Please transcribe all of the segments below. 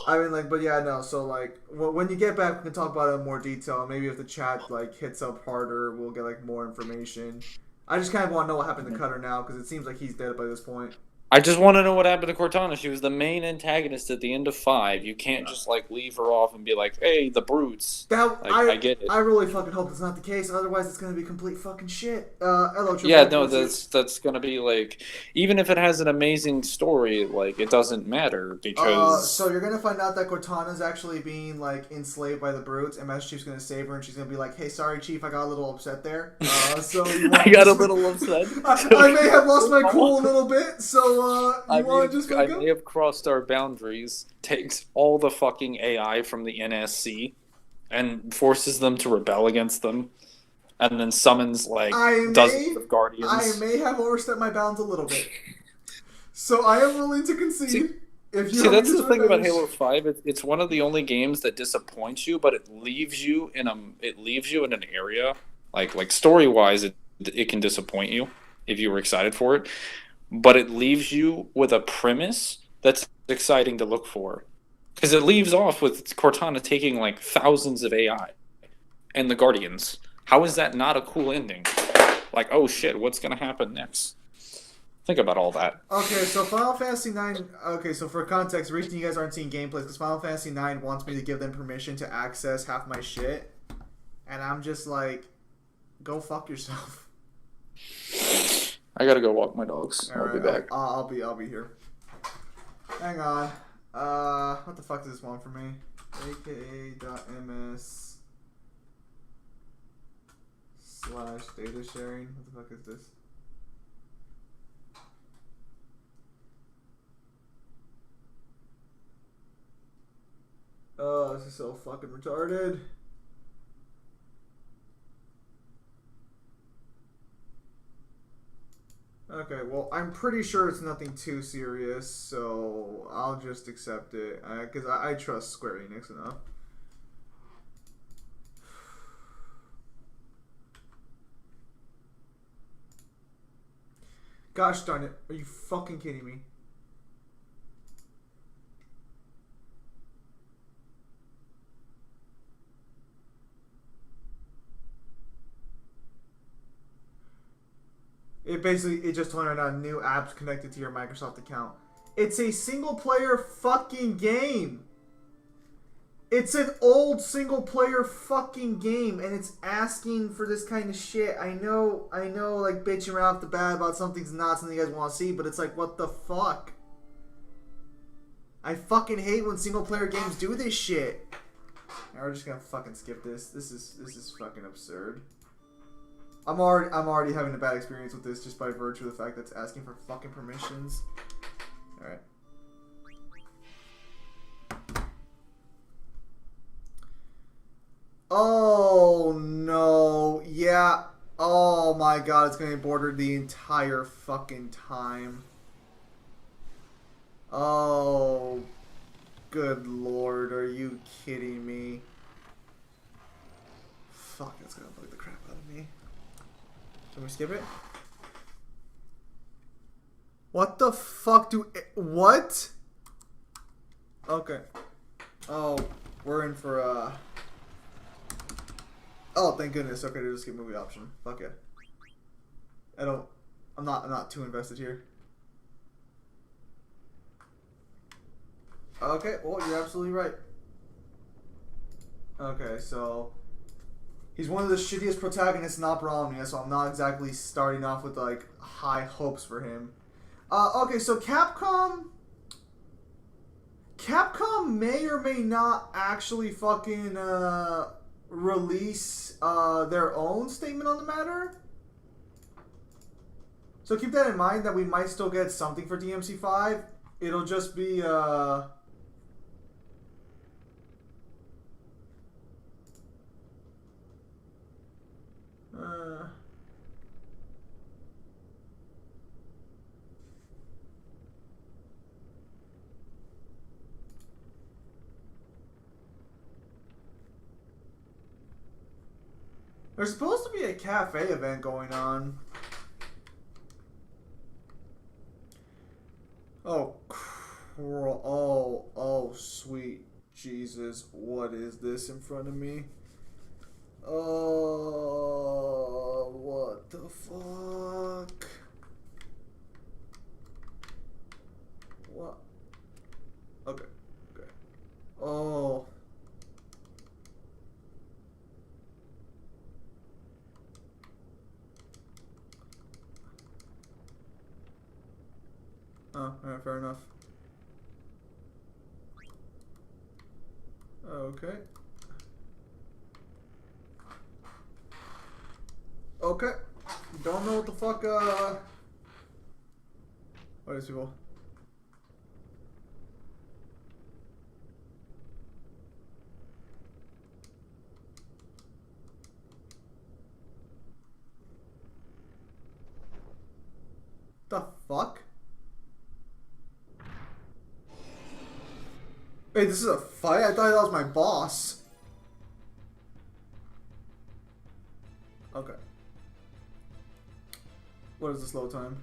I mean, like, but yeah, no. So, like, when you get back, we can talk about it in more detail. Maybe if the chat like hits up harder, we'll get like more information. I just kind of want to know what happened to Cutter now because it seems like he's dead by this point. I just want to know what happened to Cortana. She was the main antagonist at the end of 5. You can't just like leave her off and be like, "Hey, the brutes." That Like I get it. I really fucking hope that's not the case. Otherwise, it's gonna be complete fucking shit. Hello, Yeah, Triple. no, What's your... that's gonna be like, even if it has an amazing story, like it doesn't matter because So you're gonna find out that Cortana's actually being like enslaved by the brutes, and Master Chief's gonna save her, and she's gonna be like, "Hey, sorry, Chief, I got a little upset there. So you want I to got a just... little upset. I may have lost my cool a little bit. So you want to just I fuck may up?" have crossed our boundaries. Takes all the fucking AI from the NSC and forces them to rebel against them, and then summons like dozens of I guardians. may have overstepped my bounds a little bit. So I am willing to See, concede. If you See, help me that's get the to my thing about bench. Halo 5. It's one of the only games that disappoints you, but it leaves you in an area like story wise, it can disappoint you if you were excited for it, but it leaves you with a premise that's exciting to look for because it leaves off with Cortana taking like thousands of AI and the Guardians. How is that not a cool ending? Like, oh shit, what's gonna happen next? Think about all that. Okay, so Final Fantasy IX. Okay, so for context, the reason you guys aren't seeing gameplays because Final Fantasy IX wants me to give them permission to access half my shit, and I'm just like, go fuck yourself. I gotta go walk my dogs. All I'll be right, back. I'll be here. Hang on. What the fuck does this want for me? aka.ms / data sharing. What the fuck is this? Oh, this is so fucking retarded. Okay, well, I'm pretty sure it's nothing too serious, so I'll just accept it. Because I trust Square Enix enough. Gosh darn it. Are you fucking kidding me? It just told me right now, new apps connected to your Microsoft account. It's a single player fucking game. It's an old single player fucking game, and it's asking for this kind of shit. I know, like bitching right off the bat about something's not something you guys want to see, but it's like, what the fuck? I fucking hate when single player games do this shit. Now we're just gonna fucking skip this. This is fucking absurd. I'm already having a bad experience with this just by virtue of the fact that it's asking for fucking permissions. Alright. Oh no. Yeah. Oh my god, it's gonna be bordered the entire fucking time. Oh, good lord, are you kidding me? Fuck, that's gonna bug the crap out of me. Can we skip it? What the fuck what? Okay. Oh, we're in for oh, thank goodness. Okay, there's a skip movie option. Fuck it. I'm not too invested here. Okay, well, you're absolutely right. Okay, so he's one of the shittiest protagonists in Opera Omnia, so I'm not exactly starting off with like high hopes for him. Okay, so Capcom may or may not actually fucking release their own statement on the matter. So keep that in mind that we might still get something for DMC5. It'll just be there's supposed to be a cafe event going on. Oh, Oh, sweet Jesus. What is this in front of me? Oh, what the fuck? What? Okay. Okay. Oh. Oh, alright, fair enough. Okay. Okay. Don't know what the fuck, what is people? The fuck? Wait, this is a fight? I thought that was my boss. Okay. What is the slow time?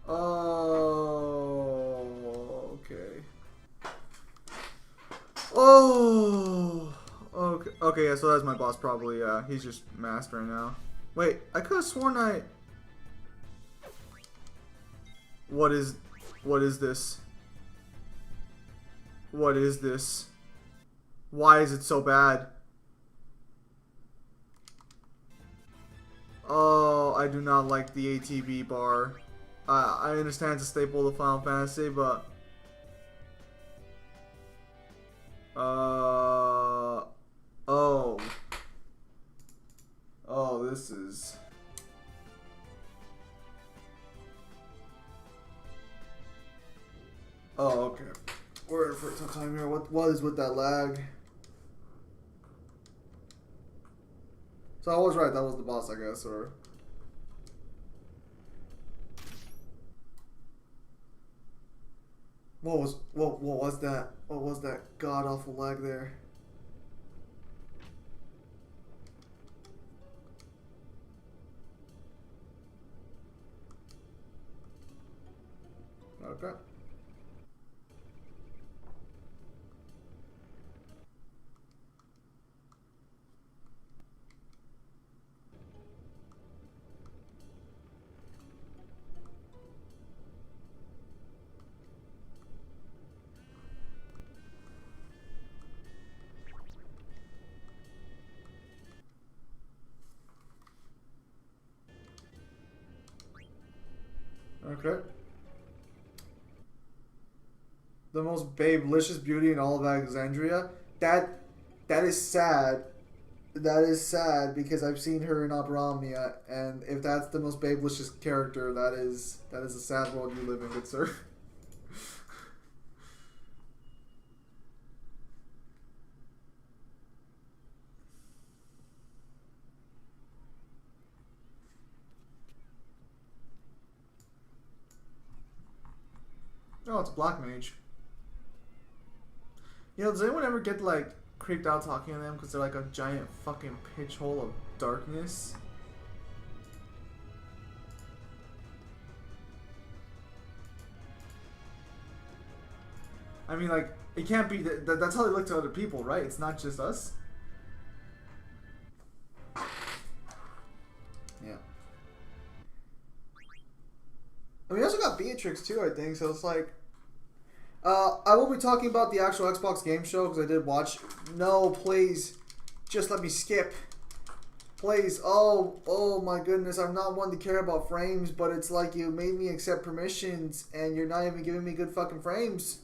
Oh, okay. Oh, okay. Okay, yeah, so that's my boss probably. He's just masked right now. Wait, I could have sworn I. What is this? What is this? Why is it so bad? Oh, I do not like the ATB bar. I understand it's a staple of Final Fantasy, but oh, this is. Oh, okay. We're in for a tough time here. What is with that lag? So I was right. That was the boss, I guess, or. What was that? What was that god awful lag there? Okay. Okay. The most babelicious beauty in all of Alexandria. That is sad. That is sad because I've seen her in Abraham, and if that's the most babelicious character, that is a sad world you live in, good sir. Oh, it's a black mage. You know, does anyone ever get like creeped out talking to them because they're like a giant fucking pitch hole of darkness? I mean, like, it can't be that's how they look to other people, right? It's not just us. Yeah. And we also got Beatrix too, I think. So it's like, I will be talking about the actual Xbox game show because I did watch. No, please, just let me skip. Please. Oh my goodness. I'm not one to care about frames, but it's like you made me accept permissions and you're not even giving me good fucking frames.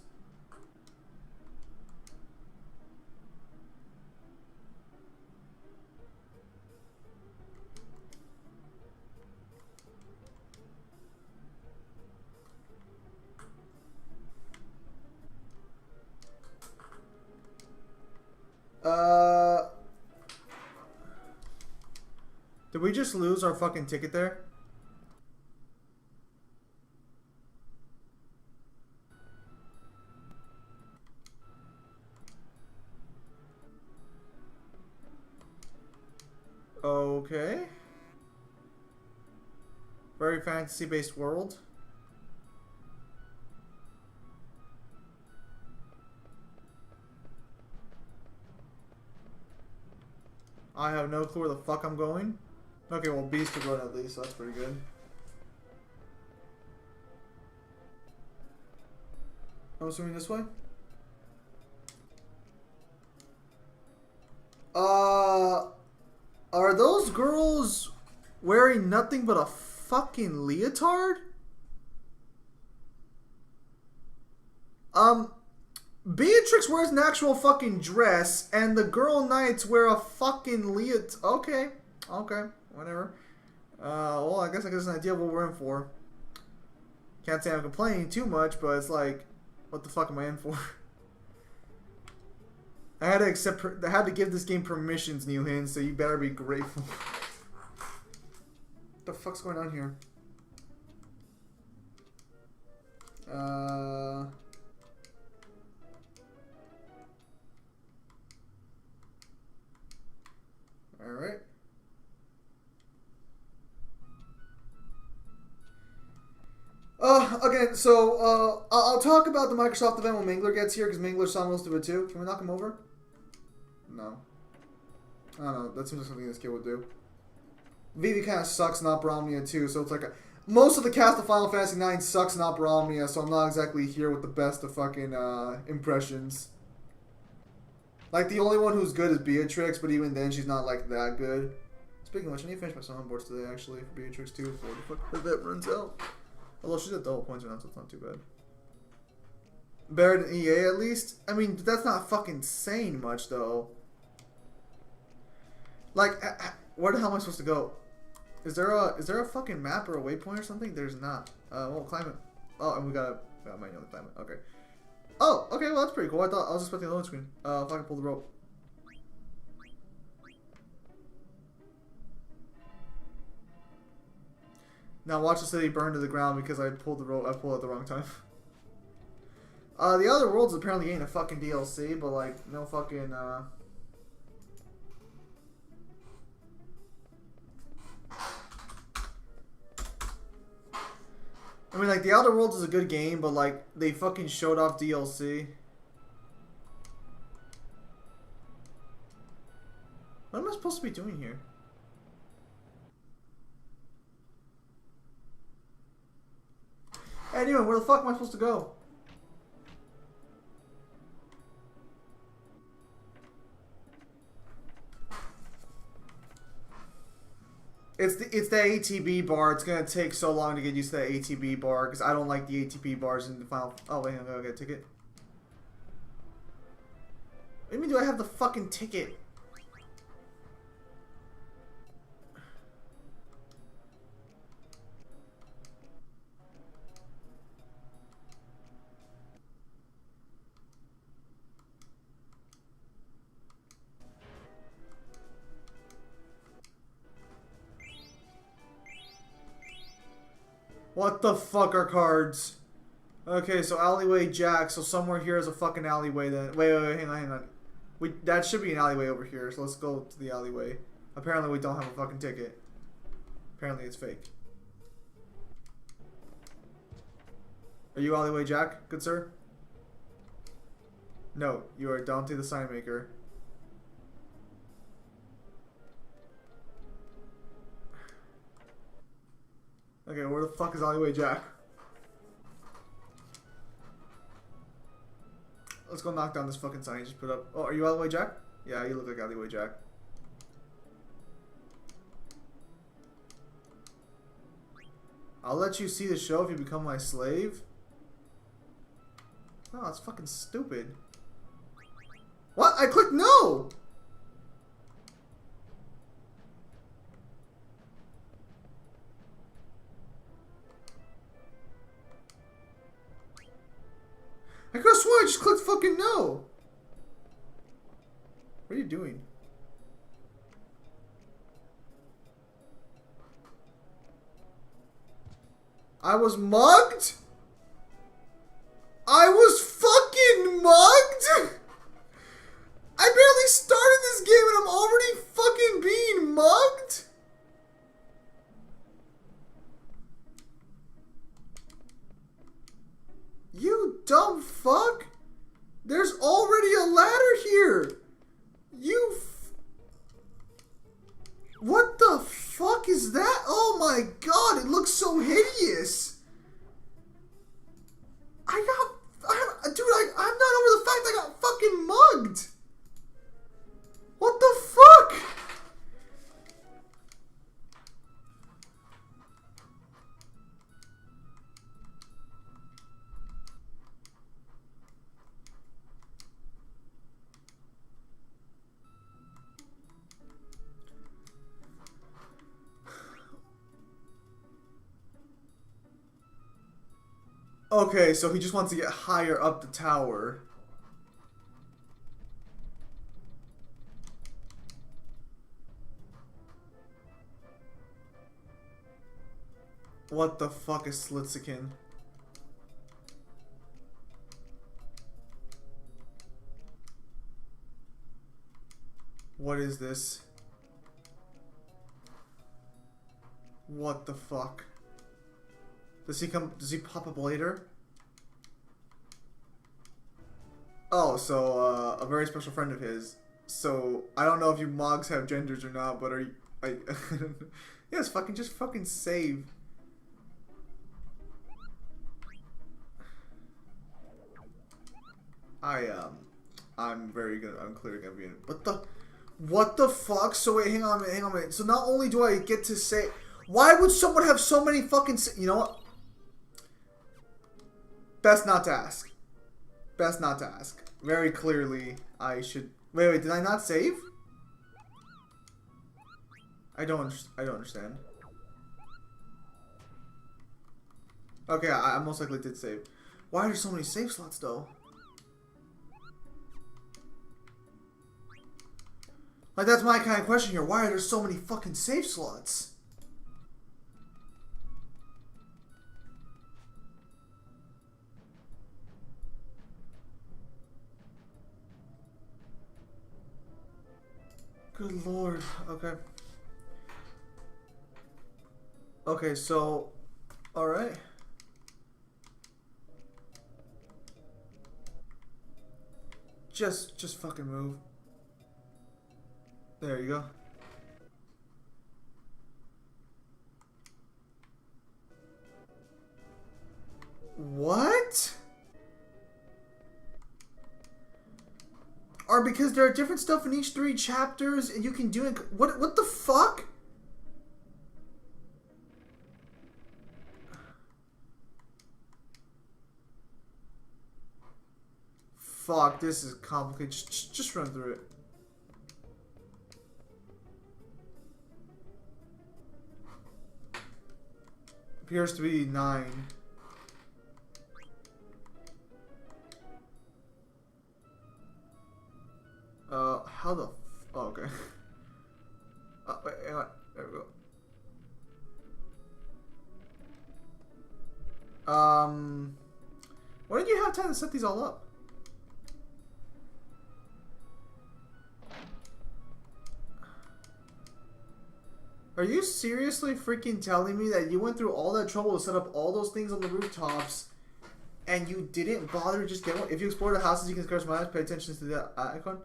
Did we just lose our fucking ticket there? Okay. Very fantasy-based world. I have no clue where the fuck I'm going. Okay, well, Beast could run at least, so that's pretty good. I'm assuming this way? Are those girls wearing nothing but a fucking leotard? Beatrix wears an actual fucking dress, and the girl knights wear a fucking leotard. Okay, whatever. Well, I guess that's an idea of what we're in for. Can't say I'm complaining too much, but it's like, what the fuck am I in for? I had to give this game permissions, New Hin, so you better be grateful. What the fuck's going on here? Alright. Again, so, I'll talk about the Microsoft event when Mangler gets here, because Mangler saw most of it too. Can we knock him over? No. I don't know, that seems like something this kid would do. Vivi kind of sucks in Opera Omnia too, so it's like most of the cast of Final Fantasy IX sucks in Opera Omnia, so I'm not exactly here with the best of fucking, impressions. Like, the only one who's good is Beatrix, but even then, she's not, like, that good. Speaking of which, I need to finish my summon boards today, actually, for Beatrix, too, before the fuck the vet runs out. Although, she's at double points right now, so it's not too bad. Better than EA, at least? I mean, that's not fucking saying much, though. Like, where the hell am I supposed to go? Is there a fucking map or a waypoint or something? There's not. Well, climb it. Oh, and we gotta manually climb it. Okay. Oh, okay, well that's pretty cool. I was expecting a loading screen. If I can pull the rope. Now watch the city burn to the ground because I pulled the rope. I pulled it at the wrong time. The other worlds apparently ain't a fucking DLC, but like no fucking. I mean, like, The Outer Worlds is a good game, but, like, they fucking showed off DLC. What am I supposed to be doing here? Anyway, where the fuck am I supposed to go? It's the ATB bar. It's gonna take so long to get used to that ATB bar because I don't like the ATB bars in the final. Oh wait, I'm gonna get a ticket. What do you mean? Do I have the fucking ticket? What the fuck are cards? Okay, so alleyway Jack. So somewhere here is a fucking alleyway then. Wait, hang on. That should be an alleyway over here. So let's go to the alleyway. Apparently we don't have a fucking ticket. Apparently it's fake. Are you alleyway Jack, good sir? No, you are Dante the sign maker. Okay, where the fuck is Alleyway Jack? Let's go knock down this fucking sign you just put up. Oh, are you Alleyway Jack? Yeah, you look like Alleyway Jack. I'll let you see the show if you become my slave. No, that's fucking stupid. What? I clicked no! I could have sworn I just clicked fucking no. What are you doing? I was mugged? I was fucking mugged? I barely started this game and I'm already fucking being mugged? is that? Oh my god, it looks so hideous. I'm not over the fact I got fucking mugged. What the fuck? Okay, so he just wants to get higher up the tower. What the fuck is Slitzikin? What is this? What the fuck? Does he pop up later? Oh, so, a very special friend of his. So, I don't know if you mogs have genders or not, but are you, yes, just fucking save. I'm very good, I'm clearly gonna be in it. What the fuck? So wait, hang on a minute. So not only do I get to say, why would someone have so many fucking, you know what? Best not to ask. Best not to ask. Very clearly, I should, wait, did I not save? I don't understand. Okay, I most likely did save. Why are there so many save slots though? Like, that's my kind of question here. Why are there so many fucking save slots? Good lord. Okay. Okay, so... Alright. Just fucking move. There you go. What? Or because there are different stuff in each 3 chapters and you can do it. What the fuck? Fuck, this is complicated. Just run through it. Appears to be 9. How the oh, okay. Wait, hang on. There we go. When did you have time to set these all up? Are you seriously freaking telling me that you went through all that trouble to set up all those things on the rooftops and you didn't bother to just get one? If you explore the houses, you can scratch my eyes, pay attention to the icon.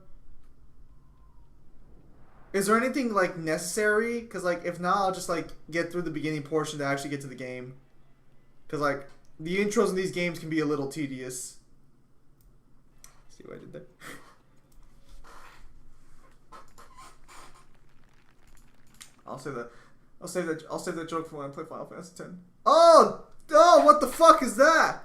Is there anything, like, necessary? Because, like, if not, I'll just, like, get through the beginning portion to actually get to the game. Because, like, the intros in these games can be a little tedious. See what I did there? I'll save that joke for when I play Final Fantasy X. Oh, what the fuck is that?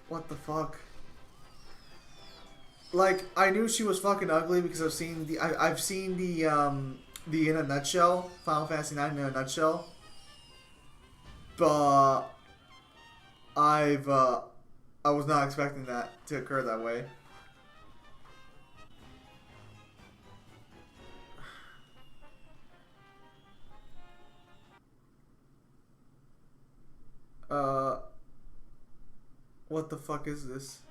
What the fuck? Like, I knew she was fucking ugly because I've seen the in a nutshell, Final Fantasy IX in a nutshell. But I was not expecting that to occur that way. What the fuck is this?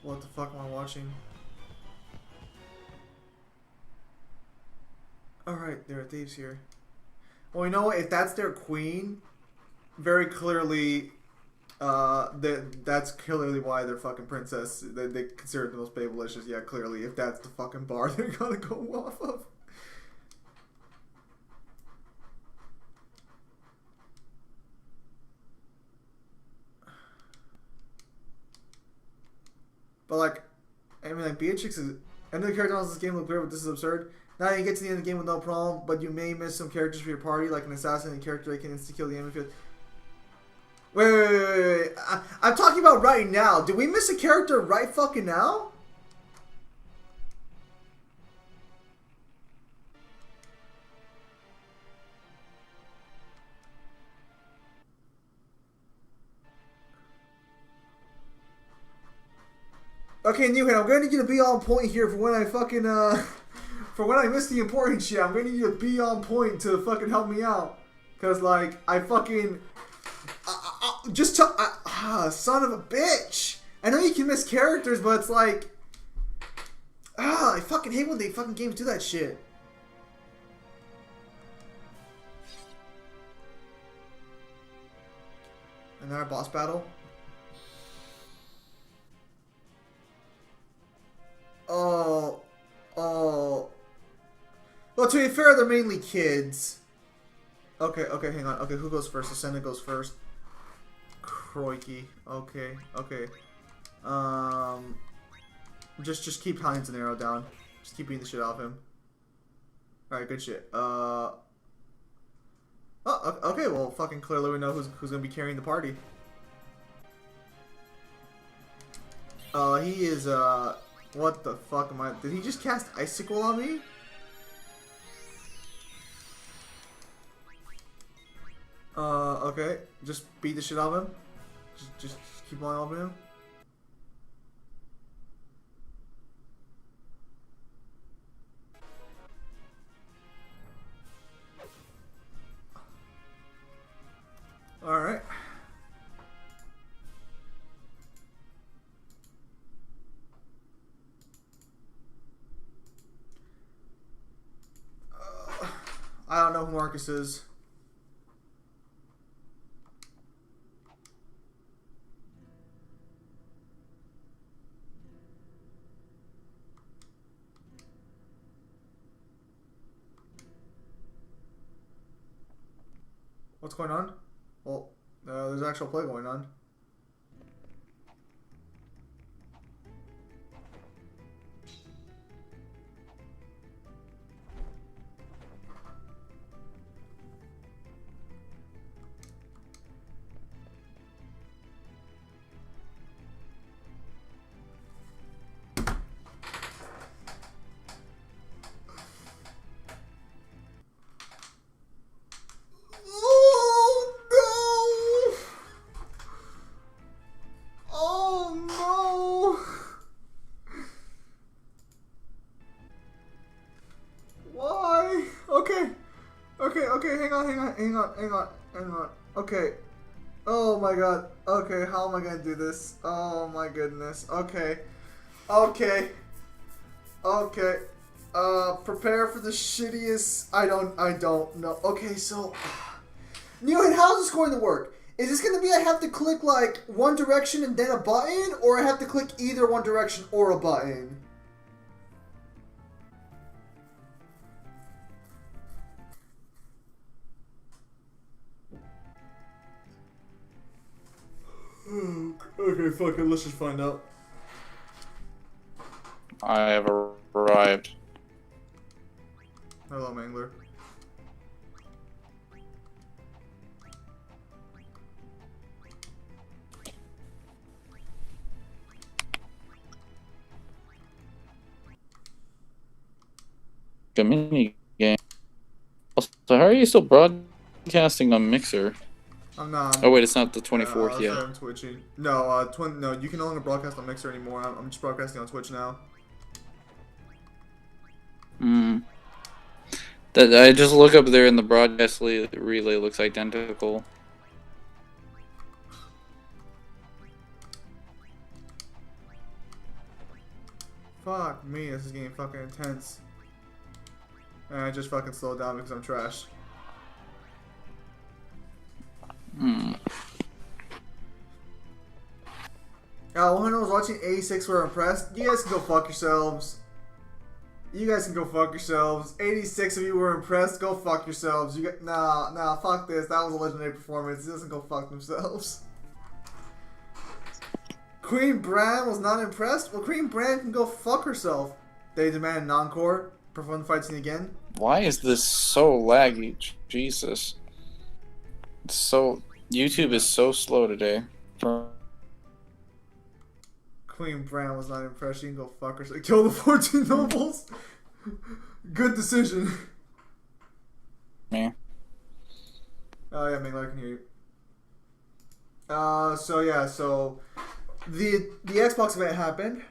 What the fuck am I watching? Alright, there are thieves here. Well, you know what? If that's their queen, very clearly, that's clearly why they're fucking princess. They consider it the most babylicious. Yeah, clearly, if that's the fucking bar they're gonna go off of. But like, I mean, like Beatrix is. I know the character models in this game look great, but this is absurd. Now you get to the end of the game with no problem, but you may miss some characters for your party, like an assassin and character that can insta-kill the enemy field. Wait. I'm talking about right now. Did we miss a character right fucking now? Okay, Newhead, I'm gonna need you to be on point here for when I fucking, for when I miss the important shit. I'm gonna need you to be on point to fucking help me out. Cause, like, I fucking... son of a bitch! I know you can miss characters, but it's like... I fucking hate when they fucking games do that shit. Another boss battle? Oh. Well, to be fair, they're mainly kids. Okay, hang on. Okay, who goes first? Ascendant goes first. Crikey. Okay. Just keep Heinz and arrow down. Just keep beating the shit off him. Alright, good shit. Oh, okay, well, fucking clearly we know who's gonna be carrying the party. He is, what the fuck am I... Did he just cast Icicle on me? Okay. Just beat the shit out of him. Just keep on helping him. Alright. I don't know who Marcus is. What's going on? Well, there's actual play going on. Hang on. Okay. Oh my god. Okay, how am I gonna do this? Oh my goodness. Okay. Prepare for the shittiest... I don't know. Okay, so... Newhead, how's this going to work? Is this gonna be I have to click, like, one direction and then a button? Or I have to click either one direction or a button? Okay, fuck it, let's just find out. I have arrived. Hello, Mangler. A mini game. Also, how are you still broadcasting on Mixer? I'm not. Oh wait, it's not the 24th yet. I'm twitching. No, no, you can no longer broadcast on Mixer anymore. I'm just broadcasting on Twitch now. That I just look up there and the broadcast relay looks identical. Fuck me, this is getting fucking intense. And I just fucking slowed down because I'm trash. When I was watching 86 were impressed, you guys can go fuck yourselves. You guys can go fuck yourselves. 86 of you were impressed, go fuck yourselves. Nah, fuck this. That was a legendary performance. It doesn't go fuck themselves. Queen Bran was not impressed? Well, Queen Bran can go fuck herself. They demand an encore. Perform the fight scene again. Why is this so laggy? Jesus. It's so... YouTube is so slow today. Queen Bran was not impressed. She can go fuck herself. Kill the 14 nobles. Good decision. Me. Oh yeah, Mingler, I can hear you. So the Xbox event happened.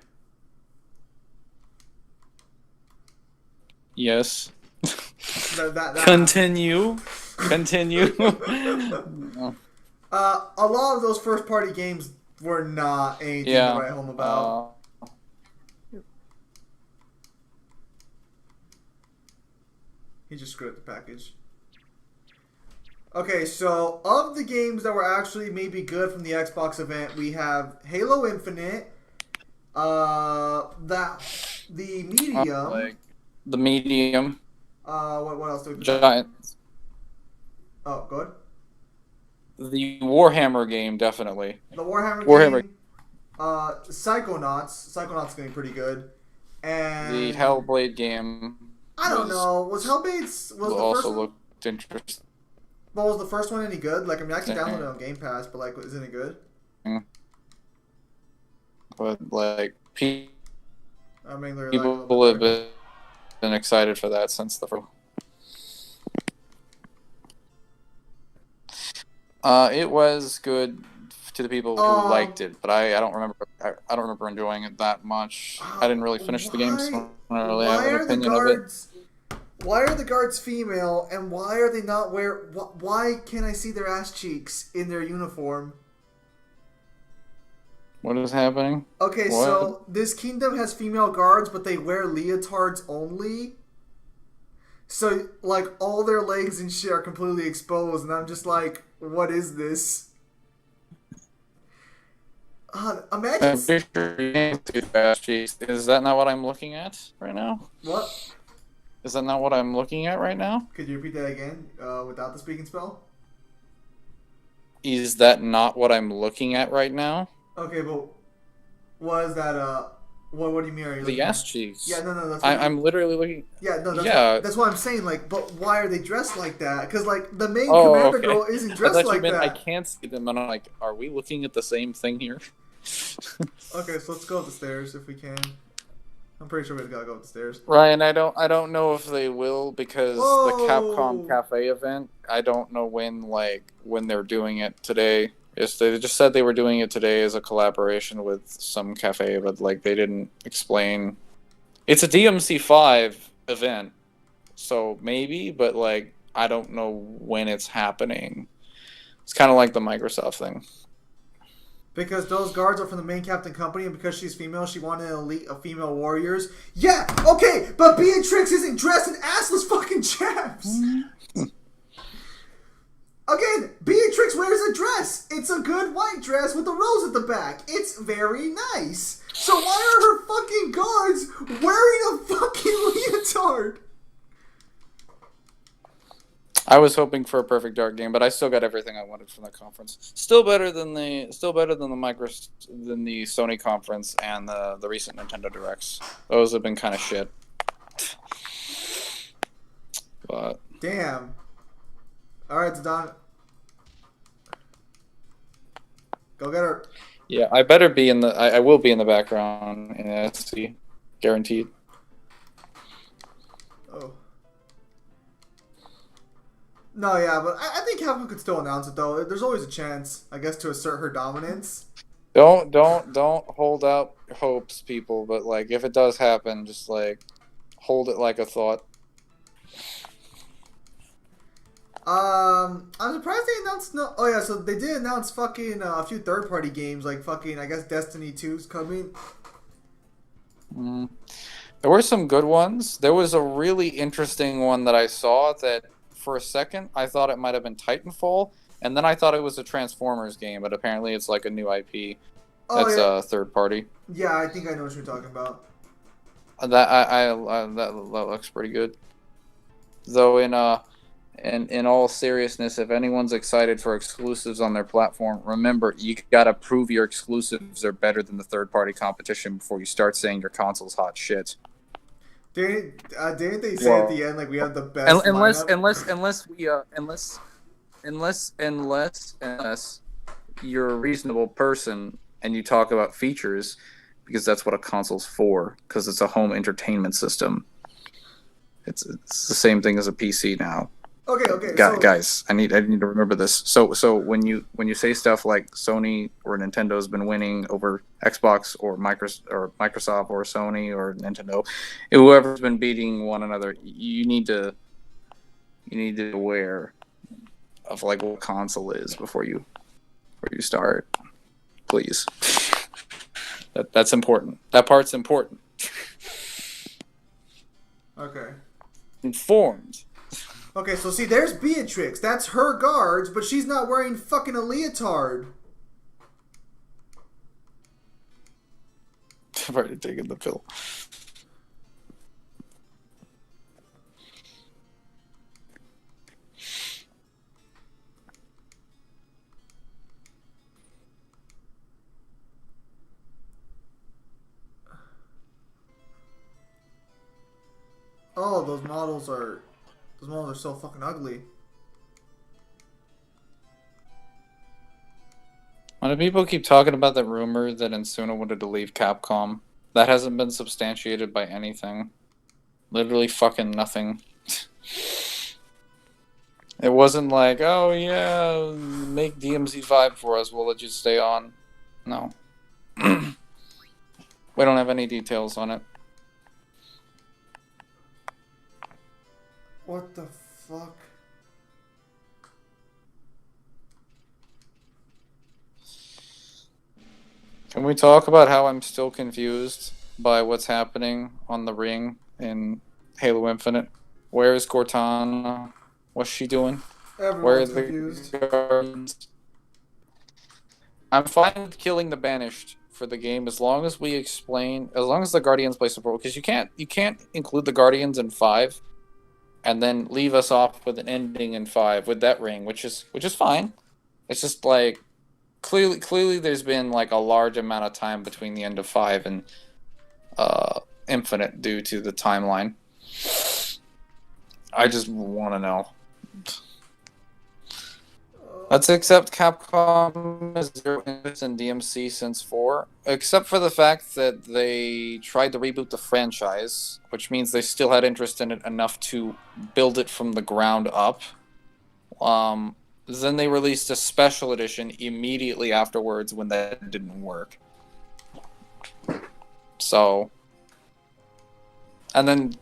Yes. That Continue. Continue. A lot of those first party games were not anything to write home about. He just screwed up the package. Okay, so of the games that were actually maybe good from the Xbox event, we have Halo Infinite, the Medium. Like the Medium. What else do we Giant. Oh, good. The Warhammer game, definitely. The Warhammer game. Psychonauts. Psychonauts is getting pretty good. And the Hellblade game. I don't know. Was Hellblade's the also first one? looked interesting. Well, was the first one any good? Like, I mean, I can download it on Game Pass, but like, is it any good? But like, people have been excited for that since the first. It was good to the people who liked it, but I don't remember. I don't remember enjoying it that much. I didn't really finish the game, so I don't really have an opinion of it. Why are the guards female, and why are they not why can't I see their ass cheeks in their uniform? What is happening? Okay, so this kingdom has female guards, but they wear leotards only. So, like, all their legs and shit are completely exposed, and I'm just like, what is this? Imagine... Is that not what I'm looking at right now? What? Is that not what I'm looking at right now? Could you repeat that again, without the speaking spell? Is that not what I'm looking at right now? Okay, but what is that, what do you mean? Are you the ass cheeks. Yeah, no, that's I'm literally looking... Yeah, no, that's what I'm saying, like, but why are they dressed like that? Because, like, the main commander girl isn't dressed like that. I can't see them, and I'm like, are we looking at the same thing here? Okay, so let's go up the stairs if we can. I'm pretty sure we gotta go up the stairs. Ryan, I don't know if they will, because the Capcom Cafe event, I don't know when they're doing it today. Yes, they just said they were doing it today as a collaboration with some cafe, but like they didn't explain. It's a DMC5 event, so maybe, but like I don't know when it's happening. It's kind of like the Microsoft thing. Because those guards are from the main captain company, and because she's female, she wanted an elite of female warriors. Yeah, okay, but Beatrix isn't dressed in assless fucking chaps. Again, Beatrix wears a dress. It's a good white dress with a rose at the back. It's very nice. So why are her fucking guards wearing a fucking leotard? I was hoping for a perfect dark game, but I still got everything I wanted from that conference. Still better than the Sony conference and the recent Nintendo Directs. Those have been kind of shit. But damn. All right, Don. Go get her. Yeah, I better be in the. I will be in the background in SC, guaranteed. Oh. No, yeah, but I think Capcom could still announce it though. There's always a chance, I guess, to assert her dominance. Don't hold up hopes, people. But like, if it does happen, just like hold it like a thought. I'm surprised they announced no. Oh yeah, so they did announce fucking a few third-party games like fucking I guess Destiny 2's coming. There were some good ones. There was a really interesting one that I saw that for a second I thought it might have been Titanfall, and then I thought it was a Transformers game, but apparently it's like a new IP Oh that's yeah, a third party. yeah. I think I know what you're talking about. That looks pretty good. Though in all seriousness, if anyone's excited for exclusives on their platform, remember you gotta prove your exclusives are better than the third party competition before you start saying your console's hot shit. Didn't they say at the end like we have the best Unless lineup? unless you're a reasonable person and you talk about features, because that's what a console's for, because it's a home entertainment system. It's the same thing as a PC now. Okay. So Guys, I need to remember this. So when you say stuff like Sony or Nintendo's been winning over Xbox or Microsoft or Sony or Nintendo, whoever's been beating one another, you need to be aware of like what console is before you start. Please. That's important. That part's important. okay. Informed. Okay, so see, there's Beatrix. That's her guards, but she's not wearing fucking a leotard. I've already taken the pill. Oh, those models are so fucking ugly. Why do people keep talking about the rumor that Insuna wanted to leave Capcom? That hasn't been substantiated by anything. Literally fucking nothing. It wasn't like, oh yeah, make DMZ5 for us, we'll let you stay on. No. We don't have any details on it. What the fuck? Can we talk about how I'm still confused by what's happening on the ring in Halo Infinite? Where is Cortana? What's she doing? Where are Everyone's the confused. Guardians? I'm fine with killing the Banished for the game as long as as long as the Guardians play support, because you can't include the Guardians in 5 and then leave us off with an ending in 5 with that ring, which is fine. It's just like clearly there's been like a large amount of time between the end of 5 and Infinite due to the timeline. I just want to know. Let's accept Capcom has zero interest in DMC since 4, except for the fact that they tried to reboot the franchise, which means they still had interest in it enough to build it from the ground up. Then they released a special edition immediately afterwards when that didn't work. So, and then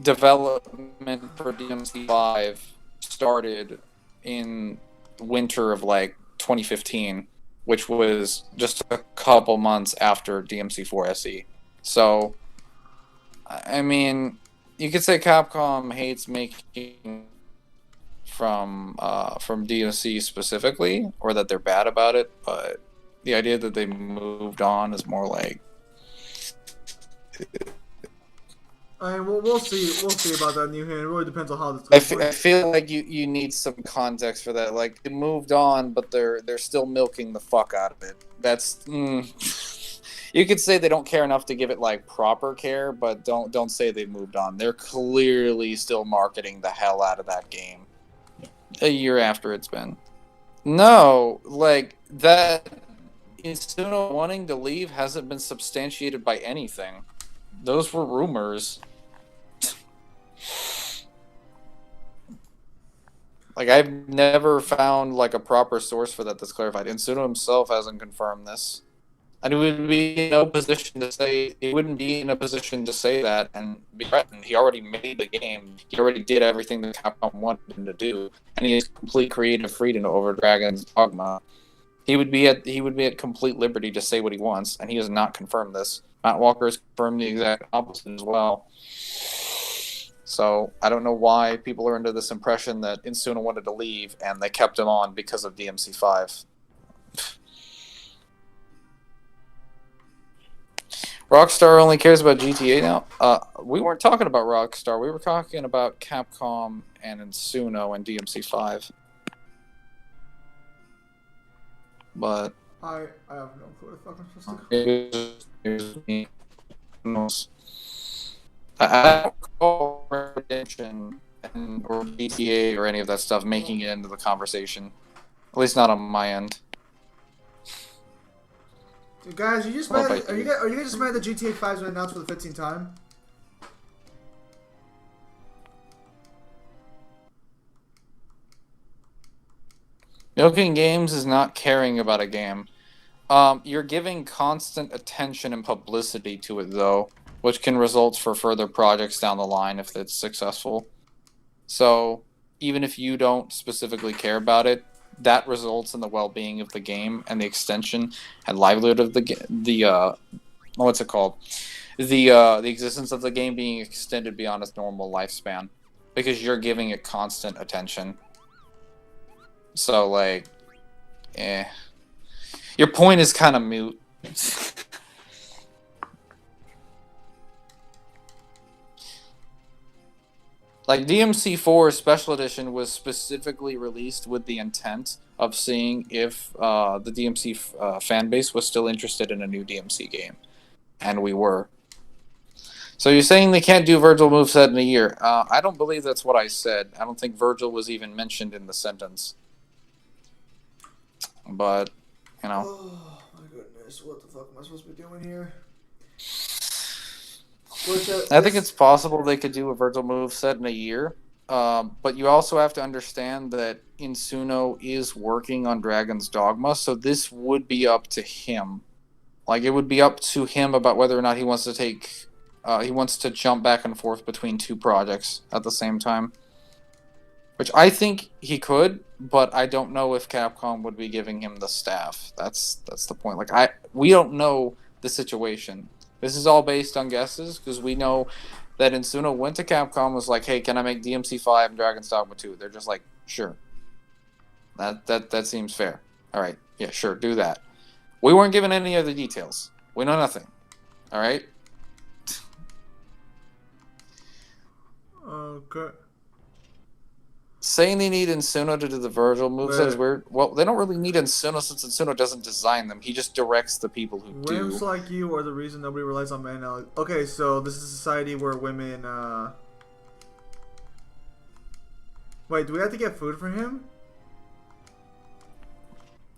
development for DMC 5 started in winter of like 2015, which was just a couple months after DMC 4 SE. So, I mean, you could say Capcom hates making from DMC specifically, or that they're bad about it, but the idea that they moved on is more like. I mean, we'll see about that new hand. It really depends on how this goes. I feel like you need some context for that. Like, they moved on, but they're still milking the fuck out of it. That's you could say they don't care enough to give it like proper care, but don't say they moved on. They're clearly still marketing the hell out of that game a year after it's been. No, like that Insuno wanting to leave hasn't been substantiated by anything. Those were rumors. Like, I've never found like a proper source for that that's clarified. Insuno himself hasn't confirmed this. And he would be in no position to say he wouldn't be in a position to say that and be threatened. He already made the game. He already did everything that Capcom wanted him to do, and he has complete creative freedom over Dragon's Dogma. He would be at complete liberty to say what he wants, and he has not confirmed this. Matt Walker has confirmed the exact opposite as well. So I don't know why people are under this impression that Insuna wanted to leave and they kept him on because of DMC5. Rockstar only cares about GTA now? We weren't talking about Rockstar. We were talking about Capcom and Insuno and DMC5. But I have no clue what the fuck I'm supposed to do. I don't call Redemption or GTA or any of that stuff making it into the conversation. At least not on my end. Dude, guys, you just Well, mad? Are you guys just mad that GTA 5's been announced for the 15th time? Milking games is not caring about a game. You're giving constant attention and publicity to it, though, which can result for further projects down the line if it's successful. So, even if you don't specifically care about it, that results in the well-being of the game and the extension and livelihood of the what's it called? The existence of the game being extended beyond its normal lifespan because you're giving it constant attention. So, like, your point is kind of moot. Like, DMC4 Special Edition was specifically released with the intent of seeing if the DMC fan base was still interested in a new DMC game. And we were. So you're saying they can't do Virgil moveset in a year. I don't believe that's what I said. I don't think Virgil was even mentioned in the sentence. But, you know. Oh my goodness, what the fuck am I supposed to be doing here? I think it's possible they could do a Virgil moveset in a year. But you also have to understand that Insuno is working on Dragon's Dogma, so this would be up to him. Like, it would be up to him about whether or not he wants to take... he wants to jump back and forth between two projects at the same time. Which I think he could, but I don't know if Capcom would be giving him the staff. That's the point. Like, we don't know the situation. This is all based on guesses, because we know that Insuno went to Capcom and was like, hey, can I make DMC5 and Dragon's Dogma 2? They're just like, sure. That seems fair. Alright, yeah, sure, do that. We weren't given any other details. We know nothing. Alright? Okay. Saying they need Insuno to do the Virgil moveset is weird. Well, they don't really need Insuno since Insuno doesn't design them. He just directs the people who do. Wimps like you are the reason nobody relies on men now. Okay, so this is a society where women, Wait, do we have to get food for him?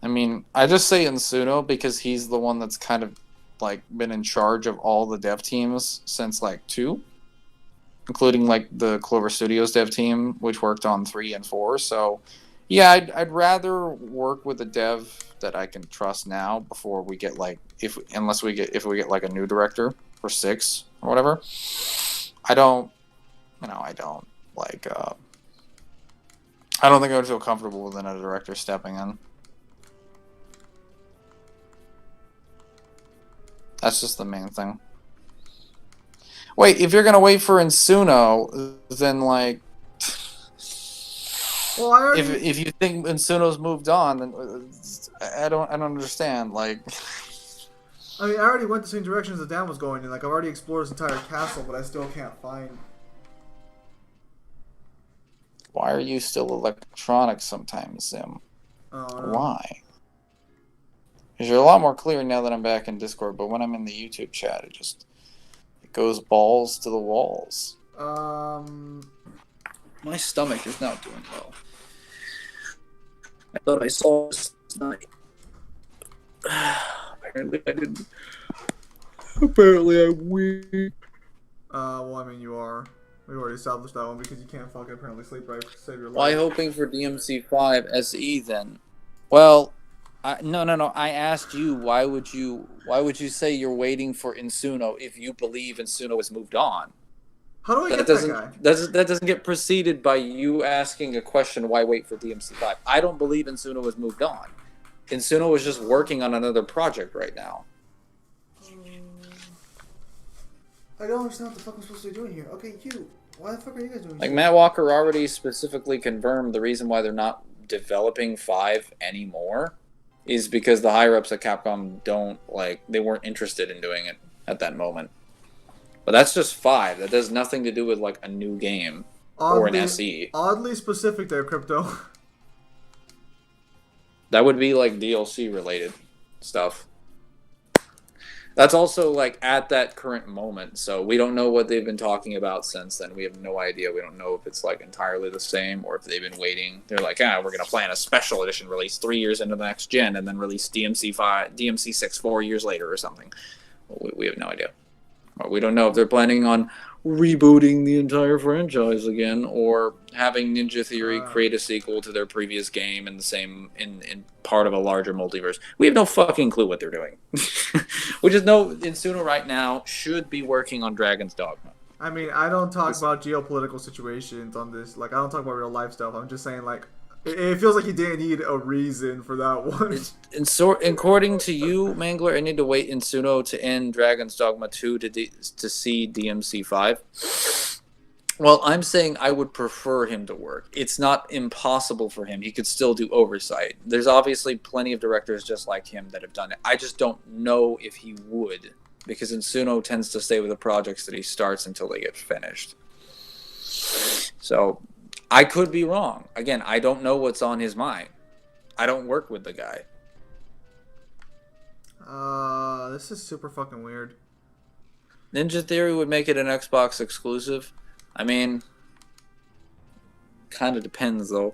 I mean, I just say Insuno because he's the one that's kind of, like, been in charge of all the dev teams since, like, 2. Including, like, the Clover Studios dev team, which worked on 3 and 4. So, yeah, I'd rather work with a dev that I can trust now before we get, like, if we get like a new director for 6 or whatever. I don't think I would feel comfortable with another director stepping in. That's just the main thing. Wait, if you're gonna wait for Insuno, then like, well, if you think Insuno's moved on, then I don't understand. Like, I mean, I already went the same direction as the Dan was going in. Like, I've already explored his entire castle, but I still can't find. Why are you still electronic sometimes, Zim? Why? Because you're a lot more clear now that I'm back in Discord, but when I'm in the YouTube chat, it goes balls to the walls. My stomach is not doing well. I thought I saw this night. Apparently I didn't. Apparently I'm weak. Well, I mean, you are. We already established that one because you can't fucking apparently sleep right to save your life. Why hoping for DMC5 SE then? Well, no. I asked you, why would you say you're waiting for Insuno if you believe Insuno has moved on? How do I get that guy? That doesn't get preceded by you asking a question, why wait for DMC5? I don't believe Insuno has moved on. Insuno is just working on another project right now. I don't understand what the fuck I'm supposed to be doing here. Okay, you. Why the fuck are you guys doing Like, shit? Matt Walker already specifically confirmed the reason why they're not developing 5 anymore is because the higher ups at Capcom they weren't interested in doing it at that moment. But that's just 5. That has nothing to do with like a new game or an SE. Oddly specific there, Crypto. That would be like DLC related stuff. That's also like at that current moment, so we don't know what they've been talking about since then. We have no idea. We don't know if it's like entirely the same or if they've been waiting. They're like, we're gonna plan a special edition release 3 years into the next gen, and then release DMC6 4 years later or something. We have no idea. We don't know if they're planning on rebooting the entire franchise again or having Ninja Theory create a sequel to their previous game in the same in part of a larger multiverse. We have no fucking clue what they're doing. We just know Insuno right now should be working on Dragon's Dogma. I mean, I don't talk about geopolitical situations on this. Like, I don't talk about real life stuff. I'm just saying, like, it feels like you didn't need a reason for that one. According to you, Mangler, I need to wait Insuno to end Dragon's Dogma 2 to see DMC 5. Well, I'm saying I would prefer him to work. It's not impossible for him. He could still do oversight. There's obviously plenty of directors just like him that have done it. I just don't know if he would, because Insuno tends to stay with the projects that he starts until they get finished. So I could be wrong. Again, I don't know what's on his mind. I don't work with the guy. This is super fucking weird. Ninja Theory would make it an Xbox exclusive. I mean, kind of depends though.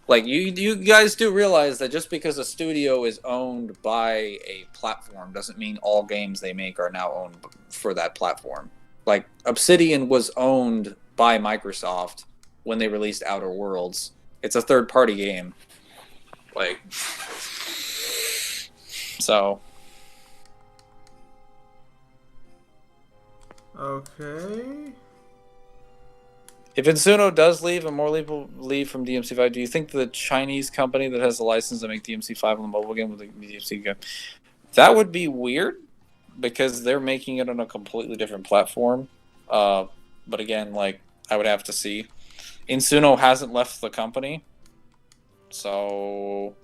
Like you guys do realize that just because a studio is owned by a platform doesn't mean all games they make are now owned for that platform. Like Obsidian was owned by Microsoft when they released Outer Worlds. It's a third-party game. Like, so. Okay. If Insuno does leave and more people leave from DMC5, do you think the Chinese company that has the license to make DMC5 on the mobile game with the DMC game, that would be weird because they're making it on a completely different platform. But again, like, I would have to see. Insuno hasn't left the company, so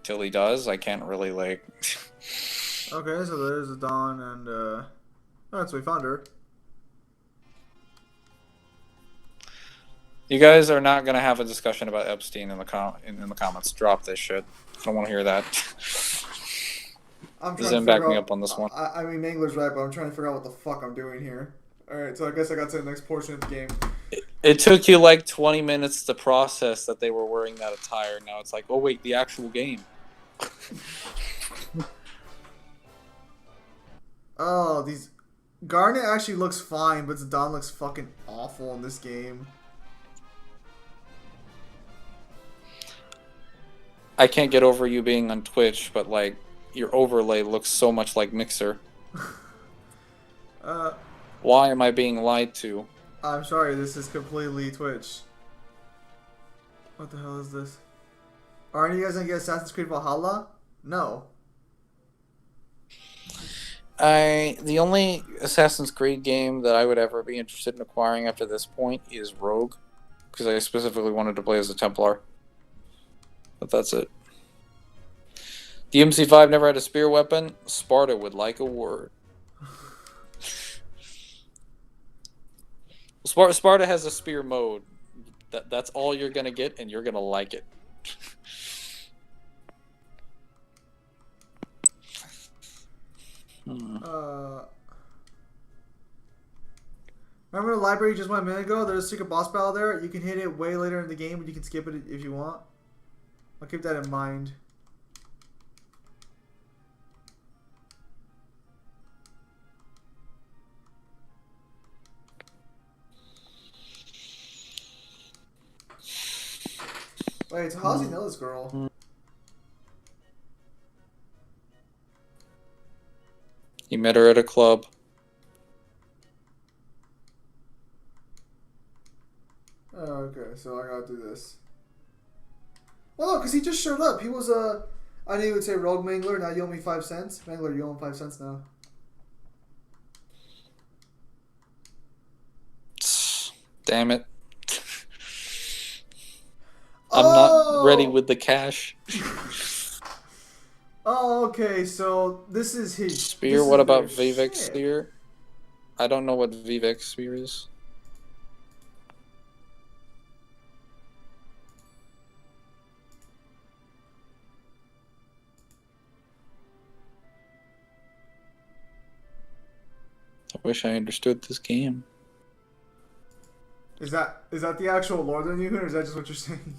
till he does, I can't really like. Okay, so there's a Dawn and so we found her. You guys are not gonna have a discussion about Epstein in the comments. Drop this shit. I don't want to hear that. I'm trying to back me up on this one. I mean, Mangler's right, but I'm trying to figure out what the fuck I'm doing here. Alright, so I guess I got to the next portion of the game. It took you like 20 minutes to process that they were wearing that attire. Now it's like, oh wait, the actual game. Oh, these... Garnet actually looks fine, but Zidane looks fucking awful in this game. I can't get over you being on Twitch, but like, your overlay looks so much like Mixer. Why am I being lied to? I'm sorry, this is completely Twitch. What the hell is this? Aren't you guys gonna get Assassin's Creed Valhalla? No. The only Assassin's Creed game that I would ever be interested in acquiring after this point is Rogue, because I specifically wanted to play as a Templar. But that's it. DMC5 never had a spear weapon. Sparta would like a word. Sparta has a spear mode. That's all you're gonna get, and you're gonna like it. Remember the library you just went a minute ago? There's a secret boss battle there. You can hit it way later in the game, but you can skip it if you want. I'll keep that in mind. Wait, so how does he know this girl? He met her at a club. Oh, okay, so I gotta do this. Well, no, because he just showed up. He was I knew you would say Rogue Mangler, now you owe me 5 cents. Mangler, you owe him 5 cents now. Damn it. I'm not ready Oh! with the cash. Oh, okay, so this is his... Spear, This what is their about Vivek ship. Spear? I don't know what Vivek Spear is. I wish I understood this game. Is that the actual lore that you hear, or is that just what you're saying?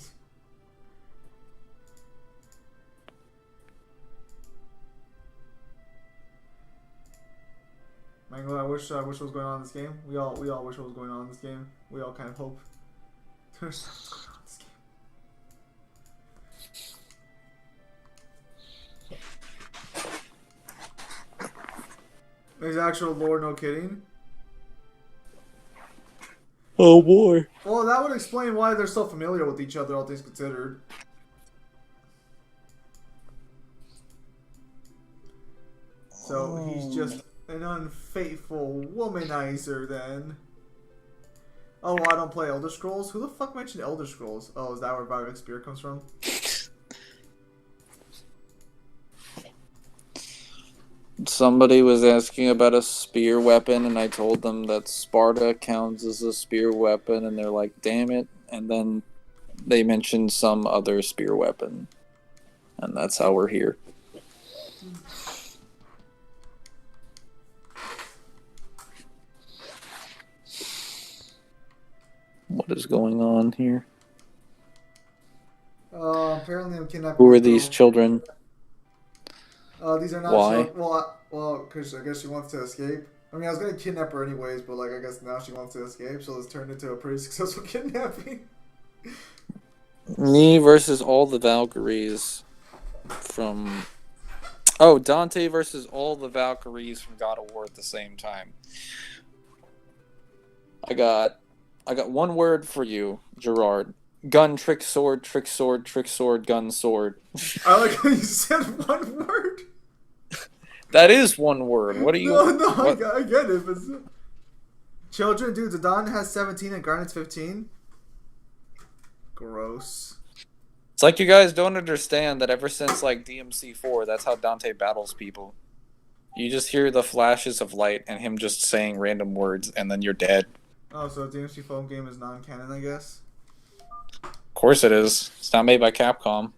Mango, I wish what was going on in this game. We all wish what was going on in this game. We all kind of hope there's what's going on in this game. There's actual lore, no kidding. Oh boy. Well, that would explain why they're so familiar with each other, all things considered. So he's just an unfaithful womanizer then. Oh, I don't play Elder Scrolls? Who the fuck mentioned Elder Scrolls? Oh, is that where Vivek Spear comes from? Somebody was asking about a spear weapon, and I told them that Sparta counts as a spear weapon, and they're like, damn it. And then they mentioned some other spear weapon. And that's how we're here. What is going on here? Apparently I'm kidnapping. Who are these children? These are not. Why? Well, because I guess she wants to escape. I mean, I was gonna kidnap her anyways, but like, I guess now she wants to escape, so this turned into a pretty successful kidnapping. Me versus all the Valkyries from... Oh, Dante versus all the Valkyries from God of War at the same time. I got one word for you, Gerard. Gun, trick, sword, trick, sword, trick, sword, gun, sword. I like how you said one word. That is one word. What are you... No, what? I get it. But... Children, dude, Zidane has 17 and Garnet's 15. Gross. It's like you guys don't understand that ever since like DMC4, that's how Dante battles people. You just hear the flashes of light and him just saying random words, and then you're dead. Oh, so DMC phone game is non-canon, I guess? Of course it is. It's not made by Capcom.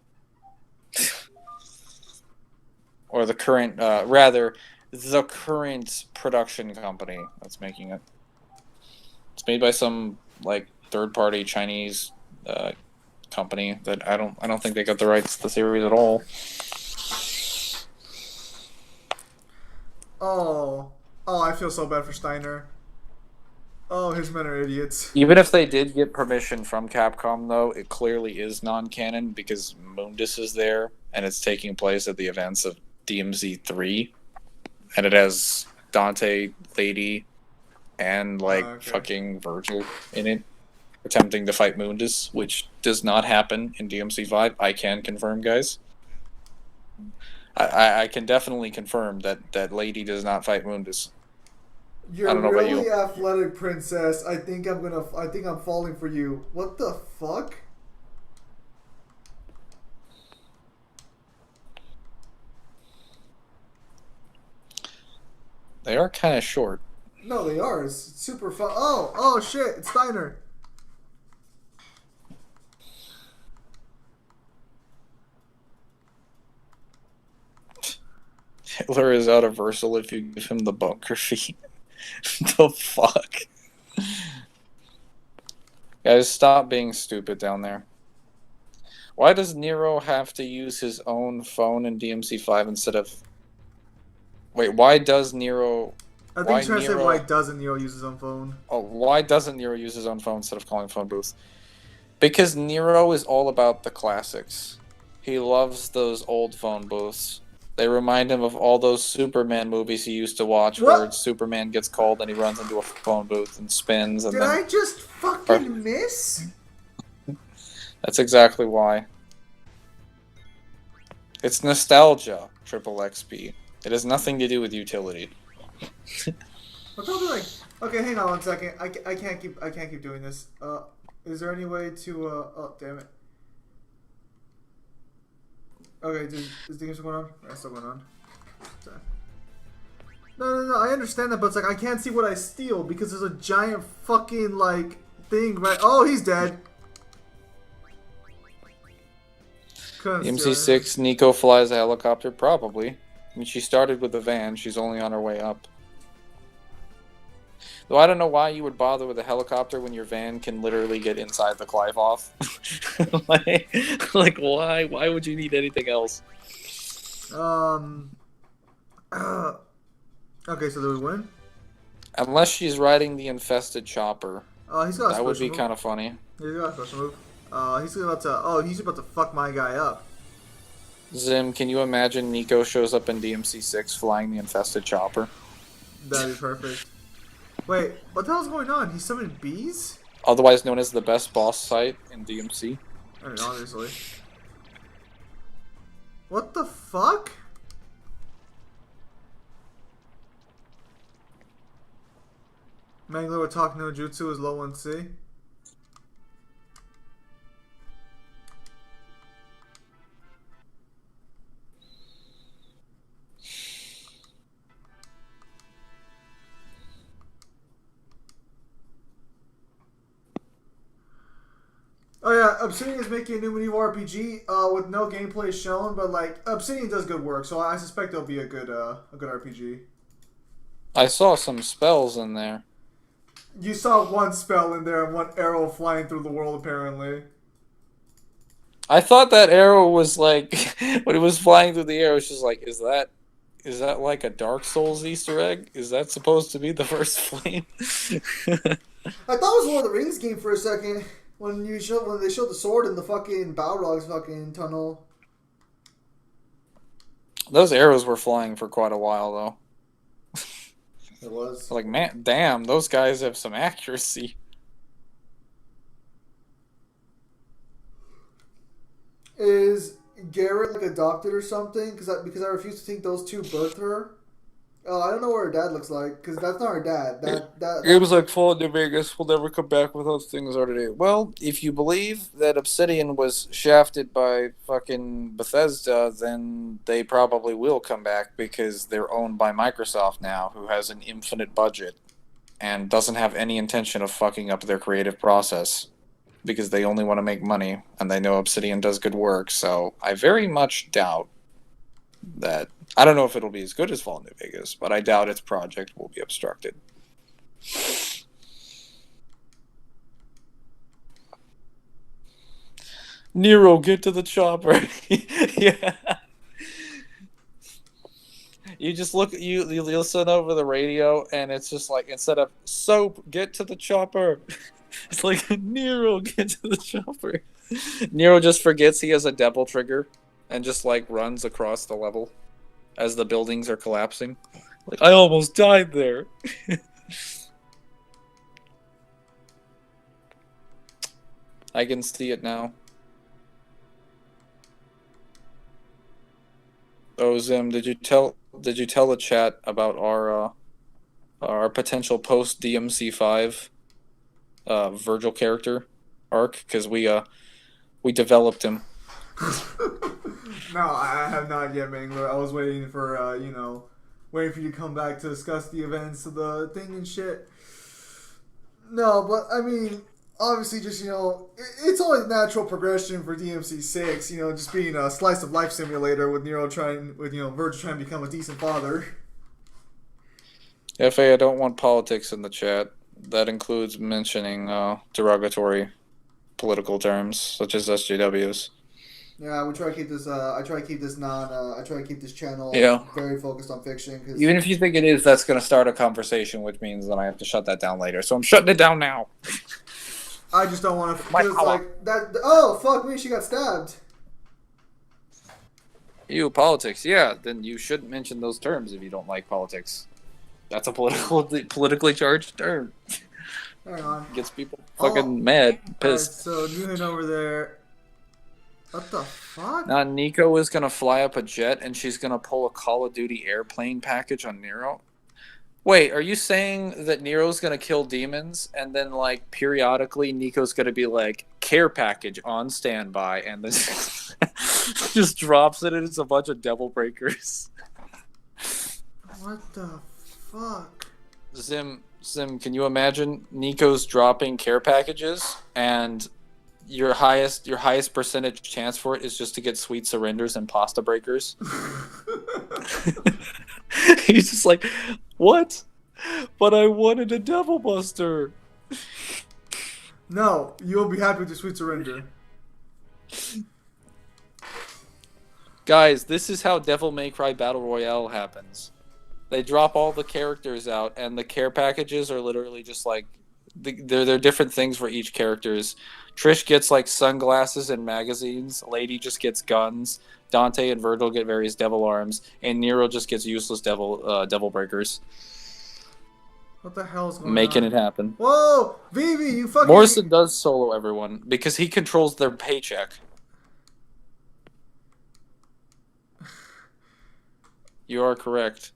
Or the current, rather, the current production company that's making it. It's made by some, like, third-party Chinese company that I don't think they got the rights to the series at all. Oh, I feel so bad for Steiner. Oh, his men are idiots. Even if they did get permission from Capcom, though, it clearly is non-canon because Mundus is there, and it's taking place at the events of DMZ3, and it has Dante, Lady, and, like, fucking Virgil in it, attempting to fight Mundus, which does not happen in DMC5. I can confirm, guys. I can definitely confirm that Lady does not fight Mundus. You're I don't know really about you. athletic, princess. I think I'm falling for you. What the fuck? They are kind of short. No, they are. It's super fun. Oh shit! It's Steiner. Hitler is out of Versal if you give him the bunker feet. The fuck? Guys, stop being stupid down there. Why does Nero have to use his own phone in DMC5 instead of... Wait, why does Nero... I think he's trying to say why doesn't Nero use his own phone. Oh, why doesn't Nero use his own phone instead of calling phone booth? Because Nero is all about the classics. He loves those old phone booths. They remind him of all those Superman movies he used to watch where Superman gets called and he runs into a phone booth and spins. And Did I just fucking miss? That's exactly why. It's nostalgia, Triple XP. It has nothing to do with utility. I thought Okay, hang on 1 second. I can't keep doing this. Is there any way to oh damn it. Okay, is the game still going on? Yeah, it's still going on. Sorry. No, I understand that, but it's like I can't see what I steal because there's a giant fucking like thing right. Oh, he's dead. MC6 Nico flies a helicopter, probably. I mean, she started with a van. She's only on her way up. Though I don't know why you would bother with a helicopter when your van can literally get inside the Clive off. like why? Why would you need anything else? Okay, so do we win? Unless she's riding the infested chopper. He's got a that would be move. kind of funny. Yeah, he's got a special move. He's about to. Oh, he's about to fuck my guy up. Zim, can you imagine Nico shows up in DMC6 flying the infested chopper? That'd be perfect. Wait, what the hell's going on? He summoned bees? Otherwise known as the best boss site in DMC. I mean, obviously. What the fuck? Mangler Talk no Jutsu is low 1C. Oh yeah, Obsidian is making a new medieval RPG with no gameplay shown, but like Obsidian does good work, so I suspect it'll be a good RPG. I saw some spells in there. You saw one spell in there and one arrow flying through the world, apparently. I thought that arrow was like when it was flying through the air. It was just like, is that like a Dark Souls Easter egg? Is that supposed to be the first flame? I thought it was Lord of the Rings game for a second. When they showed the sword in the fucking Balrog's fucking tunnel. Those arrows were flying for quite a while, though. It was. Like, man, damn, those guys have some accuracy. Is Garrett like adopted or something? Because I refuse to think those two birthed her. I don't know what her dad looks like, because that's not her dad. It was like Fallout New Vegas will never come back with those things are today. Well, if you believe that Obsidian was shafted by fucking Bethesda, then they probably will come back because they're owned by Microsoft now, who has an infinite budget and doesn't have any intention of fucking up their creative process because they only want to make money and they know Obsidian does good work. So I very much doubt that. I don't know if it'll be as good as Fallout New Vegas, but I doubt its project will be obstructed. Nero, get to the chopper. Yeah. You just look, you listen over the radio, and it's just like, instead of soap, get to the chopper. It's like, Nero, get to the chopper. Nero just forgets he has a devil trigger and just like runs across the level as the buildings are collapsing. Like, I almost died there. I can see it now. Oh, Zim, did you tell the chat about our potential post DMC5 Virgil character arc? Because we developed him. No, I have not yet, Mangler. I was waiting for waiting for you to come back to discuss the events of the thing and shit. No, but I mean, obviously, just it's only natural progression for DMC6. Just being a slice of life simulator with Virgil trying to become a decent father. FA, I don't want politics in the chat. That includes mentioning derogatory political terms such as SJWs. Yeah, we try to keep this. I try to keep this channel very focused on fiction. Cause even if you think it is, that's going to start a conversation, which means that I have to shut that down later. So I'm shutting it down now. I just don't want to. Like that. Oh fuck me! She got stabbed. You politics, yeah. Then you shouldn't mention those terms if you don't like politics. That's a politically charged term. Hang on. Gets people fucking mad, pissed. Right, so Newhan over there. What the fuck? Now Nico is gonna fly up a jet and she's gonna pull a Call of Duty airplane package on Nero. Wait, are you saying that Nero's gonna kill demons and then like periodically Nico's gonna be like care package on standby and then just drops it and it's a bunch of devil breakers? What the fuck? Zim, can you imagine Nico's dropping care packages and your highest percentage chance for it is just to get sweet surrenders and pasta breakers? He's just like, what? But I wanted a devil buster. No, you'll be happy with your sweet surrender. Guys, this is how Devil May Cry Battle Royale happens. They drop all the characters out, and the care packages are literally just like they're different things for each characters. Trish gets like sunglasses and magazines. Lady just gets guns. Dante and Virgil get various devil arms, and Nero just gets useless devil breakers. What the hell is going on? Making it happen. Whoa, Vivi, you fucking. Morrison does solo everyone because he controls their paycheck. You are correct.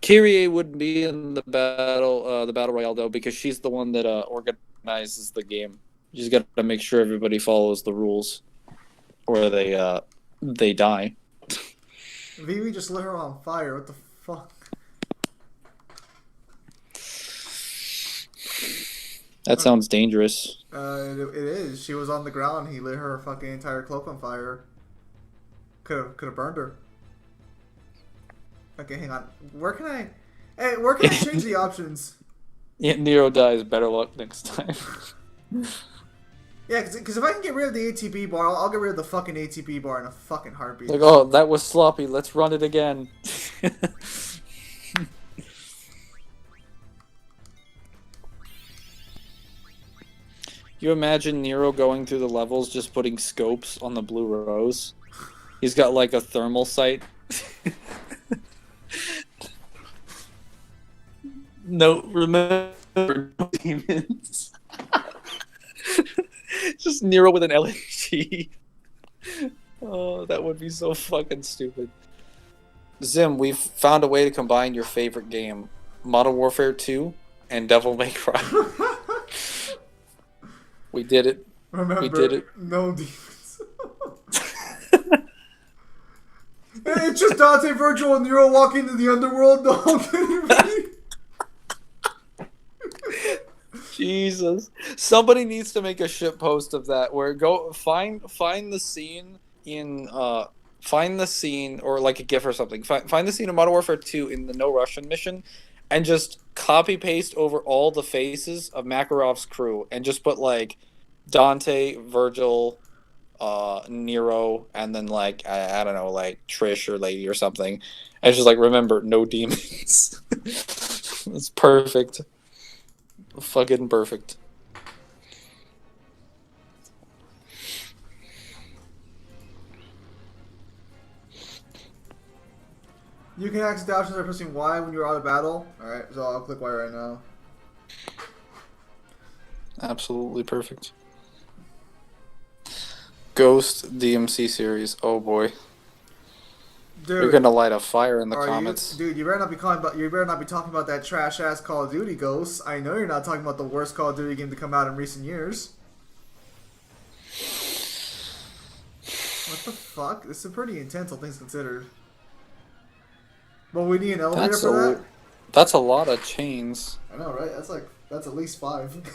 Kyrie wouldn't be in the battle royale though because she's the one that organizes the game. She's got to make sure everybody follows the rules, or they die. Vivi just lit her on fire. What the fuck? That sounds dangerous. It is. She was on the ground. He lit her fucking entire cloak on fire. Could have burned her. Okay, hang on. Where can I change the options? Yeah, Nero dies. Better luck next time. Yeah, because if I can get rid of the ATB bar, I'll get rid of the fucking ATB bar in a fucking heartbeat. Like, oh, that was sloppy. Let's run it again. You imagine Nero going through the levels just putting scopes on the blue rose? He's got like a thermal sight. No, remember no demons. Just Nero with an LNG. Oh, that would be so fucking stupid. Zim, we've found a way to combine your favorite game, Modern Warfare 2 and Devil May Cry. We did it. Remember, we did it. No demons. It's just Dante, Virgil, and Nero walking into the underworld. No, I'm kidding. Jesus. Somebody needs to make a shit post of that where go find the scene in find the scene or like a GIF or something. Find the scene in Modern Warfare 2 in the No Russian mission and just copy paste over all the faces of Makarov's crew and just put like Dante, Virgil, Nero, and then like I don't know, like Trish or Lady or something. And just like remember, no demons. It's perfect. Fucking perfect. You can access the options by pressing Y when you're out of battle. Alright, so I'll click Y right now. Absolutely perfect. Ghost DMC series. Oh boy. Dude, you're gonna light a fire in the comments. Dude, you better not be talking about that trash ass Call of Duty, Ghost. I know you're not talking about the worst Call of Duty game to come out in recent years. What the fuck? This is pretty intense, all things considered. But we need an elevator for that? That's a lot of chains. I know, right? That's at least 5.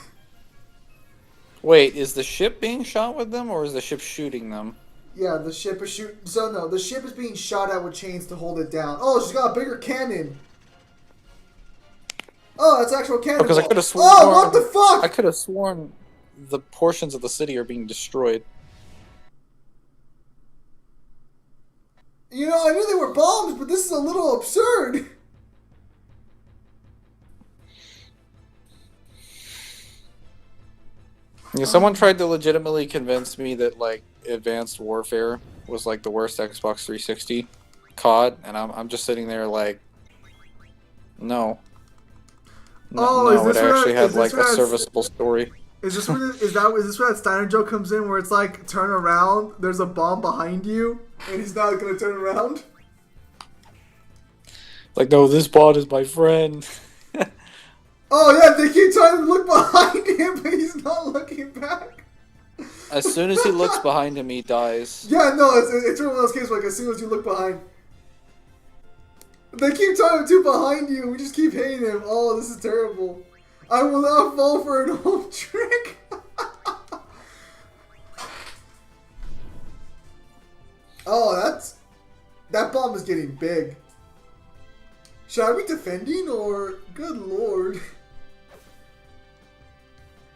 Wait, is the ship being shot with them, or is the ship shooting them? Yeah, the ship is shooting. So no, the ship is being shot at with chains to hold it down. Oh, she's got a bigger cannon. Oh, that's actual cannon. Because I could have sworn. Oh, what the fuck? I could have sworn the portions of the city are being destroyed. You know, I knew they were bombs, but this is a little absurd. Yeah, someone tried to legitimately convince me that like Advanced Warfare was like the worst Xbox 360 COD, and I'm just sitting there like, no. No, it actually had like a serviceable story. Is this where that Steiner joke comes in, where it's like, turn around, there's a bomb behind you, and he's not gonna turn around? Like, no, this bot is my friend. Oh yeah, they keep trying to look behind him, but he's not looking back. As soon as he looks behind him, he dies. Yeah, no, it's one of those cases where, like, as soon as you look behind, they keep trying to behind you. We just keep hitting him. Oh, this is terrible. I will not fall for an old trick. Oh, that bomb is getting big. Should I be defending or good lord?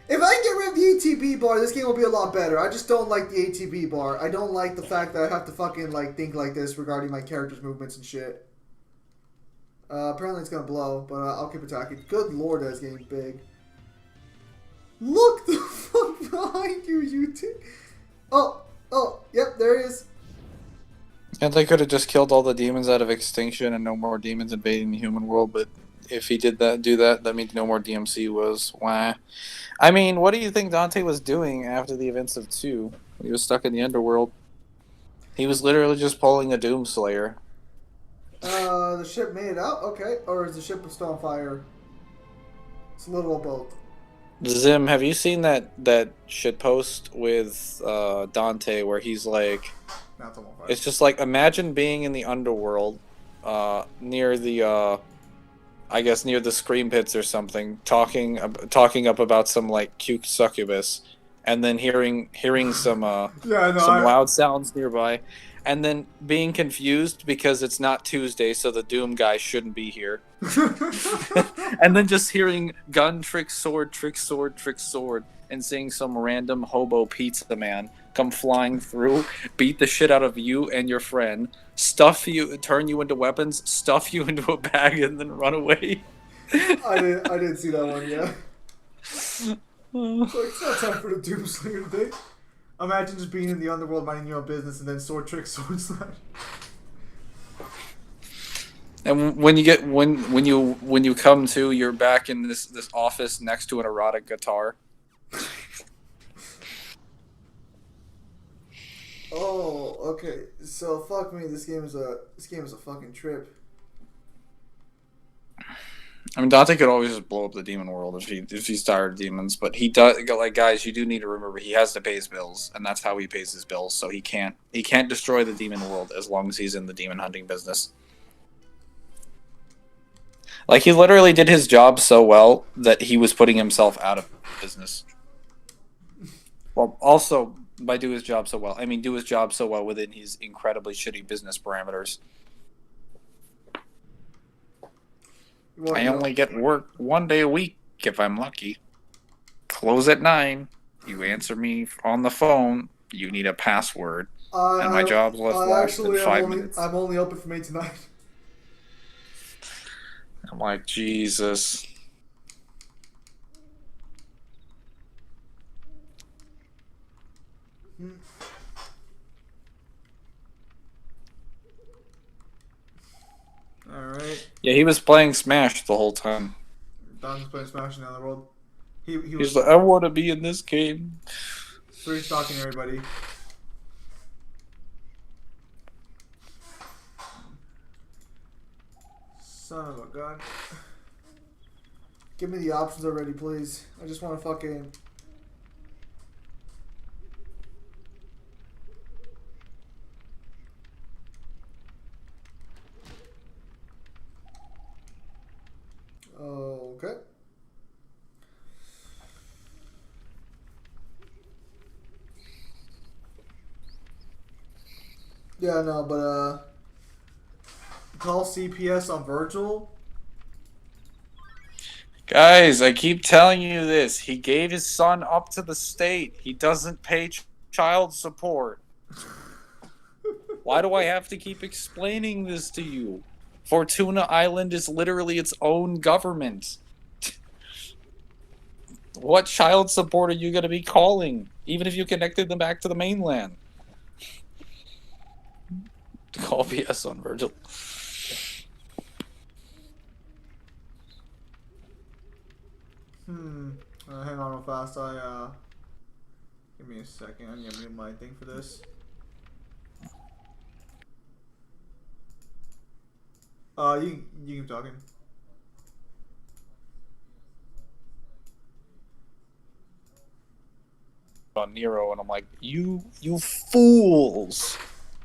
If I can get rid of the ATB bar, this game will be a lot better. I just don't like the ATB bar. I don't like the fact that I have to fucking like think like this regarding my character's movements and shit. Apparently it's gonna blow, but I'll keep attacking. Good lord, that's getting big. Look the fuck behind you, you two. Oh, yep, there he is. And they could have just killed all the demons out of extinction and no more demons invading the human world, but if he did that means no more DMC was wah. I mean, what do you think Dante was doing after the events of 2? He was stuck in the underworld. He was literally just pulling a Doomslayer. The ship made it out? Okay. Or is the ship still on fire? It's a little of both. Zim, have you seen that shitpost with Dante where he's like... It's just like, imagine being in the underworld, near the, I guess near the scream pits or something, talking up about some like cute succubus, and then hearing some loud sounds nearby, and then being confused because it's not Tuesday, so the Doom guy shouldn't be here, and then just hearing gun trick sword trick sword trick sword, and seeing some random hobo pizza man come flying through, beat the shit out of you and your friend, stuff you, turn you into weapons, stuff you into a bag, and then run away. I didn't see that one yet. It's not time for the Doomslayer today. Imagine just being in the underworld, minding your own business, and then sword trick, sword slash. And when you come to, you're back in this office next to an erotic guitar. Oh, okay. So fuck me. This game is a fucking trip. I mean, Dante could always just blow up the demon world if he's tired of demons, but he does. Like, guys, you do need to remember he has to pay his bills, and that's how he pays his bills. So he can't destroy the demon world as long as he's in the demon hunting business. Like, he literally did his job so well that he was putting himself out of business. Well, also, by do his job so well, I mean do his job so well within his incredibly shitty business parameters. I only get work 1 day a week if I'm lucky. Close at 9. You answer me on the phone. You need a password. And my job's less than 5 minutes. I'm only open from 8 to 9. I'm like, Jesus. Alright. Yeah, he was playing Smash the whole time. Don's playing Smash in the other world. He's like, I want to be in this game. 3 stalking everybody. Son of a gun. Give me the options already, please. I just want to fucking... Okay. Yeah, no, but call CPS on Virgil. Guys, I keep telling you this. He gave his son up to the state. He doesn't pay child support. Why do I have to keep explaining this to you? Fortuna Island is literally its own government. What child support are you going to be calling? Even if you connected them back to the mainland. Call VS on Virgil. Hang on real fast. Give me a second. I'm gonna mute my thing for this. You keep talking. On Nero, and I'm like, you fools!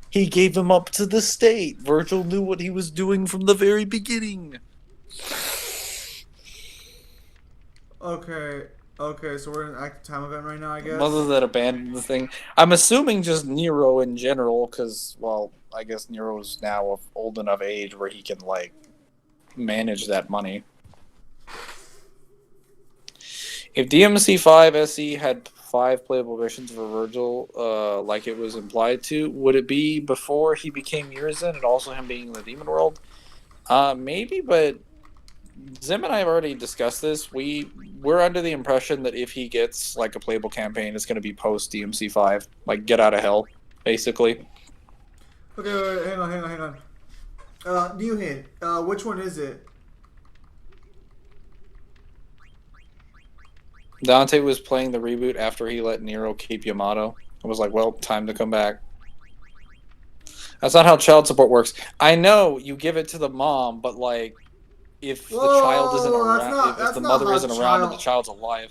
He gave him up to the state. Virgil knew what he was doing from the very beginning. Okay. Okay, so we're in an active time event right now, I guess. Mother that abandoned the thing. I'm assuming just Nero in general, because, well, I guess Nero's now of old enough age where he can, like, manage that money. If DMC5 SE had 5 playable missions for Virgil, like it was implied to, would it be before he became Urizen and also him being in the Demon World? Maybe, but Zim and I have already discussed this. We're under the impression that if he gets like a playable campaign, it's going to be post DMC5, like Get Out of Hell, basically. Okay, wait, hang on. New hint. Which one is it? Dante was playing the reboot after he let Nero keep Yamato. I was like, well, time to come back. That's not how child support works. I know you give it to the mom, but like, if the child isn't around, if the mother isn't around and the child's alive.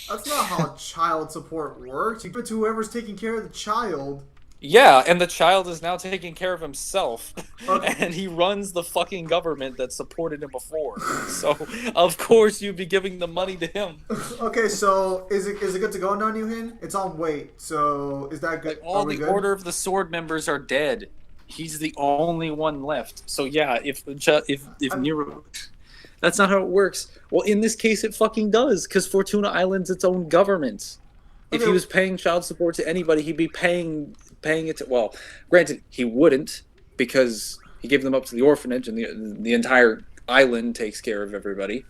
That's not how child support works. You give it to whoever's taking care of the child. Yeah, and the child is now taking care of himself. Okay. And he runs the fucking government that supported him before. So, of course, you'd be giving the money to him. Okay, so is it good to go now, New Hin? It's on wait, so is that good? Like, all the good? Order of the Sword members are dead. He's the only one left. So yeah, if Nero... That's not how it works. Well, in this case, it fucking does, because Fortuna Island's its own government. If he was paying child support to anybody, he'd be paying it to... Well, granted, he wouldn't, because he gave them up to the orphanage, and the entire island takes care of everybody.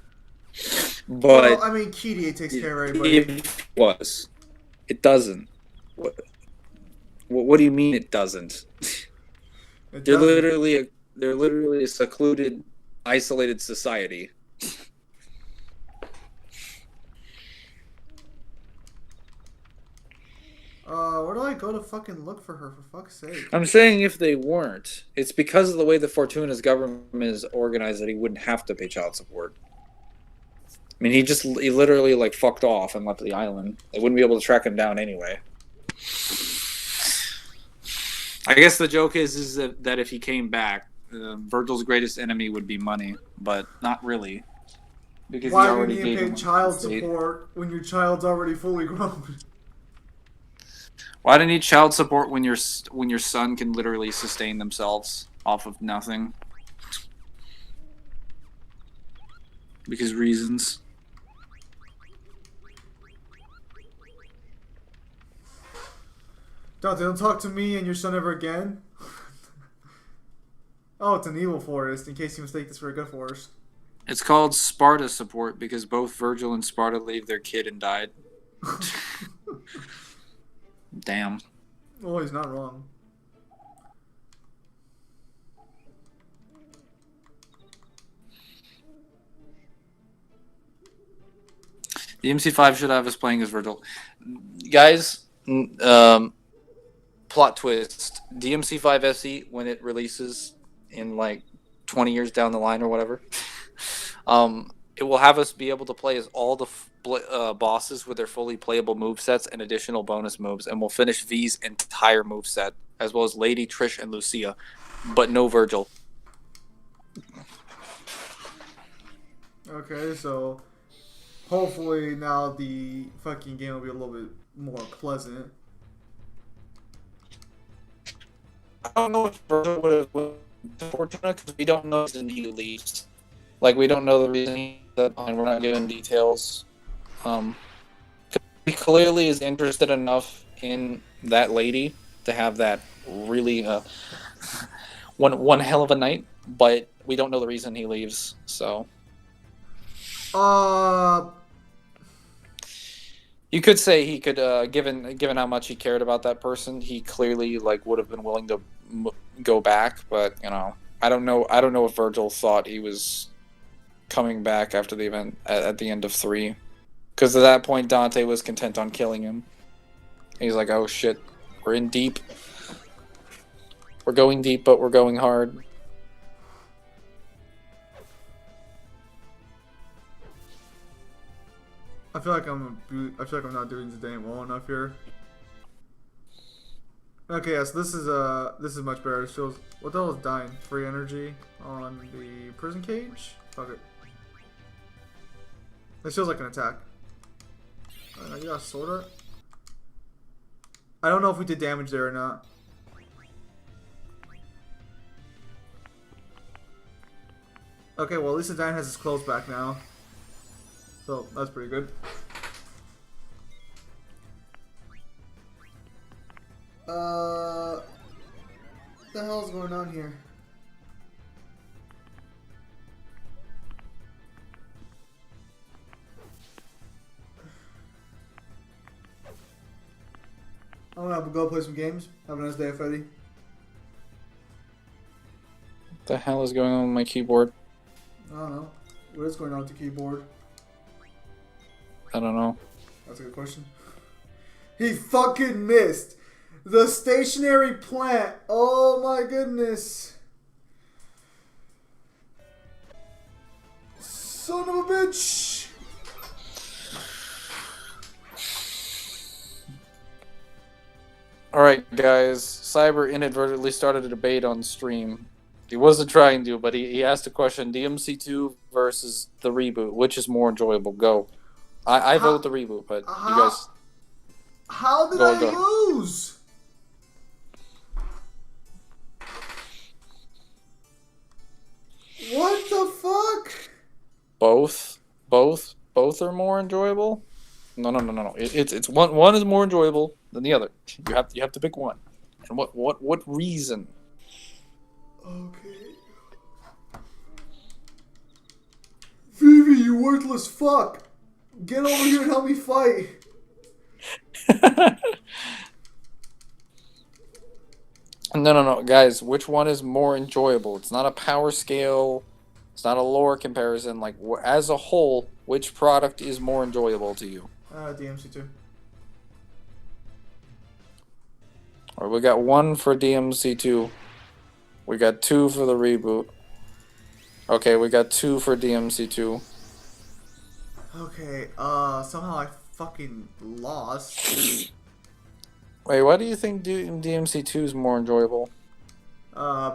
But... Well, I mean, Kirie takes care of everybody. It was. It doesn't. What do you mean it doesn't? They're literally a secluded, isolated society. Where do I go to fucking look for her, for fuck's sake? I'm saying if they weren't, it's because of the way the Fortuna's government is organized that he wouldn't have to pay child support. I mean, he literally, like, fucked off and left the island. They wouldn't be able to track him down anyway. I guess the joke is that if he came back, Virgil's greatest enemy would be money, but not really. Because why he already do you need to pay child support when your child's already fully grown? Why do you need child support when your son can literally sustain themselves off of nothing? Because reasons. Don't talk to me and your son ever again. Oh, it's an evil forest, in case you mistake this for a good forest. It's called Sparta support because both Virgil and Sparta leave their kid and died. Damn. Oh, he's not wrong. The MC5 should have us playing as Virgil. Guys, plot twist. DMC5 SE, when it releases in like 20 years down the line or whatever, it will have us be able to play as all the bosses with their fully playable movesets and additional bonus moves, and we'll finish V's entire moveset, as well as Lady, Trish, and Lucia, but no Virgil. Okay, so hopefully now the fucking game will be a little bit more pleasant. I don't know if Virgil would have Fortuna, because we don't know the reason he leaves. Like, we don't know the reason and we're not given details. He clearly is interested enough in that lady to have that really one hell of a night, but we don't know the reason he leaves. So, you could say he could, given how much he cared about that person, he clearly like would have been willing to go back. But you know, I don't know if Virgil thought he was coming back after the event at the end of 3, because at that point Dante was content on killing him. He's like, oh shit, we're in deep. We're going deep, but we're going hard. I feel like I'm not doing today well enough here. Okay, yes, this is much better. It shows what the hell is dying? Free energy on the prison cage? Fuck it. This feels like an attack. You got a sword art? I don't know if we did damage there or not. Okay, well at least the Dyne has his clothes back now. So that's pretty good. What the hell is going on here? I'm gonna go play some games. Have a nice day, Freddy. What the hell is going on with my keyboard? I don't know. What is going on with the keyboard? I don't know. That's a good question. He fucking missed! The stationary plant! Oh my goodness! Son of a bitch! Alright, guys. Cyber inadvertently started a debate on stream. He wasn't trying to, but he asked a question. DMC2 versus the reboot. Which is more enjoyable? Go. I vote the reboot, but you guys... How did I lose? What the fuck? Both are more enjoyable? No. It's one is more enjoyable than the other. You have to pick one. And what reason? Okay. Vivi, you worthless fuck! Get over here and help me fight! No, guys. Which one is more enjoyable? It's not a power scale. It's not a lore comparison. Like, as a whole, which product is more enjoyable to you? DMC2. Alright, we got 1 for DMC2. We got 2 for the reboot. Okay, we got 2 for DMC2. Okay, somehow I fucking lost. Wait, why do you think DMC2 is more enjoyable?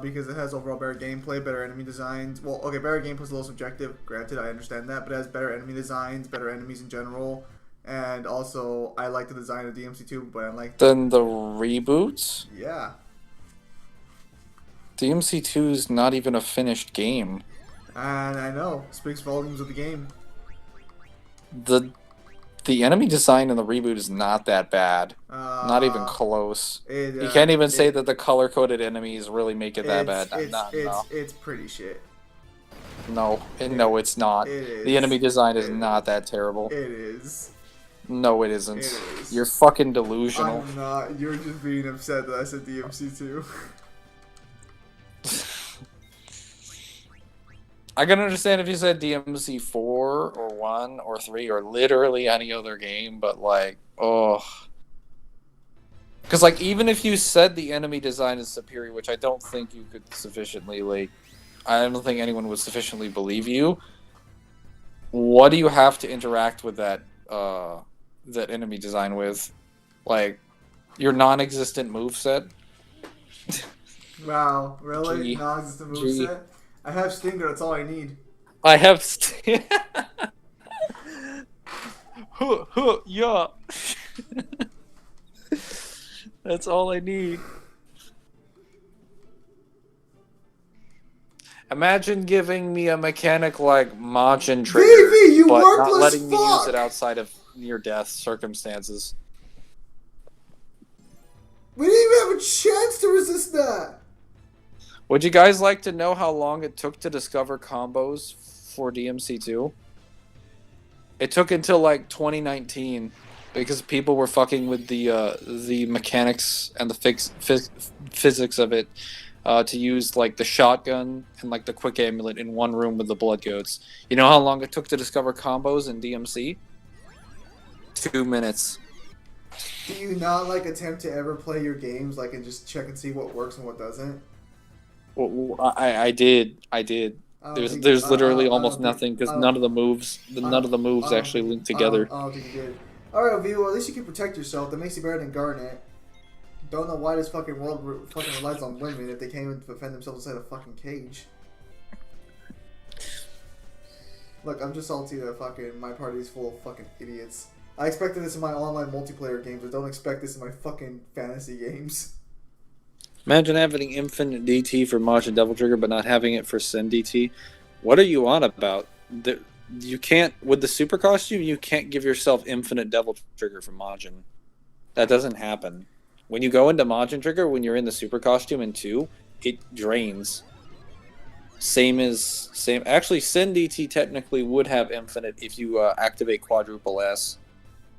Because it has overall better gameplay, better enemy designs. Well, okay, better gameplay is a little subjective. Granted, I understand that, but it has better enemy designs, better enemies in general, and also I like the design of DMC2, but I like. Then the reboots? Yeah. DMC2 is not even a finished game. And I know, speaks volumes of the game. The enemy design in the reboot is not that bad. Not even close. You can't even say that the color-coded enemies really make it that bad. It's pretty shit. No, it's not. The enemy design is not that terrible. It is. No, it isn't. It is. You're fucking delusional. I'm not. You're just being upset that I said DMC2. I can understand if you said DMC 4 or 1 or 3 or literally any other game, but like, oh. Because like, even if you said the enemy design is superior, which I don't think you could sufficiently, like, I don't think anyone would sufficiently believe you, what do you have to interact with that enemy design with? Like, your non-existent moveset? Wow, really? Non-existent moveset? I have Stinger, that's all I need. I have yeah. That's all I need. Imagine giving me a mechanic like Majin Trigger, Vivi, you but worthless not letting me use fuck! it outside of near-death circumstances. We didn't even have a chance to resist that! Would you guys like to know how long it took to discover combos for DMC2? It took until like 2019 because people were fucking with the mechanics and the physics of it to use like the shotgun and like the quick amulet in one room with the blood goats. You know how long it took to discover combos in DMC? 2 minutes. Do you not like attempt to ever play your games like and just check and see what works and what doesn't? Well, I did. There's literally almost nothing because none of the moves actually link together. I don't think you did. Alright, V, well, at least you can protect yourself. That makes you better than Garnet. Don't know why this fucking world fucking relies on women if they can't even defend themselves inside a fucking cage. Look, I'm just salty that fucking my party's full of fucking idiots. I expected this in my online multiplayer games, but don't expect this in my fucking fantasy games. Imagine having infinite DT for Majin Devil Trigger, but not having it for Sin DT. What are you on about? You can't, with the super costume, you can't give yourself infinite Devil Trigger for Majin. That doesn't happen. When you go into Majin Trigger, when you're in the super costume in 2, it drains. Actually, Sin DT technically would have infinite if you activate quadruple S,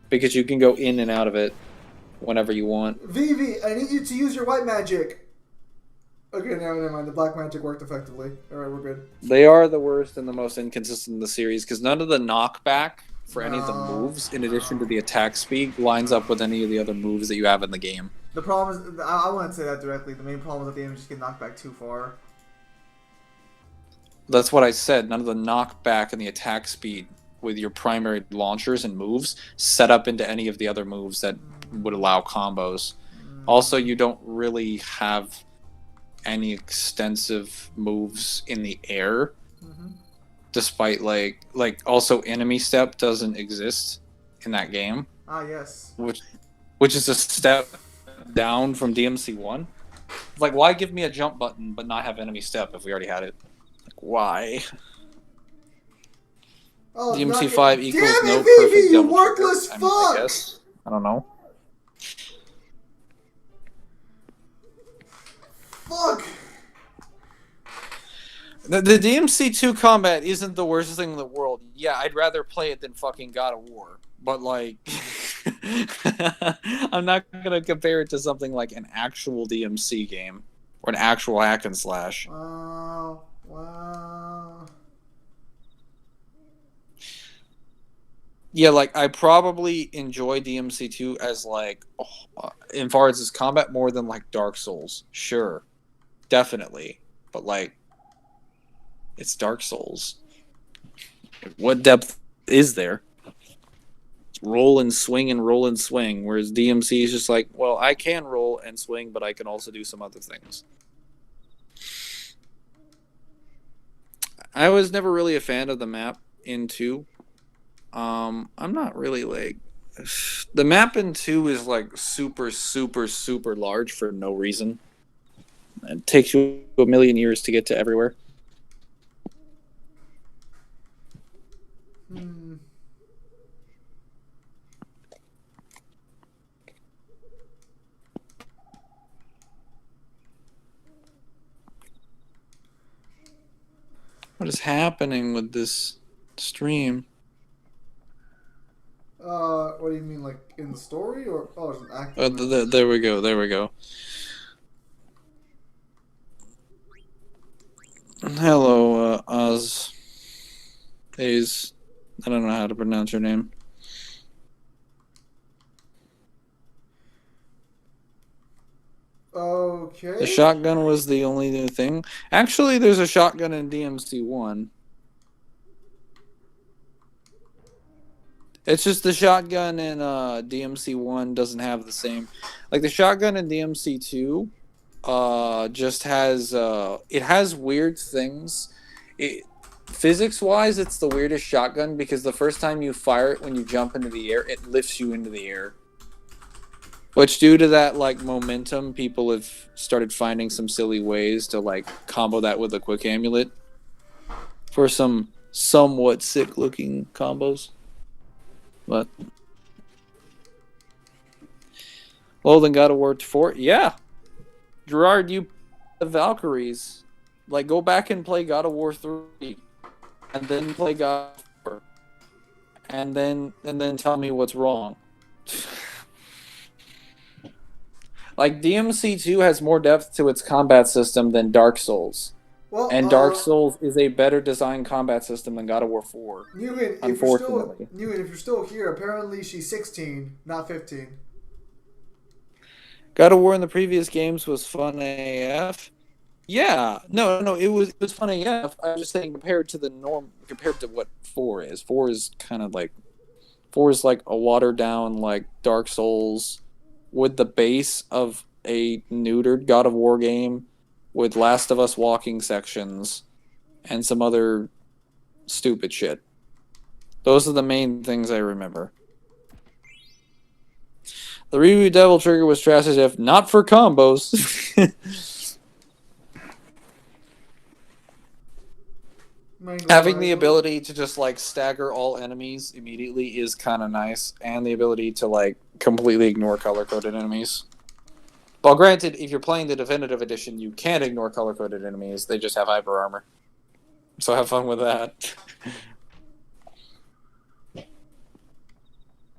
because you can go in and out of it whenever you want. Vivi, I need you to use your white magic. Okay, never mind. The black magic worked effectively. Alright, we're good. They are the worst and the most inconsistent in the series, because none of the knockback for any of the moves, in addition to the attack speed, lines up with any of the other moves that you have in the game. The problem is, I wouldn't say that directly. The main problem is that the enemies just get knocked back too far. That's what I said. None of the knockback and the attack speed with your primary launchers and moves set up into any of the other moves that would allow combos. Also, you don't really have any extensive moves in the air, despite like also enemy step doesn't exist in that game. Ah, yes. Which is a step down from DMC1. Like, why give me a jump button but not have enemy step if we already had it? Like, why? Oh, DMC5 equals damn no it, Vivi, perfect you double worthless trigger. fuck! I guess. I don't know. Fuck! The DMC2 combat isn't the worst thing in the world. Yeah, I'd rather play it than fucking God of War. But, like, I'm not going to compare it to something like an actual DMC game or an actual hack and slash. Wow. Yeah, like, I probably enjoy DMC2 as, like, in far as its combat more than, like, Dark Souls. Sure. Definitely. But, like, it's Dark Souls. What depth is there? Roll and swing and roll and swing, whereas DMC is just like, well, I can roll and swing, but I can also do some other things. I was never really a fan of the map in 2. I'm not really like... The map in 2 is like super, super, super large for no reason. It takes you a million years to get to everywhere. What is happening with this stream? What do you mean, like, in the story, or... Oh, it's an active... There we go. Hello, Oz. Aze. I don't know how to pronounce your name. Okay. The shotgun was the only new thing. Actually, there's a shotgun in DMC1. It's just the shotgun in DMC1 doesn't have the same... Like, the shotgun in DMC2 just has... it has weird things. Physics-wise, it's the weirdest shotgun because the first time you fire it when you jump into the air, it lifts you into the air. Which, due to that, like, momentum, people have started finding some silly ways to, like, combo that with a quick amulet for some somewhat sick-looking combos. But... Well, then God of War 4? Yeah! Gerard, you... The Valkyries. Like, go back and play God of War 3. And then play God of War. And then tell me what's wrong. Like, DMC2 has more depth to its combat system than Dark Souls. Well, and Dark Souls is a better designed combat system than God of War 4. Newman, if you're still here, apparently she's 16, not 15. God of War in the previous games was fun AF. Yeah, no, it was funny enough. I was just saying compared to the norm, compared to what four is. Four is kind of like four is like a watered down like Dark Souls with the base of a neutered God of War game with Last of Us walking sections and some other stupid shit. Those are the main things I remember. The reboot Devil Trigger was trash as if not for combos. Having the ability to just like stagger all enemies immediately is kind of nice, and the ability to like completely ignore color coded enemies. Well, granted, if you're playing the definitive edition, you can't ignore color coded enemies. They just have hyper armor. So have fun with that. Wait,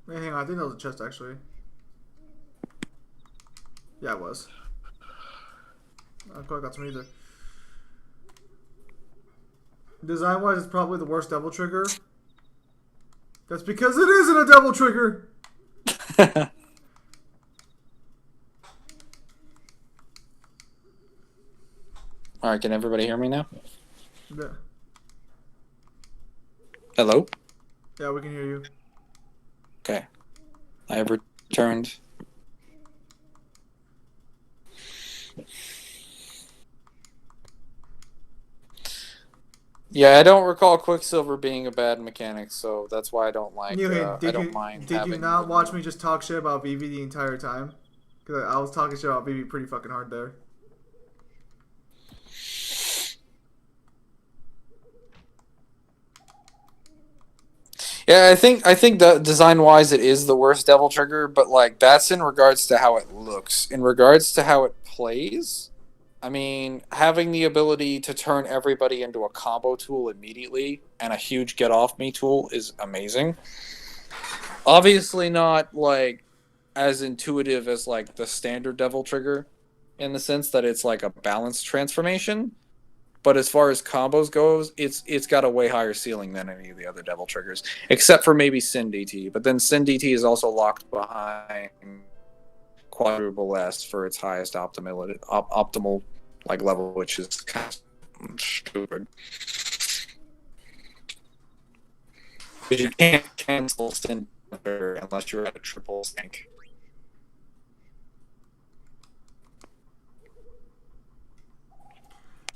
hang on. I think that was a chest, actually. Yeah, it was. I got some either. Design-wise, it's probably the worst Devil Trigger. That's because it isn't a Devil Trigger! Alright, can everybody hear me now? Yeah. Hello? Yeah, we can hear you. Okay. I have returned. Yeah, I don't recall Quicksilver being a bad mechanic, so that's why I don't like. I don't mind. Did you not watch me just talk shit about Vivi the entire time? Because I was talking shit about Vivi pretty fucking hard there. Yeah, I think that design wise it is the worst Devil Trigger, but like that's in regards to how it looks. In regards to how it plays, I mean, having the ability to turn everybody into a combo tool immediately and a huge get off me tool is amazing. Obviously not like as intuitive as like the standard Devil Trigger in the sense that it's like a balanced transformation. But as far as combos goes, it's got a way higher ceiling than any of the other Devil Triggers, except for maybe Sin DT. But then Sin DT is also locked behind Quadruple S for its highest optimal like level, which is kind of stupid. Because you can't cancel Sin unless you're at a triple sync.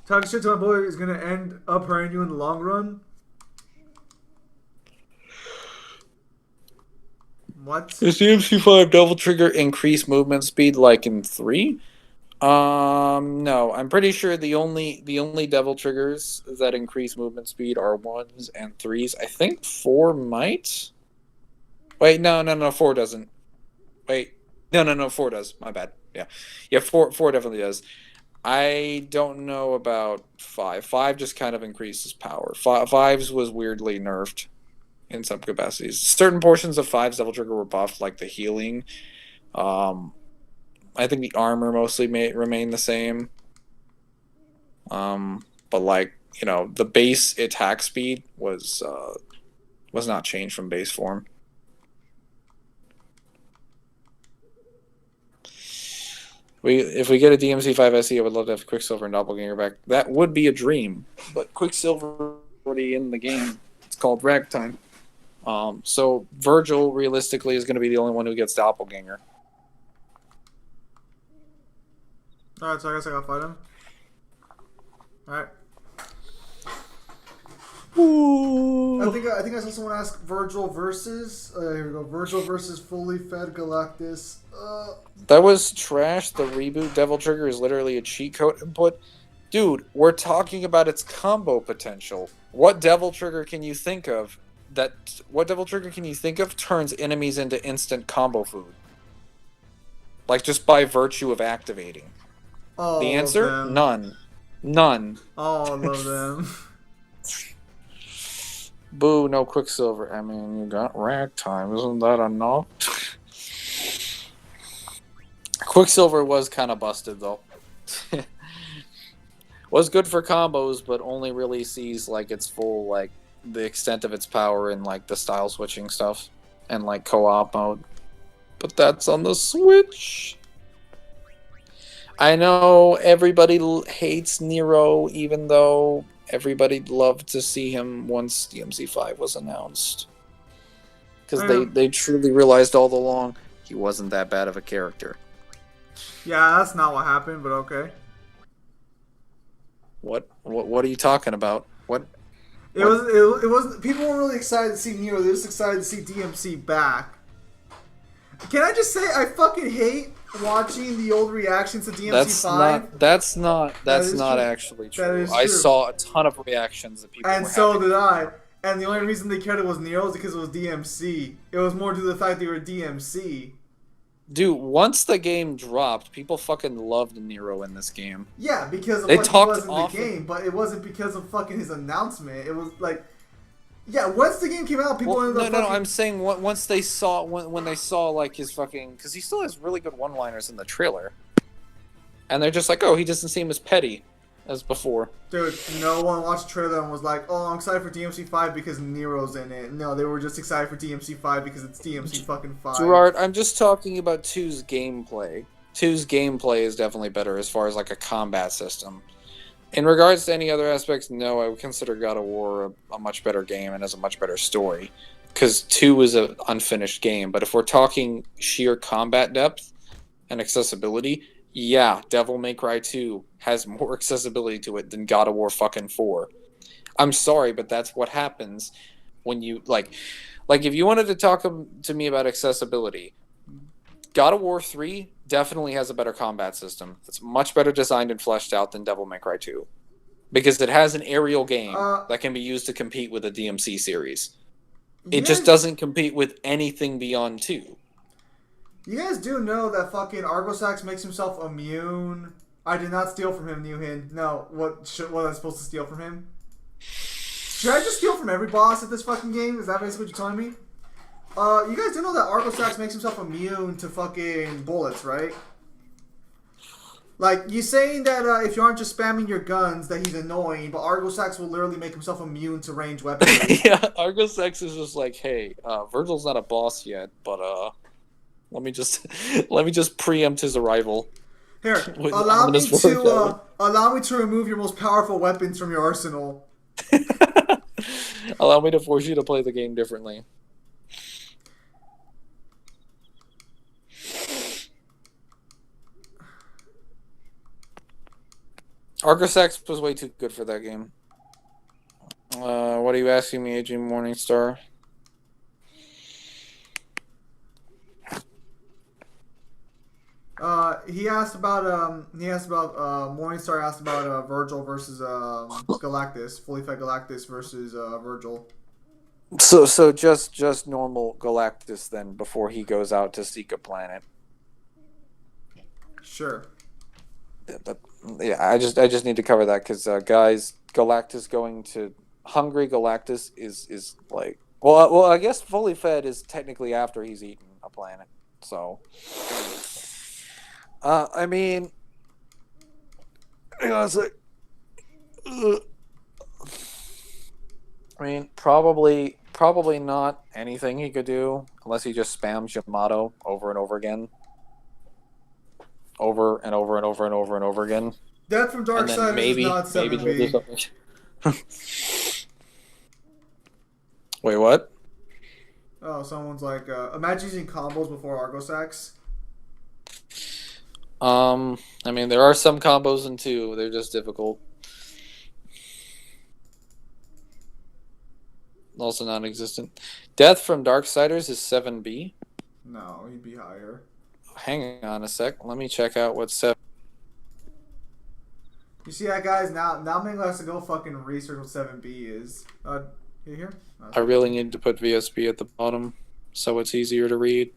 Talking shit to my boy is gonna end up hurting you in the long run. What? Does the MC5 Devil Trigger increase movement speed like in 3? No. I'm pretty sure the only Devil Triggers that increase movement speed are 1s and 3s. I think 4 might. Wait, no, 4 doesn't. Wait. No, 4 does. My bad. Yeah, 4 definitely does. I don't know about 5. 5 just kind of increases power. 5's was weirdly nerfed in some capacities. Certain portions of 5's Devil Trigger were buffed, like the healing. I think the armor mostly may remain the same. But like, you know, the base attack speed was not changed from base form. If we get a DMC5 SE, I would love to have Quicksilver and Doppelganger back. That would be a dream, but Quicksilver already in the game. It's called Ragtime. So Virgil realistically is going to be the only one who gets Doppelganger. Alright, so I guess I gotta fight him. Alright. I think I saw someone ask Virgil versus. Here we go. Virgil versus fully fed Galactus. That was trash. The reboot Devil Trigger is literally a cheat code input. Dude, we're talking about its combo potential. What Devil Trigger can you think of turns enemies into instant combo food? Like just by virtue of activating. All the answer? None. All of them. Boo, no Quicksilver. I mean, you got Ragtime. Isn't that enough? Quicksilver was kind of busted, though. Was good for combos, but only really sees, like, its full, like, the extent of its power in, like, the style switching stuff. And, like, co-op mode. But that's on the Switch. I know everybody hates Nero, even though everybody loved to see him once DMC5 was announced. Because they truly realized all along he wasn't that bad of a character. Yeah, that's not what happened, but okay. What are you talking about? What? It was people weren't really excited to see Nero. They were just excited to see DMC back. Can I just say I fucking hate watching the old reactions to DMC5? That's not true. actually true. That is true. I saw a ton of reactions that people and were so having. did I. And the only reason they cared it was Nero was because it was DMC. It was more due to the fact they were DMC. Dude, once the game dropped, people fucking loved Nero in this game. Yeah, because of They what he talked was in the often. game, but it wasn't because of fucking his announcement. It was like, yeah, once the game came out, people ended up no, I'm saying once they saw when they saw like his fucking, because he still has really good one-liners in the trailer, and they're just like, oh, he doesn't seem as petty as before. Dude, no one watched the trailer and was like, oh, I'm excited for DMC5 because Nero's in it. No, they were just excited for DMC5 because it's DMC fucking 5. Gerard, I'm just talking about 2's gameplay. 2's gameplay is definitely better as far as like a combat system. In regards to any other aspects, no, I would consider God of War a much better game and has a much better story. Because 2 is an unfinished game. But if we're talking sheer combat depth and accessibility, yeah, Devil May Cry 2 has more accessibility to it than God of War fucking 4. I'm sorry, but that's what happens when you, like if you wanted to talk to me about accessibility, God of War 3 definitely has a better combat system. It's much better designed and fleshed out than Devil May Cry 2. Because it has an aerial game that can be used to compete with the DMC series. It just doesn't compete with anything beyond 2. You guys do know that fucking Argosax makes himself immune. I did not steal from him, Newhin. No, what am I supposed to steal from him? Should I just steal from every boss at this fucking game? Is that basically what you're telling me? You guys do know that Argosax makes himself immune to fucking bullets, right? Like, you saying that if you aren't just spamming your guns that he's annoying, but Argosax will literally make himself immune to ranged weaponry. Yeah, Argosax is just like, hey, Virgil's not a boss yet, but let me just preempt his arrival. Here, allow me to remove your most powerful weapons from your arsenal. Allow me to force you to play the game differently. Argosax was way too good for that game. What are you asking me, AJ Morningstar? He asked about Morningstar asked about Virgil versus Galactus, fully fed Galactus versus Virgil. So just normal Galactus then before he goes out to seek a planet. Sure. Yeah, I just need to cover that because guys, Galactus going to hungry Galactus is like well I guess fully fed is technically after he's eaten a planet. So I mean, hang on a sec. I mean, probably not anything he could do unless he just spams Yamato over and over again. Over and over and over and over and over again. Death from Dark Side is not 7B. Wait, what? Oh, someone's like, imagine using combos before Argosax. I mean, there are some combos in 2. They're just difficult. Also non-existent. Death from Darksiders is 7B. No, he'd be higher. Hang on a sec. Let me check out what 7. You see that, guys? Now Mingo has to go fucking research what 7B is. You here? I really need to put VSB at the bottom so it's easier to read.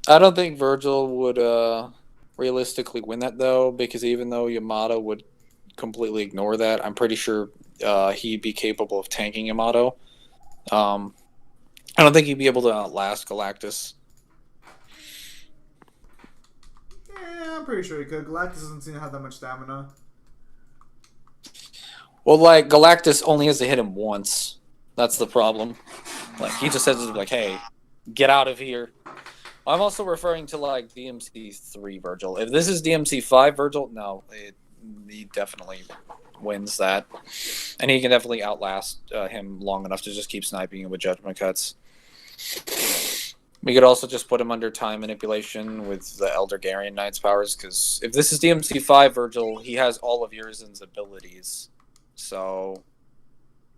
I don't think Virgil would realistically win that, though, because even though Yamato would completely ignore that, I'm pretty sure he'd be capable of tanking Yamato. I don't think he'd be able to outlast Galactus. Yeah, I'm pretty sure he could. Galactus doesn't seem to have that much stamina. Well, like, Galactus only has to hit him once. That's the problem. Like, he just has to be like, hey, get out of here. I'm also referring to like DMC 3 Virgil. If this is DMC 5 Virgil, no, he definitely wins that, and he can definitely outlast him long enough to just keep sniping him with judgment cuts. We could also just put him under time manipulation with the Elder Garian Knight's powers, because if this is DMC 5 Virgil, he has all of Urizen's abilities. So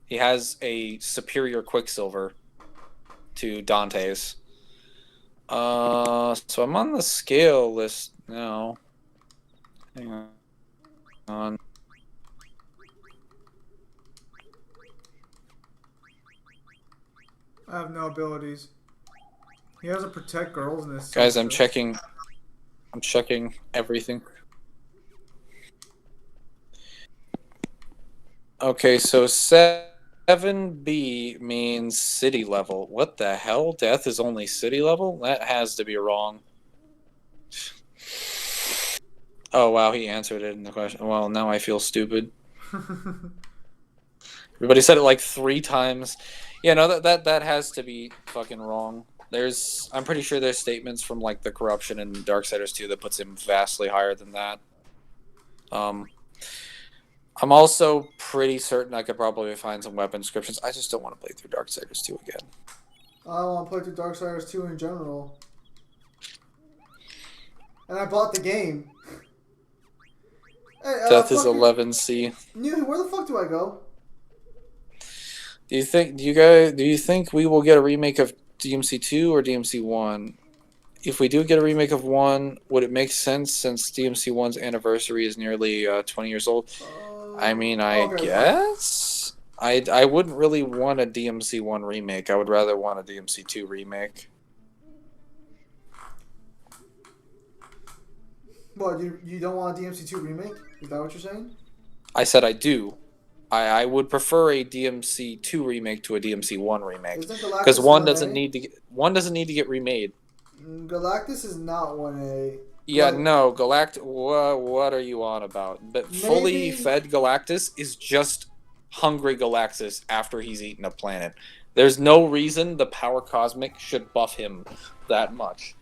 he has a superior Quicksilver to Dante's. So I'm on the scale list now. Hang on. I have no abilities. He has to protect girls in this. Guys, I'm checking everything. Okay, so 7B means city level. What the hell? Death is only city level? That has to be wrong. Oh, wow, he answered it in the question. Well, now I feel stupid. Everybody said it like 3 times. Yeah, no, that has to be fucking wrong. I'm pretty sure there's statements from like the corruption in Darksiders 2 that puts him vastly higher than that. I'm also pretty certain I could probably find some weapon descriptions. I just don't want to play through Darksiders 2 again. I don't want to play through Darksiders 2 in general. And I bought the game. Hey, Death is 11C. New, where the fuck do I go? Do you think we will get a remake of DMC 2 or DMC 1? If we do get a remake of 1, would it make sense since DMC 1's anniversary is nearly 20 years old? I mean, I guess I wouldn't really want a DMC 1 remake. I would rather want a DMC 2 remake. What, you don't want a DMC 2 remake? Is that what you're saying? I said I do. I would prefer a DMC 2 remake to a DMC 1 remake, because one doesn't need to get remade. Galactus is not 1A. Yeah, no, what are you on about? But fully fed Galactus is just hungry Galactus after he's eaten a planet. There's no reason the Power Cosmic should buff him that much.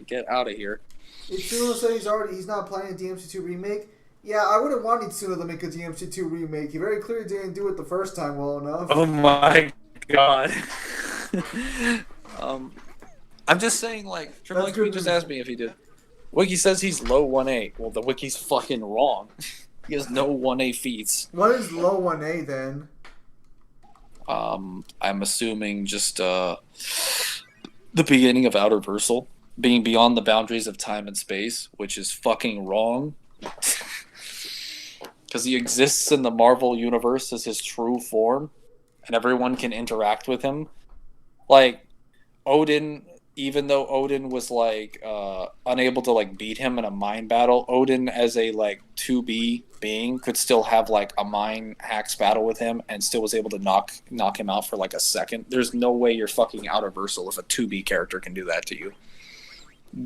Get out of here. Itsuno said he's not planning a DMC 2 remake. Yeah, I wouldn't want Itsuno to make a DMC 2 remake. He very clearly didn't do it the first time well enough. Oh my god. I'm just saying, like, Triple XP just asked me if he did. Wiki says he's low 1A. Well, the Wiki's fucking wrong. He has no 1A feats. What is low 1A then? I'm assuming just the beginning of Outer Versal, being beyond the boundaries of time and space, which is fucking wrong. Because he exists in the Marvel universe as his true form, and everyone can interact with him. Like, Odin, even though Odin was, like, unable to, like, beat him in a mind battle, Odin as a, like, 2B being could still have, like, a mind hacks battle with him and still was able to knock him out for, like, a second. There's no way you're fucking Outer Versal if a 2B character can do that to you.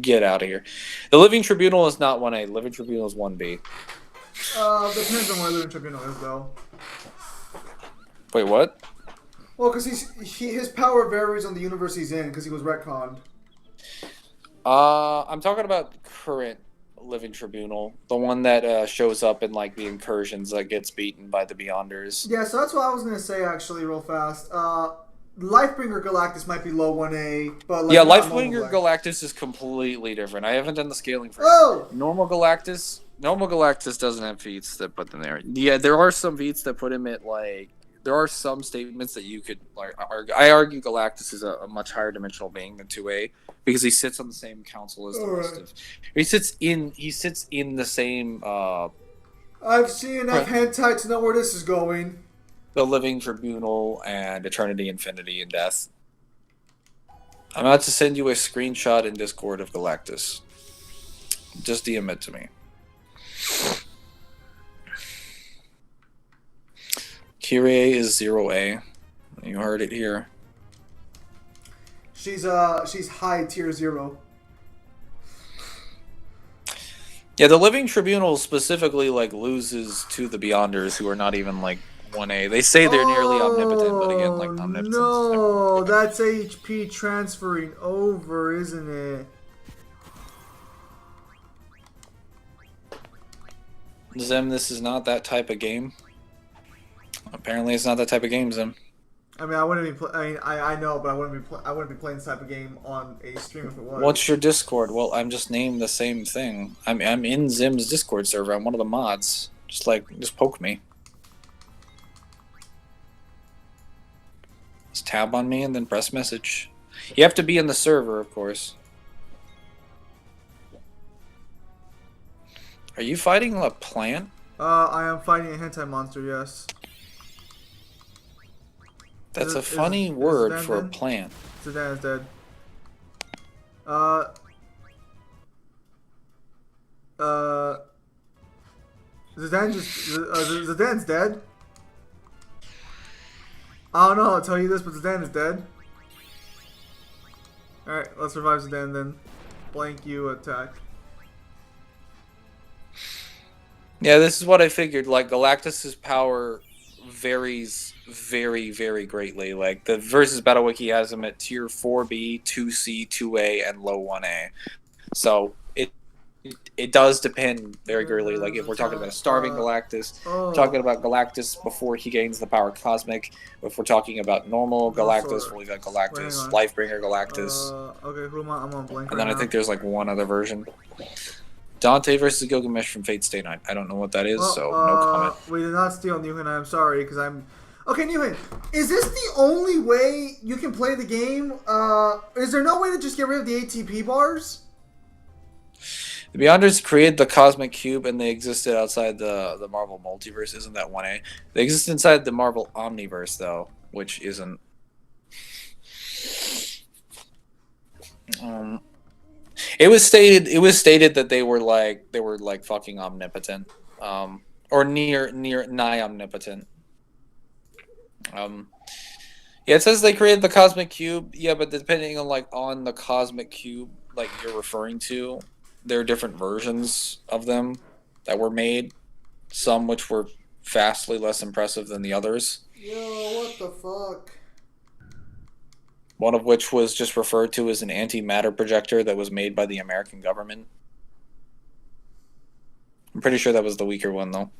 Get out of here. The Living Tribunal is not 1A. The Living Tribunal is 1B. Depends on where Living Tribunal is, though. Wait, what? Well, because his power varies on the universe he's in, because he was retconned. I'm talking about current Living Tribunal, the one that shows up in like the incursions that gets beaten by the Beyonders. Yeah, so that's what I was gonna say actually, real fast. Lifebringer Galactus might be low 1A, but like, yeah, Lifebringer Galactus is completely different. I haven't done the scaling for it. Normal Galactus doesn't have feats that put them there. Yeah, there are some feats that put him at like. There are some statements that you could like. I argue Galactus is a much higher dimensional being than 2A because he sits on the same council as the rest of. He sits in the same. I've seen enough hentai to know where this is going. The Living Tribunal and Eternity, Infinity, and Death. I'm about to send you a screenshot in Discord of Galactus. Just DM it to me. Kyrie is 0A. You heard it here. She's high tier 0. Yeah, the Living Tribunal specifically like loses to the Beyonders, who are not even like 1A. They say they're nearly omnipotent, but again, like omnipotence. No, that's HP transferring over, isn't it? Zim, this is not that type of game. Apparently, it's not that type of game, Zim. I mean, I wouldn't be. I know, but I wouldn't be playing this type of game on a stream if it was. What's your Discord? Well, I'm just named the same thing. I'm in Zim's Discord server. I'm one of the mods. Just poke me. Just tab on me and then press message. You have to be in the server, of course. Are you fighting a plant? I am fighting a hentai monster. Yes. That's a funny word for a plant. Zidane is dead. Zidane's dead. I don't know. I'll tell you this, but Zidane is dead. All right, let's revive Zidane then. Blank you attack. Yeah, this is what I figured. Like, Galactus's power varies very, very greatly. Like, the Versus Battle Wiki has him at tier 4B, 2C, 2A, and low 1A. So, it does depend very greatly. Like, if we're talking about a starving Galactus, talking about Galactus before he gains the power Cosmic, if we're talking about normal Galactus, we've got Galactus, Lifebringer Galactus. Okay, who am I? I'm on blank. And then I think there's, like, one other version. Dante versus Gilgamesh from Fate Stay Night. I don't know what that is, so no comment. We did not steal Newhan. I'm sorry, because I'm... Okay, Newhan, is this the only way you can play the game? Is there no way to just get rid of the ATP bars? The Beyonders created the Cosmic Cube, and they existed outside the Marvel Multiverse. Isn't that 1A? They exist inside the Marvel Omniverse, though, which isn't... It was stated that they were like fucking omnipotent, or nigh omnipotent. Yeah, it says they created the Cosmic Cube. Yeah, but depending on the Cosmic Cube like you're referring to, there are different versions of them that were made. Some which were vastly less impressive than the others. Yo, what the fuck? One of which was just referred to as an antimatter projector that was made by the American government. I'm pretty sure that was the weaker one, though.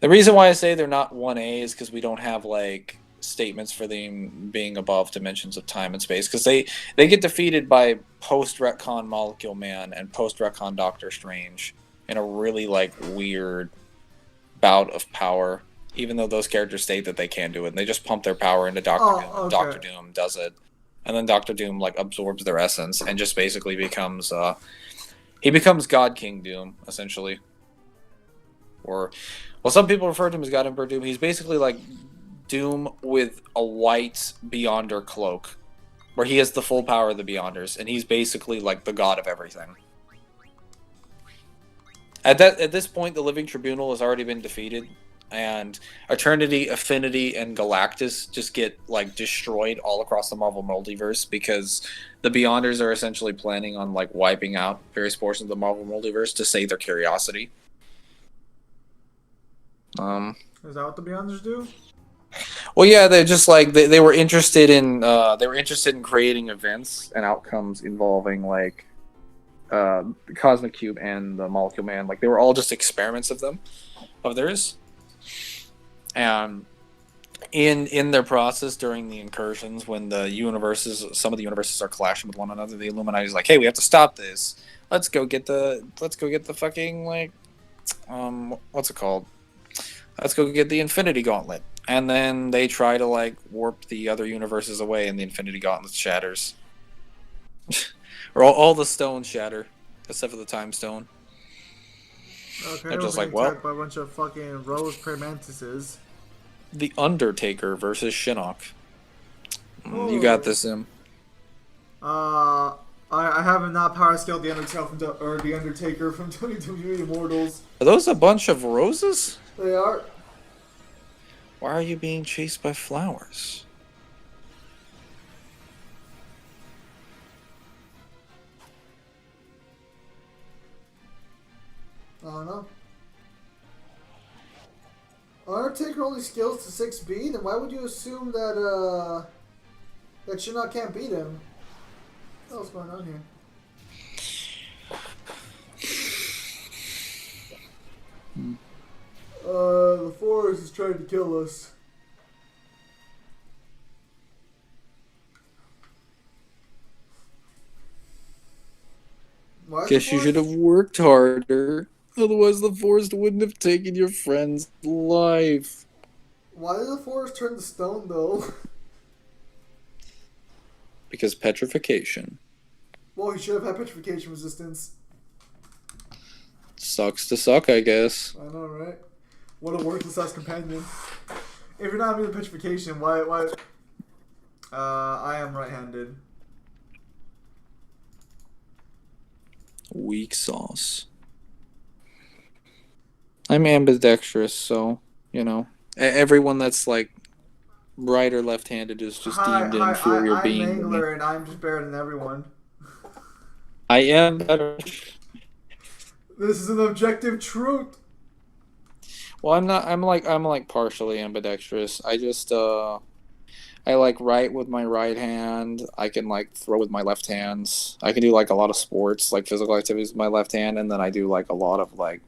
The reason why I say they're not 1A is because we don't have, like, statements for them being above dimensions of time and space. Because they get defeated by post-retcon Molecule Man and post-retcon Doctor Strange in a really, like, weird bout of power. Even though those characters state that they can do it, and they just pump their power into Doctor Doom, and Doctor Doom does it, and then Doctor Doom like absorbs their essence and just basically becomes he becomes God King Doom essentially, or well, some people refer to him as God Emperor Doom. He's basically like Doom with a white Beyonder cloak, where he has the full power of the Beyonders, and he's basically like the god of everything. At this point, the Living Tribunal has already been defeated. And Eternity, Affinity, and Galactus just get like destroyed all across the Marvel Multiverse because the Beyonders are essentially planning on like wiping out various portions of the Marvel Multiverse to save their curiosity. Is that what the Beyonders do? Well, yeah, they're just like they were interested in creating events and outcomes involving like the Cosmic Cube and the Molecule Man. Like they were all just experiments of theirs. And in their process during the incursions, when some of the universes are clashing with one another, the Illuminati's like, hey, we have to stop this. Let's go get the fucking like, what's it called? Let's go get the Infinity Gauntlet. And then they try to like warp the other universes away, and the Infinity Gauntlet shatters, or all the stones shatter, except for the Time Stone. Okay, they're just like, well, by a bunch of fucking rose mantises. The Undertaker versus Shinnok. You got this, Sim. I have not power scaled the Undertaker from WWE Immortals. Are those a bunch of roses? They are. Why are you being chased by flowers? I don't know. Undertaker only scales to 6B, then why would you assume that Shinnok can't beat him? What's going on here? The forest is trying to kill us. Why is Guess the you should forest- have worked harder. Otherwise, the forest wouldn't have taken your friend's life. Why did the forest turn to stone though? Because petrification. Well, he should have had petrification resistance. Sucks to suck, I guess. I know, right? What a worthless ass companion. If you're not having the petrification, why? I am right-handed. Weak sauce. I'm ambidextrous, so, you know. Everyone that's, like, right or left-handed is just deemed an inferior I'm being to me. Mangler and I'm just better than everyone. I am better. This is an objective truth. Well, I'm not. I'm like partially ambidextrous. I just I like write with my right hand. I can like throw with my left hands. I can do like a lot of sports, like physical activities with my left hand, and then I do like a lot of like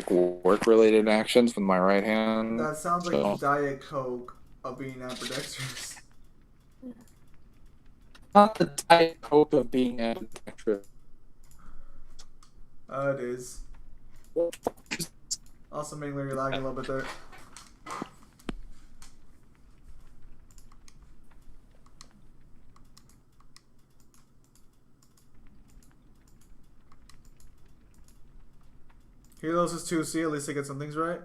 work related actions with my right hand. That sounds like the Diet Coke of being ambidextrous. Not the Diet Coke of being ambidextrous. It is. Also, Mangler, you're lagging a little bit there. Helios is 2C, at least I get some things right.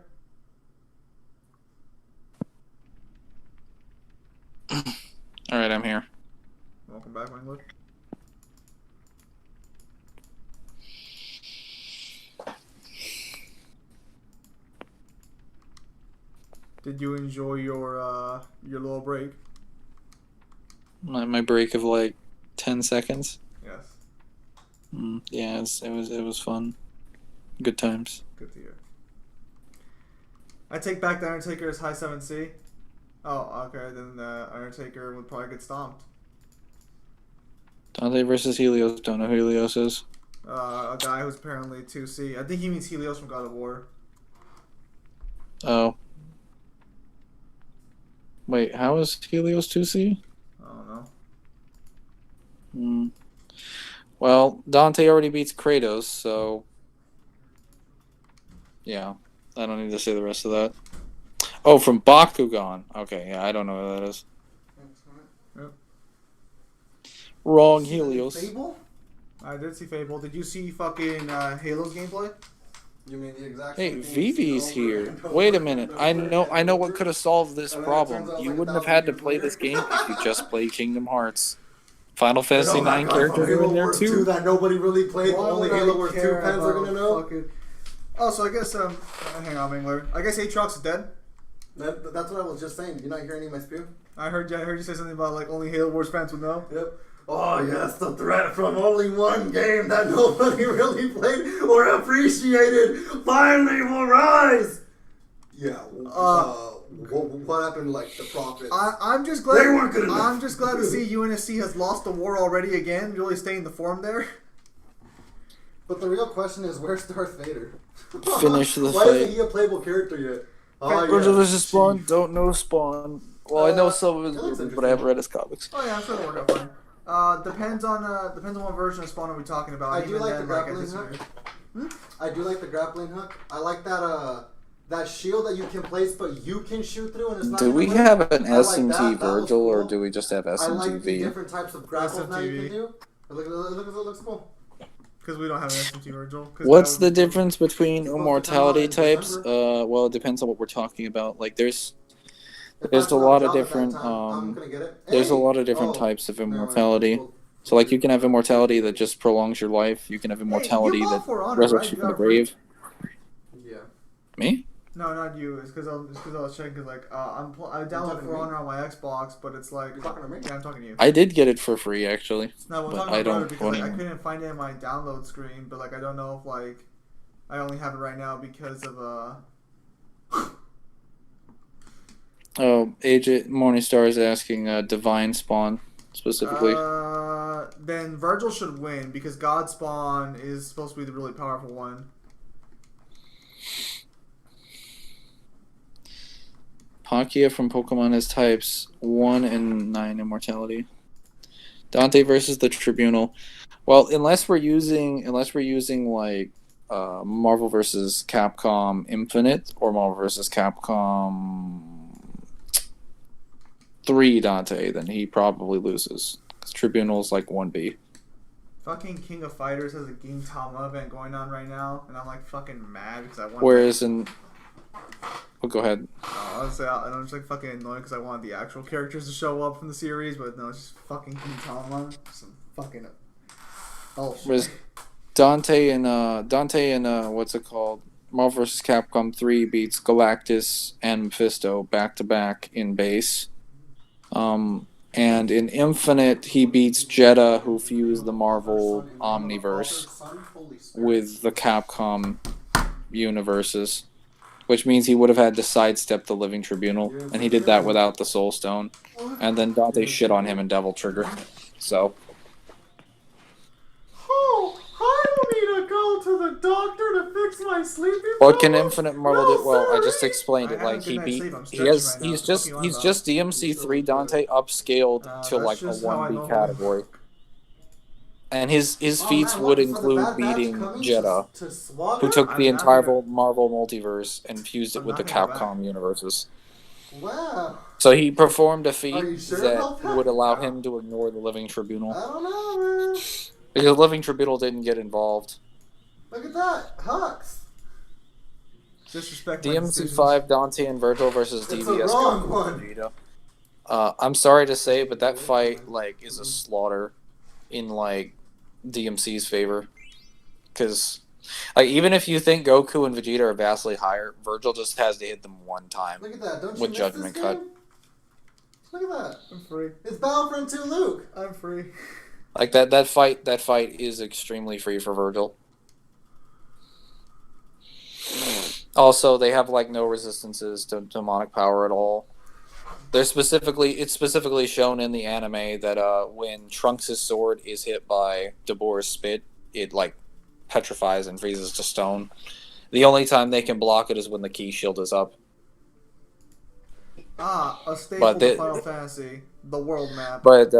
Alright, I'm here. Welcome back, Mangler. Did you enjoy your little break? My break of like 10 seconds. Yes. Yeah, it was fun. Good times. Good to hear. I take back the Undertaker's high 7C. Oh, okay. Then the Undertaker would probably get stomped. Dante versus Helios. Don't know who Helios is. A guy who's apparently 2C. I think he means Helios from God of War. Oh. Wait, how is Helios 2C? I don't know. Well, Dante already beats Kratos, so... Yeah, I don't need to say the rest of that. Oh, from Bakugan. Okay, yeah, I don't know who that is. Yep. Wrong, Helios. Fable? I did see Fable. Did you see fucking Halo's gameplay? You mean the exact Hey, same thing Vivi's you've seen over here. and over Wait a and minute. over I and know over what could have solved this and then it problem. turns out You like wouldn't have 1,000 had to years play later. this game if you just played Kingdom Hearts. Final Fantasy You know, IX like, characters are Halo in there Wars 2 too. that nobody really played, Why only would I Halo Wars 2 care fans are gonna about know. fucking- Oh, so I guess hang on, Mangler. I guess Aatrox is dead. That's what I was just saying. You're not hearing any of my spew? I heard you say something about like only Halo Wars fans would know. Yep. Oh yes, the threat from only one game that nobody really played or appreciated finally will rise. Yeah. What happened? Like the Prophet. I'm just glad. They weren't good enough. I'm just glad to see UNSC has lost the war already again. Really staying the form there. But the real question is, where's Darth Vader? Finish the Why fight. isn't he a playable character yet? Virgil versus Spawn. Don't know Spawn. Well, I know some of that his looks movies, but I haven't read his comics. Oh yeah, I'm sure it'll work out fine. Depends on what version of Spawn are we talking about. I do Even like then, the grappling disagree. hook. I do like the grappling hook. I like that that shield that you can place, but you can shoot through, and it's not. Do we gonna have hurt. an I like SMT that. That was Virgil, or cool. do we just have I like the SMTV? different types of grapples that you SMTV. can do. It looks cool. Because we don't have an SMT Virgil. What's the difference between Supposed to immortality come out in types? December. Well, it depends on what we're talking about. Like, there's If There's I a put lot a of job at that different, time, I'm gonna get it. there's a Hey! lot of different Oh, types of never mind. immortality. Cool. So, like, you can have immortality that just prolongs your life. You can have immortality you bought that For Honor, resurrects right? you You from the got it free. grave. Yeah. Me? No, not you. It's because I was checking. Cause like I downloaded talking to For me? Honor on my Xbox, but it's like You're talking to me? Yeah, I'm talking to you. I did get it for free, actually. No, I'm but talking I to my brother don't because want like, I anyone. couldn't find it in my download screen, but like I don't know if like I only have it right now because of Oh, AJ Morningstar is asking Divine Spawn, specifically. Then Virgil should win because God Spawn is supposed to be the really powerful one. Palkia from Pokemon has types 1 and 9 immortality. Dante versus the Tribunal. Well, unless we're using like Marvel versus Capcom Infinite or Marvel versus Capcom 3 Dante, then he probably loses. Because Tribunal's like 1B. Fucking King of Fighters has a Gintama event going on right now, and I'm like fucking mad because I want. Whereas in, oh, go ahead. Honestly, I'm just like fucking annoyed because I wanted the actual characters to show up from the series, but no, it's just fucking Gintama. Some fucking bullshit. Whereas Dante and what's it called? Marvel vs. Capcom 3 beats Galactus and Mephisto back to back in base. And in Infinite, he beats Jeddah, who fused the Marvel Omniverse with the Capcom universes, which means he would have had to sidestep the Living Tribunal, and he did that without the Soul Stone. And then Dante shit on him in Devil Trigger. So. Oh, I don't need to go to the doctor to fix my sleeping. What can Infinite Marvel do? Well, I just explained it. Like he's just DMC 3 Dante upscaled to like a 1B category. And his feats would include beating Jeddah, who took the entire Marvel multiverse and fused it with the Capcom universes. Wow. So he performed a feat sure that would allow him to ignore the Living Tribunal. I don't know, man. Because the Living Tribunal didn't get involved. Look at that. Hux. Disrespect. DMC5 Dante and Virgil versus It's DVS. the wrong one. I'm sorry to say, but that fight like is a slaughter in like DMC's favor. Because like even if you think Goku and Vegeta are vastly higher, Virgil just has to hit them one time. Look at that. Don't you with miss Judgment this Cut. game? Look at that. I'm free. It's Battlefront 2 Luke. I'm free. Like that fight is extremely free for Virgil. Also, they have like no resistances to demonic power at all. It's specifically shown in the anime that when Trunks' sword is hit by Deborah's spit, it like petrifies and freezes to stone. The only time they can block it is when the key shield is up. A staple of Final Fantasy, the world map. But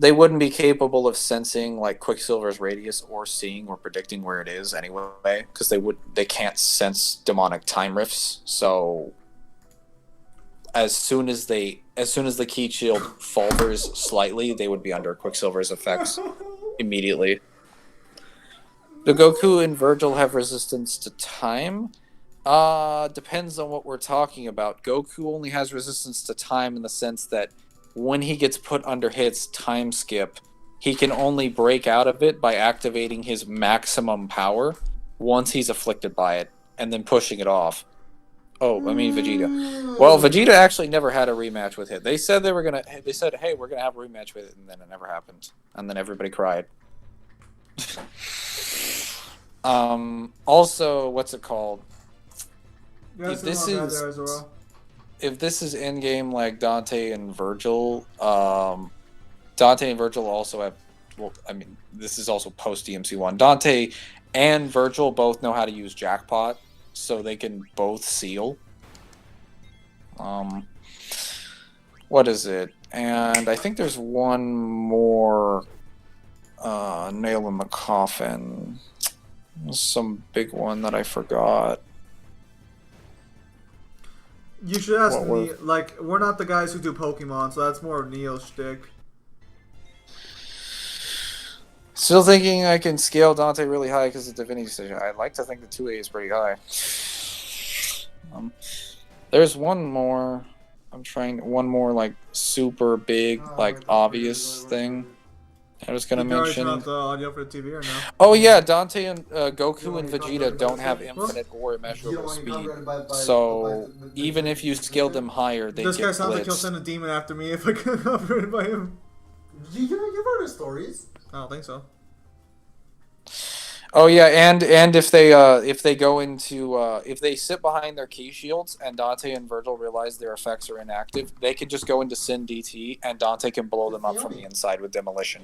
they wouldn't be capable of sensing like Quicksilver's radius or seeing or predicting where it is anyway, because they can't sense demonic time rifts. So as soon as the key shield falters slightly, they would be under Quicksilver's effects immediately. The Goku and Virgil have resistance to time. Depends on what we're talking about. Goku only has resistance to time in the sense that when he gets put under hits time skip, he can only break out of it by activating his maximum power once he's afflicted by it, and then pushing it off. Oh, I mean Vegeta. Well, Vegeta actually never had a rematch with it. They said hey, we're gonna have a rematch with it, and then it never happened. And then everybody cried. Also, what's it called? If this is in game like Dante and Virgil also have. Well, I mean, this is also post DMC1. Dante and Virgil both know how to use Jackpot, so they can both seal. What is it? And I think there's one more nail in the coffin. Some big one that I forgot. You should ask me. Like, we're not the guys who do Pokemon, so that's more of Neo's shtick. Still thinking I can scale Dante really high because of Divinity Station. I'd like to think the 2A is pretty high. There's one more. One more like super big, like obvious thing I was gonna mention. Out the audio for the TV or no? Oh yeah, Dante and Goku and Vegeta don't have infinite or immeasurable speed. So even if you scale them higher, they this get guy sounds like he'll blitzed. send a demon after me if I get operated by him. You've heard his stories. I don't think so. Oh yeah, and if they go into if they sit behind their key shields and Dante and Virgil realize their effects are inactive, they can just go into Sin DT and Dante can blow them up from the inside with demolition.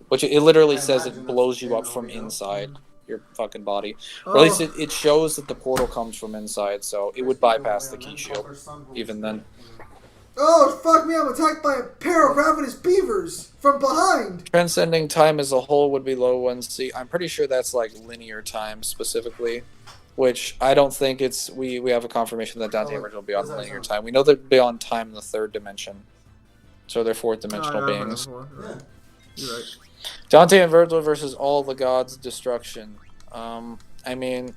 Which it literally says it blows you up from inside. your fucking body. Or at least Oh. it shows that the portal comes from inside, so it would bypass the key shield. Even then. Oh, fuck me, I'm attacked by a pair of ravenous beavers from behind! Transcending time as a whole would be low 1C. I'm pretty sure that's like linear time specifically, which I don't think it's... We have a confirmation that Dante and Virgil will be on linear time. We know they're beyond time in the third dimension. So they're fourth dimensional beings. Yeah. You're right. Dante and Virgil versus all the gods' destruction. I mean...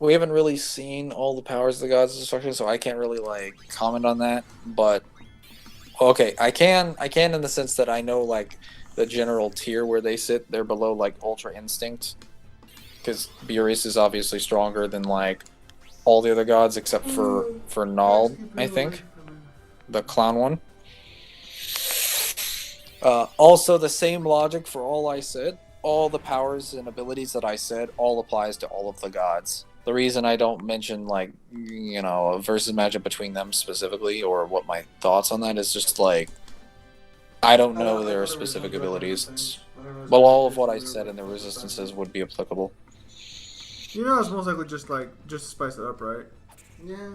We haven't really seen all the powers of the gods' destruction, so I can't really like comment on that. But okay, I can in the sense that I know like the general tier where they sit. They're below like Ultra Instinct, because Beerus is obviously stronger than like all the other gods except for Nald, I think, the clown one. Also, the same logic for all I said. All the powers and abilities that I said all applies to all of the gods. The reason I don't mention, like, you know, a versus matchup between them specifically, or what my thoughts on that is just, like, I don't know their specific abilities. But all of what I said in the resistances would be applicable. You know, it's most likely just, like, just to spice it up, right? Yeah.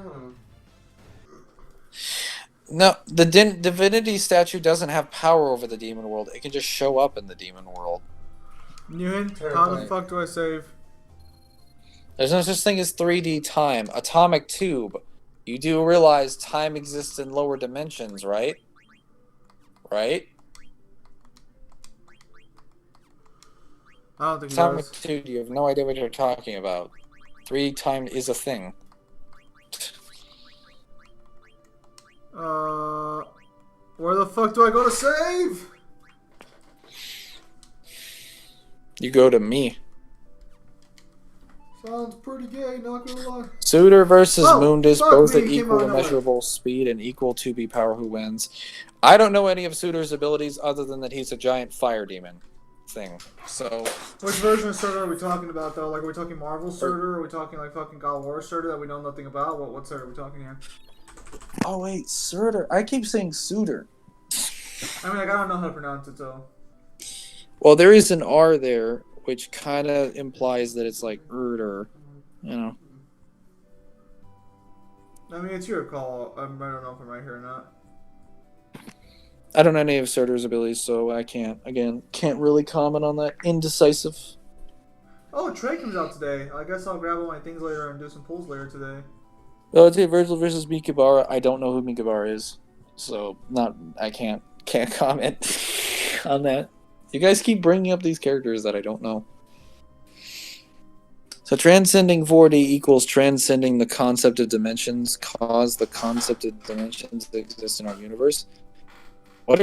No, the divinity statue doesn't have power over the demon world. It can just show up in the demon world. Newhan, how the fuck do I save? There's no such thing as 3D time. Atomic tube. You do realize time exists in lower dimensions, right? Right? I don't think he Atomic does. tube, you have no idea what you're talking about. 3D time is a thing. Where the fuck do I go to save? You go to me. Sounds pretty gay, not gonna lie. Suitor versus Mundus, fuck both me, at came equal out of nowhere. immeasurable speed and equal 2B power. Who wins? I don't know any of Suitor's abilities other than that he's a giant fire demon thing. So, Which version of Surtur are we talking about, though? Like, are we talking Marvel Surtur? Are we talking, like, fucking God of War Surtur that we know nothing about? What Surtur are we talking here? oh wait, Suitor. I keep saying Suitor. I mean, like, I don't know how to pronounce it, so. Well, there is an R there, which kind of implies that it's like Urder, you know. I mean, it's your call. I don't know if I'm right here or not. I don't know any of Surtur's abilities, so I can't really comment on that. Indecisive. Oh, Trey comes out today. I guess I'll grab all my things later and do some pulls later today. Let's say Virgil versus Mikabara. I don't know who Mikabara is, so I can't comment on that. You guys keep bringing up these characters that I don't know. So transcending 4D equals transcending the concept of dimensions, cause the concept of dimensions to exist in our universe. What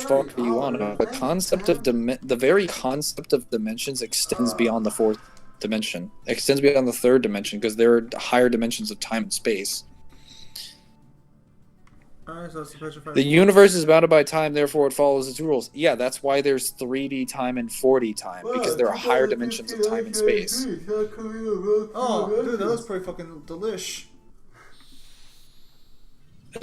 fuck are you on about? The concept of the very concept of dimensions extends beyond the fourth dimension. It extends beyond the third dimension because there are higher dimensions of time and space. Alright, so that's the picture. The universe is bounded by time, therefore it follows its rules. Yeah, that's why there's 3D time and 4D time, because there are higher dimensions of time and space. Oh, dude, that was pretty fucking delish.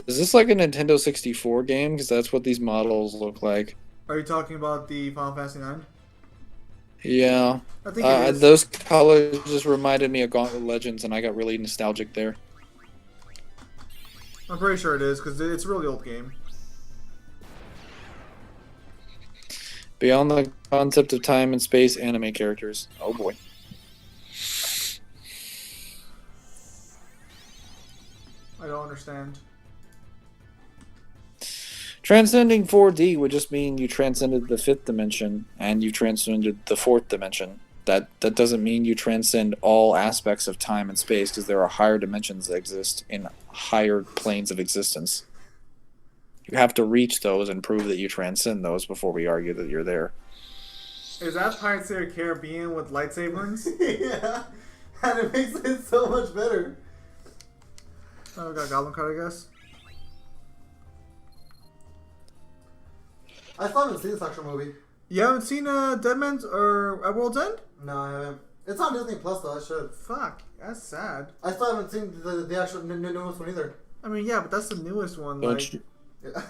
Is this like a Nintendo 64 game? Because that's what these models look like. Are you talking about the Final Fantasy 9? Yeah. I think it is. Those colors just reminded me of Gauntlet Legends, and I got really nostalgic there. I'm pretty sure it is, because it's a really old game. Beyond the concept of time and space, anime characters. Oh boy. I don't understand. Transcending 4D would just mean you transcended the fifth dimension, and you transcended the fourth dimension. That doesn't mean you transcend all aspects of time and space, because there are higher dimensions that exist in higher planes of existence. You have to reach those and prove that you transcend those before we argue that you're there. Is that Pirates of the Caribbean with lightsabers? Yeah, and it makes it so much better. Oh, we got a Goblin card, I guess. I still haven't seen this actual movie. You haven't seen Dead Man's or At World's End? No, I haven't. It's on Disney Plus though. I should. Fuck, that's sad. I still haven't seen the actual newest one either. I mean, yeah, but that's the newest one. Don't Like, you- Yeah.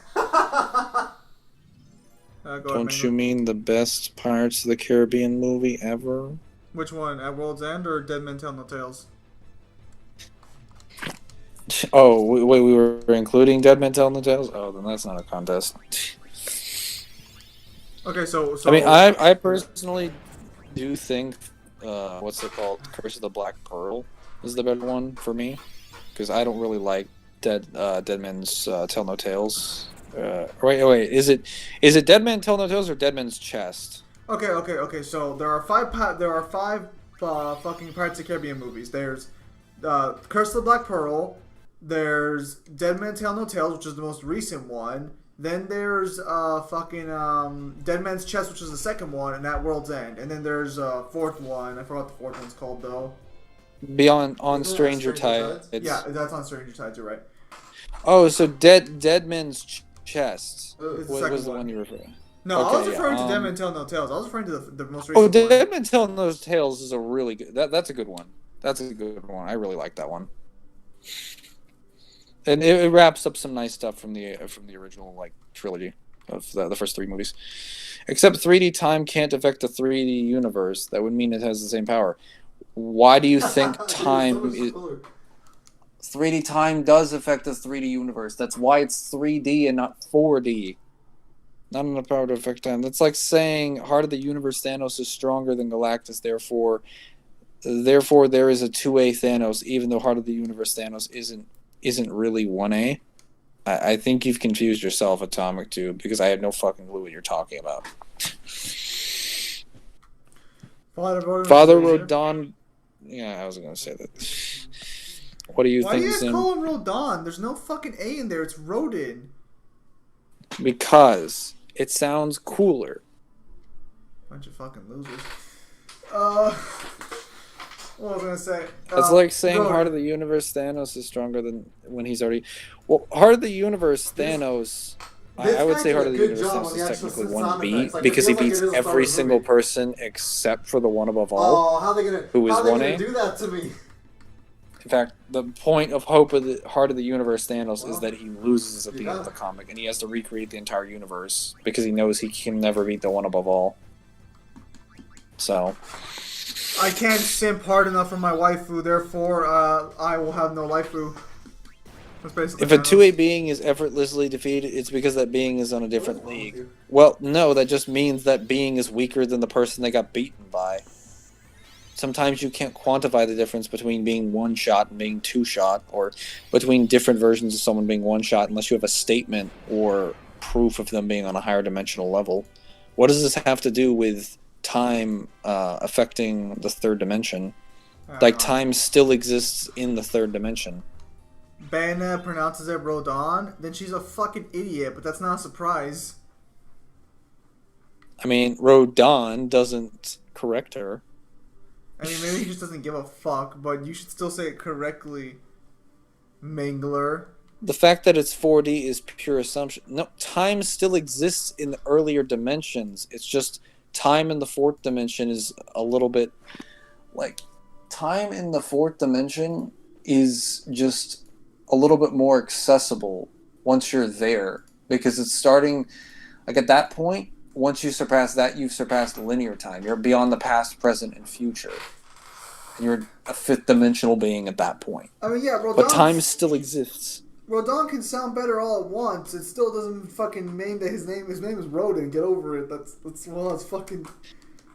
Go ahead, Don't you mean the best Pirates of the Caribbean movie ever? Which one? At World's End or Dead Men Tell No Tales? Oh, wait, we were including Dead Men Tell No Tales? Oh, then that's not a contest. Okay, so I mean, I personally do think, what's it called? Curse of the Black Pearl is the better one for me. Because I don't really like Dead Men's Tell No Tales. Wait. Is it Dead Men Tell No Tales or Dead Men's Chest? Okay. So there are five fucking Pirates of the Caribbean movies. There's Curse of the Black Pearl. There's Dead Men Tell No Tales, which is the most recent one. Then there's Dead Man's Chest, which is the second one, and At World's End. And then there's a fourth one. I forgot what the fourth one's called though. Beyond on Stranger Tides. Yeah, that's on Stranger Tides. You're right. Oh, so Dead Men's Chest It's was the one you referred to. No, Okay, I was referring to Dead Men Tell No Tales. I was referring to the most recent Oh, one. Dead Men Tell No Tales is a really good. That's a good one. That's a good one. I really like that one. And it wraps up some nice stuff from the original like trilogy of the first three movies. Except 3D time can't affect the 3D universe. That would mean it has the same power. Why do you think time is... 3D time does affect the 3D universe. That's why it's 3D and not 4D. Not enough power to affect time. That's like saying Heart of the Universe Thanos is stronger than Galactus, therefore there is a 2A Thanos, even though Heart of the Universe Thanos isn't really 1A. I think you've confused yourself, Atomic Tube, because I have no fucking clue what you're talking about. Father Rodon... Yeah, I was going to say that. What do you think? Why do you guys call him Rodon? There's no fucking A in there. It's Rodin. Because it sounds cooler. Bunch of fucking losers. What was I gonna say? It's like saying Heart of the Universe Thanos is stronger than when he's already... Well, Heart of the Universe Thanos... I would say Heart of the Universe Thanos is technically 1B, like, because he beats every single person except for the one above all, who is 1A. Do that to me? In fact, the point of Hope of the Heart of the Universe Thanos is that he loses at the end of the comic, and he has to recreate the entire universe because he knows he can never beat the one above all. So... I can't simp hard enough for my waifu, therefore I will have no waifu. If a 2A being is effortlessly defeated, it's because that being is on a different league. Well, no, that just means that being is weaker than the person they got beaten by. Sometimes you can't quantify the difference between being one-shot and being two-shot, or between different versions of someone being one-shot unless you have a statement or proof of them being on a higher dimensional level. What does this have to do with time affecting the third dimension? Like, time still exists in the third dimension. Banna pronounces it Rodon, then she's a fucking idiot, but that's not a surprise. I mean, Rodon doesn't correct her. I mean, maybe he just doesn't give a fuck, but you should still say it correctly, Mangler. The fact that it's 4D is pure assumption. No, time still exists in the earlier dimensions. It's just time in the fourth dimension is a little bit... Like, time in the fourth dimension is just a little bit more accessible once you're there. Because it's starting... Like, at that point, once you surpass that, you've surpassed linear time. You're beyond the past, present, and future. And you're a fifth dimensional being at that point. I mean, yeah, Rodon... But time still exists. Rodon can sound better all at once. It still doesn't fucking mean that his name is Rodin. Get over it. That's well, it's fucking...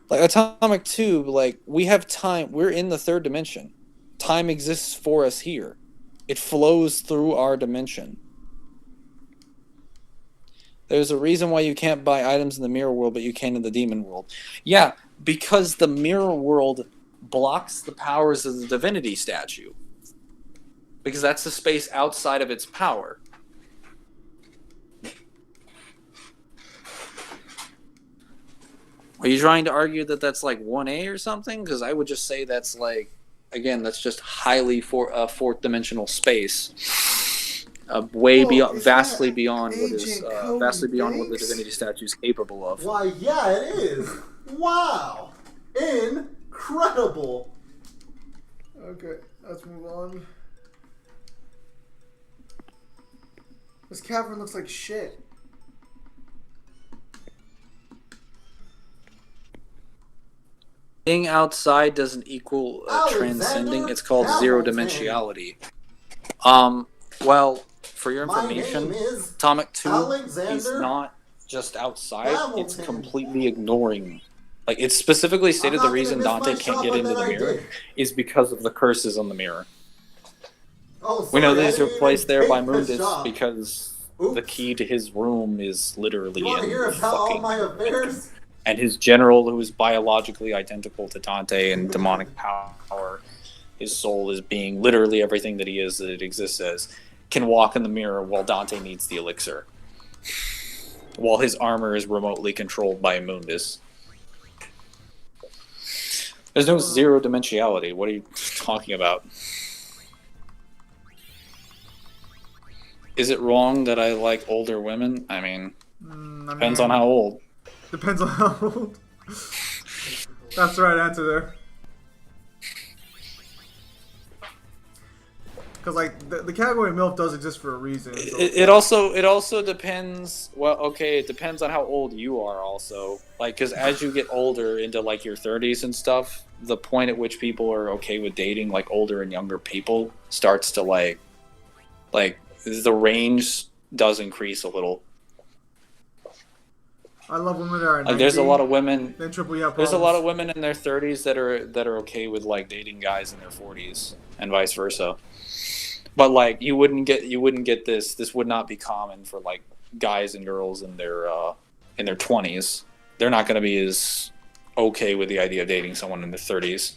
Like, Atomic Tube, like, we have time. We're in the third dimension. Time exists for us here. It flows through our dimension. There's a reason why you can't buy items in the mirror world, but you can in the demon world. Yeah, because the mirror world blocks the powers of the divinity statue. Because that's the space outside of its power. Are you trying to argue that that's like 1A or something? Because I would just say that's like, again, that's just highly fourth dimensional space. Vastly beyond what the divinity statue is capable of. Why, yeah, it is. Wow, incredible. Okay, let's move on. This cavern looks like shit. being outside doesn't equal transcending. It's called zero dimensionality. Well, for your information, Atomic Tube is not just outside, it's completely ignoring. Like, it's specifically stated the reason Dante can't get into the mirror is because of the curses on the mirror. We know these are placed there by Mundus because the key to his room is literally in the fucking mirror. And his general, who is biologically identical to Dante and demonic power, his soul is being literally everything that he is, that it exists as, can walk in the mirror while Dante needs the elixir. While his armor is remotely controlled by Mundus. There's no zero dimensionality. What are you talking about? Is it wrong that I like older women? I mean, depends on how old. Depends on how old. That's the right answer there. Because like the category MILF does exist for a reason. So. It also depends. Well, okay, it depends on how old you are. Also, like, because as you get older into like your 30s and stuff, the point at which people are okay with dating like older and younger people starts to like the range does increase a little. I love women that are 90. Like, there's a lot of women. Then triple E have there's a lot of women in their 30s that are okay with like dating guys in their 40s and vice versa. But like you wouldn't get this. This would not be common for like guys and girls in their 20s. They're not going to be as okay with the idea of dating someone in their 30s,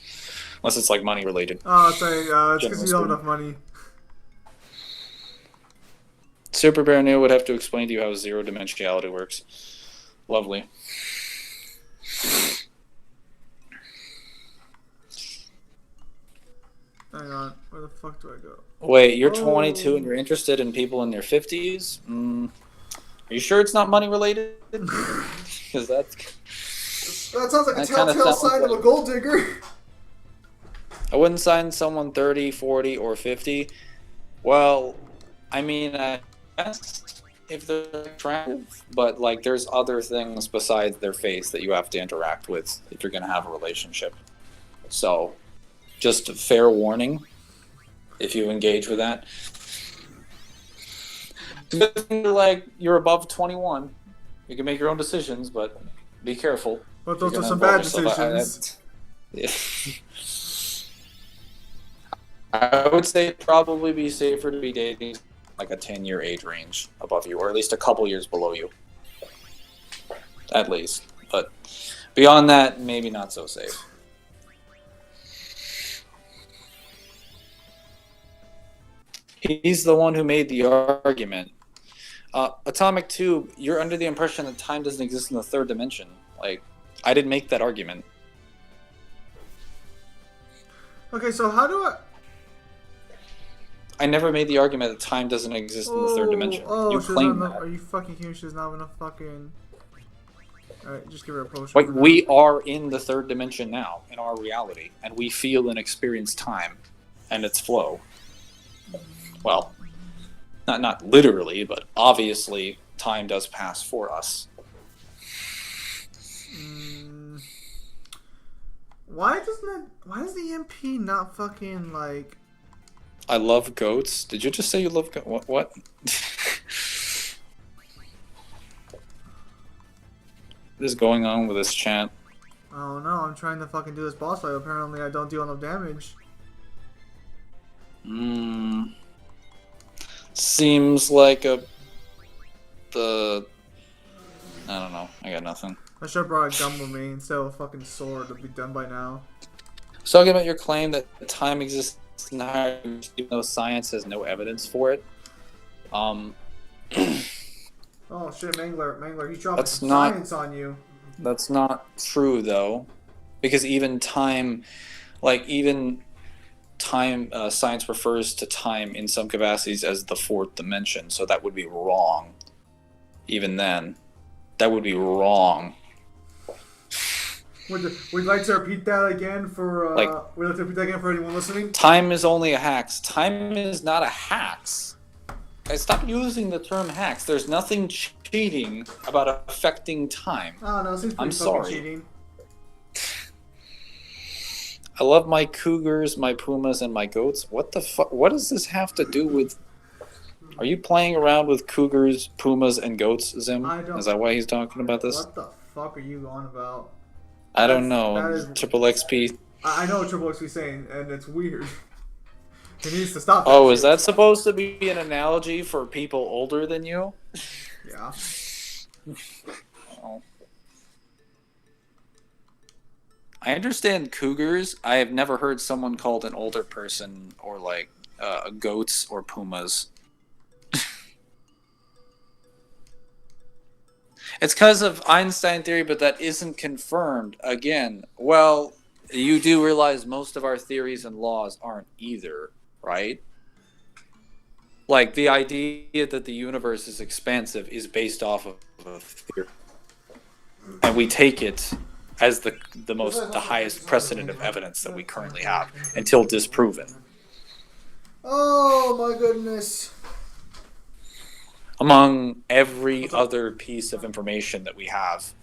unless it's like money related. Oh, it's because you don't have enough money. Super Bear New would have to explain to you how zero dimensionality works. Lovely. Hang on, where the fuck do I go? Wait, you're 22 and you're interested in people in their 50s? Are you sure it's not money related? Because that sounds like a telltale sign of a gold digger. I wouldn't sign someone 30, 40, or 50. Well, I mean, I guess if they're attractive, but like there's other things besides their face that you have to interact with if you're going to have a relationship. So, just a fair warning if you engage with that. It's a good thing like you're above 21. You can make your own decisions, but be careful. But those are some bad decisions. I would say it'd probably be safer to be dating like a 10-year age range above you, or at least a couple years below you. At least. But beyond that, maybe not so safe. He's the one who made the argument. Atomic Tube, you're under the impression that time doesn't exist in the third dimension. Like, I didn't make that argument. Okay, so how do I never made the argument that time doesn't exist in the third dimension. You claim that. Are you fucking kidding? She's not enough fucking... Alright, just give her a potion. Like, we are in the third dimension now, in our reality, and we feel and experience time and its flow. Well, not literally, but obviously time does pass for us. Why does the MP not fucking like... I love goats. Did you just say you love goats? What? What is going on with this chat? Oh no, I'm trying to fucking do this boss fight. Apparently I don't deal enough damage. Seems like I don't know. I got nothing. I should have brought a gun with me instead of a fucking sword to be done by now. So talking about your claim that time exists in the higher dimension, even though science has no evidence for it. Oh shit, Mangler, he dropped That's science on you. That's not true though, because even time, science refers to time in some capacities as the fourth dimension, so that would be wrong. Even then, that would be wrong. Would you like to repeat that again for? Would you like to repeat that again for anyone listening? Time is only a hacks. Time is not a hacks. Guys, stop using the term hacks. There's nothing cheating about affecting time. Oh no, it seems pretty I'm fucking sorry. cheating. I love my cougars, my pumas, and my goats. What the fuck? What does this have to do with? Are you playing around with cougars, pumas, and goats, Zim? I don't. Is that why he's talking about this? What the fuck are you on about? I don't know. That is- Triple XP. I know what Triple X is saying, and it's weird. He needs to stop. Oh, shit. is that supposed to be an analogy for people older than you? Yeah. Oh. I understand cougars. I have never heard someone called an older person or like goats or pumas. It's because of Einstein theory, but that isn't confirmed. Again, well, you do realize most of our theories and laws aren't either, right? Like, the idea that the universe is expansive is based off of a theory. And we take it as the highest precedent of evidence that we currently have until disproven. Oh my goodness. Among every other piece of information that we have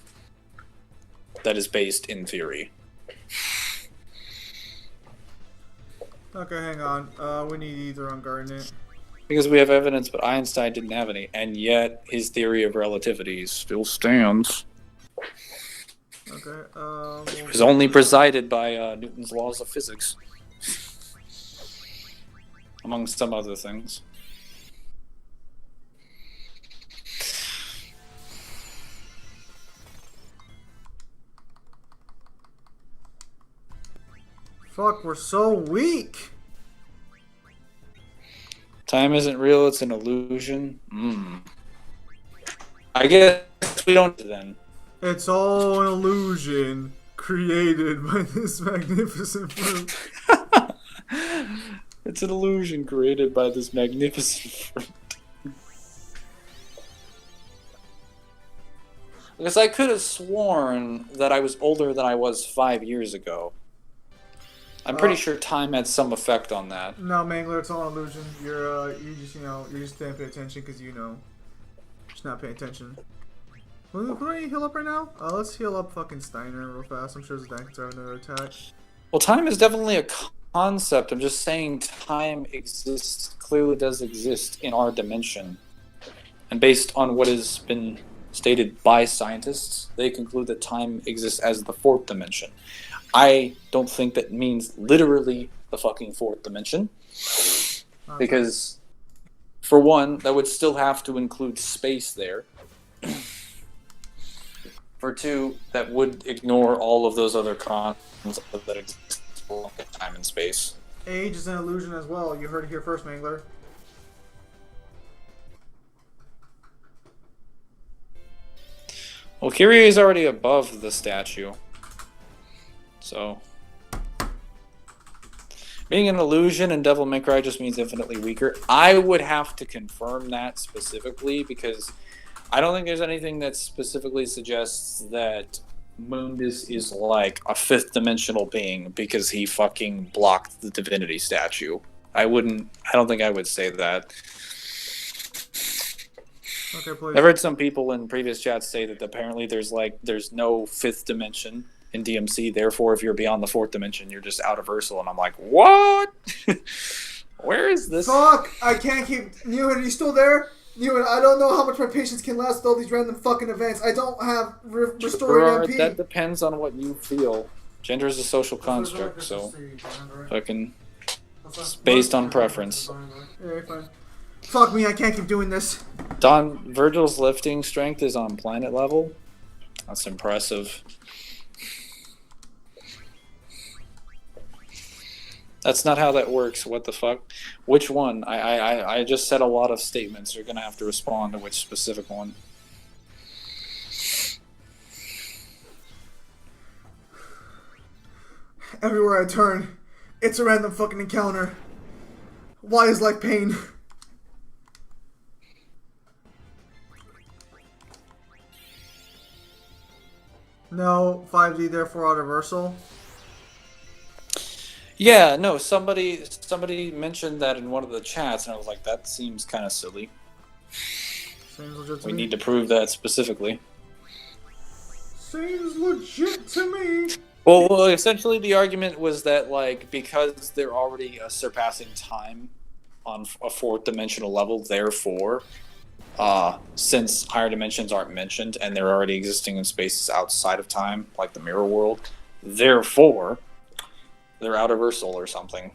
that is based in theory. Okay, hang on. We need either on Garnet. Because we have evidence, but Einstein didn't have any, and yet his theory of relativity still stands. Okay, It was only presided by Newton's laws of physics. Among some other things. fuck, we're so weak. Time isn't real, it's an illusion. I guess we don't then. It's all an illusion created by this magnificent fruit. It's an illusion created by this magnificent fruit. Because I could have sworn that I was older than I was 5 years ago. I'm pretty sure time had some effect on that. No, Mangler, it's all an illusion. You're just didn't pay attention because just not paying attention. Who do you heal up right now? Let's heal up fucking Steiner real fast. I'm sure Zdank's having another attack. Well, time is definitely a concept. I'm just saying time exists, clearly does exist in our dimension. And based on what has been stated by scientists, they conclude that time exists as the fourth dimension. I don't think that means literally the fucking fourth dimension. Because, for one, that would still have to include space there. For two, that would ignore all of those other concepts that exist in time and space. Age is an illusion as well. You heard it here first, Mangler. Well, Kyrie is already above the statue. So, being an illusion in Devil May Cry just means infinitely weaker. I would have to confirm that specifically because I don't think there's anything that specifically suggests that Mundus is like a fifth dimensional being because he fucking blocked the divinity statue. I don't think I would say that. Okay, please. I've heard some people in previous chats say that apparently there's no fifth dimension in DMC, therefore if you're beyond the fourth dimension, you're just out of Ursula, and I'm like, what? Where is this? Fuck! I can't keep... Newman, are you still there? Newman, I don't know how much my patience can last with all these random fucking events. I don't have restoring MP. That depends on what you feel. Gender is a social construct, so fucking it's based on preference. Yeah, fine. Fuck me, I can't keep doing this. Virgil's lifting strength is on planet level. That's impressive. That's not how that works. What the fuck? Which one? I just said a lot of statements. You're gonna have to respond to which specific one. Everywhere I turn, it's a random fucking encounter. Why is life pain? No, 5D therefore out of Ursel. Yeah, no, somebody mentioned that in one of the chats, and I was like, that seems kind of silly. Seems legit to We need to prove that specifically. Seems legit to me. Well, essentially, the argument was that like because they're already surpassing time on a fourth dimensional level, therefore, since higher dimensions aren't mentioned and they're already existing in spaces outside of time, like the mirror world, therefore, they're outerversal or something,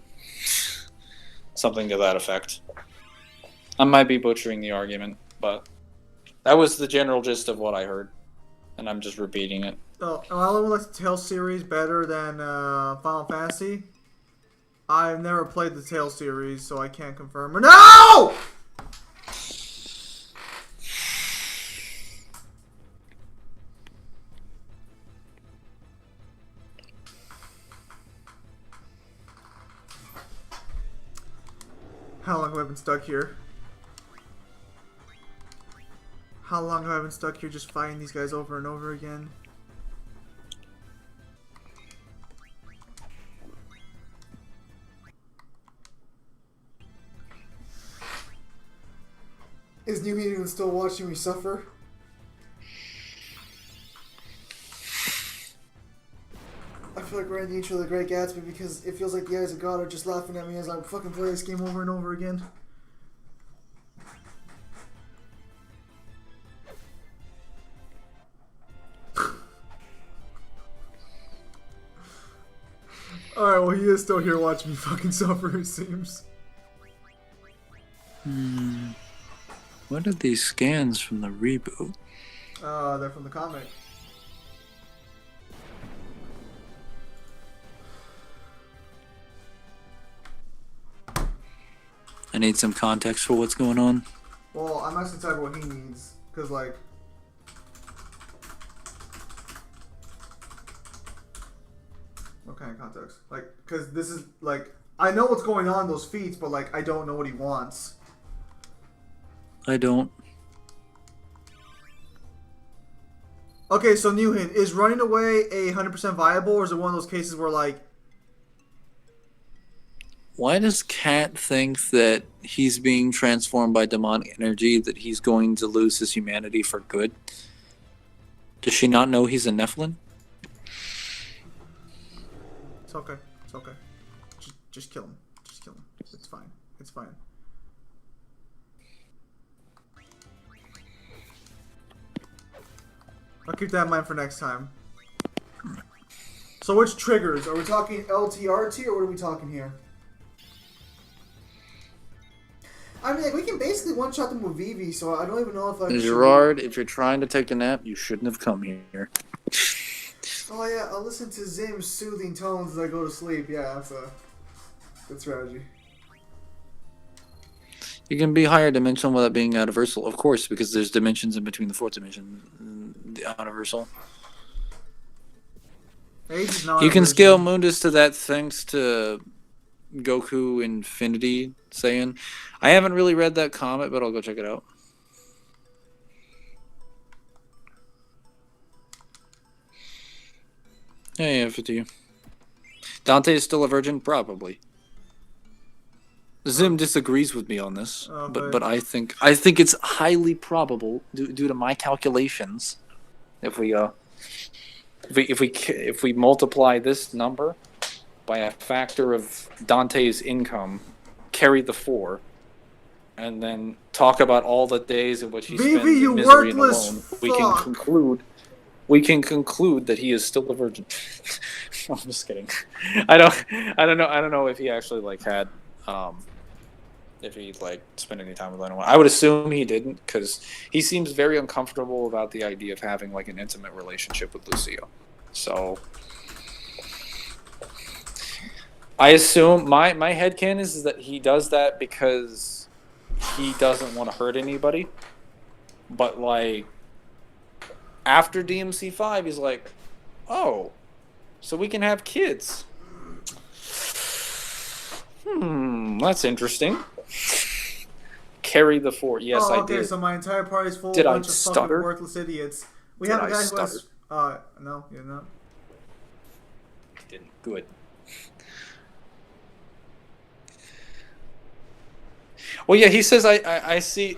something to that effect. I might be butchering the argument, but that was the general gist of what I heard, and I'm just repeating it. Oh, I like the Tales series better than Final Fantasy. I've never played the Tales series, so I can't confirm. No! How long have I been stuck here? How long have I been stuck here just fighting these guys over and over again? Is New England still watching me suffer? I feel like we're in the intro of The Great Gatsby because it feels like the eyes of God are just laughing at me as I fucking play this game over and over again. Alright, well, he is still here watching me fucking suffer, it seems. What are these scans from the reboot? They're from the comic. I need some context for what's going on. Well, I'm actually talking what he needs, because, like... What kind of context? Like, because this is, like... I know what's going on in those feats, but, like, I don't know what he wants. I don't. Okay, so new hint. Is running away 100% viable, or is it one of those cases where, like... Why does Kat think that he's being transformed by demonic energy, that he's going to lose his humanity for good? Does she not know he's a Nephilim? It's okay. It's okay. Just kill him. Just kill him. It's fine. It's fine. I'll keep that in mind for next time. So which triggers? Are we talking LTRT or what are we talking here? I mean, like, we can basically one-shot them with Vivi, so I don't even know if I... Gerard, if you're trying to take a nap, you shouldn't have come here. Oh yeah, I'll listen to Zim's soothing tones as I go to sleep. Yeah, that's a good strategy. You can be higher dimensional without being universal, of course, because there's dimensions in between the fourth dimension and the universal. Age is not You can a scale religion. Mundus to that thanks to Goku Infinity saying. I haven't really read that comic, but I'll go check it out. Yeah, if it to you. Dante is still a virgin? Probably. Zim disagrees with me on this, but I think it's highly probable due to my calculations. If we multiply this number by a factor of Dante's income, carry the 4, and then talk about all the days in which he spends Vivi, you in misery and worthless alone, fuck. we can conclude that he is still a virgin. I'm just kidding. I don't know if he actually like had if he like spent any time with anyone. I would assume he didn't, because he seems very uncomfortable about the idea of having like an intimate relationship with Lucio. So I assume my headcanon is that he does that because he doesn't want to hurt anybody. But like after DMC 5, he's like, oh, so we can have kids. That's interesting. Carry the 4. Yes, oh, I okay, did. so my entire party's full of Did a I bunch of fucking stutter? worthless idiots. We Did have a I guy who stutter? has... no, you're not. Didn't. Good. Well, yeah, he says I see.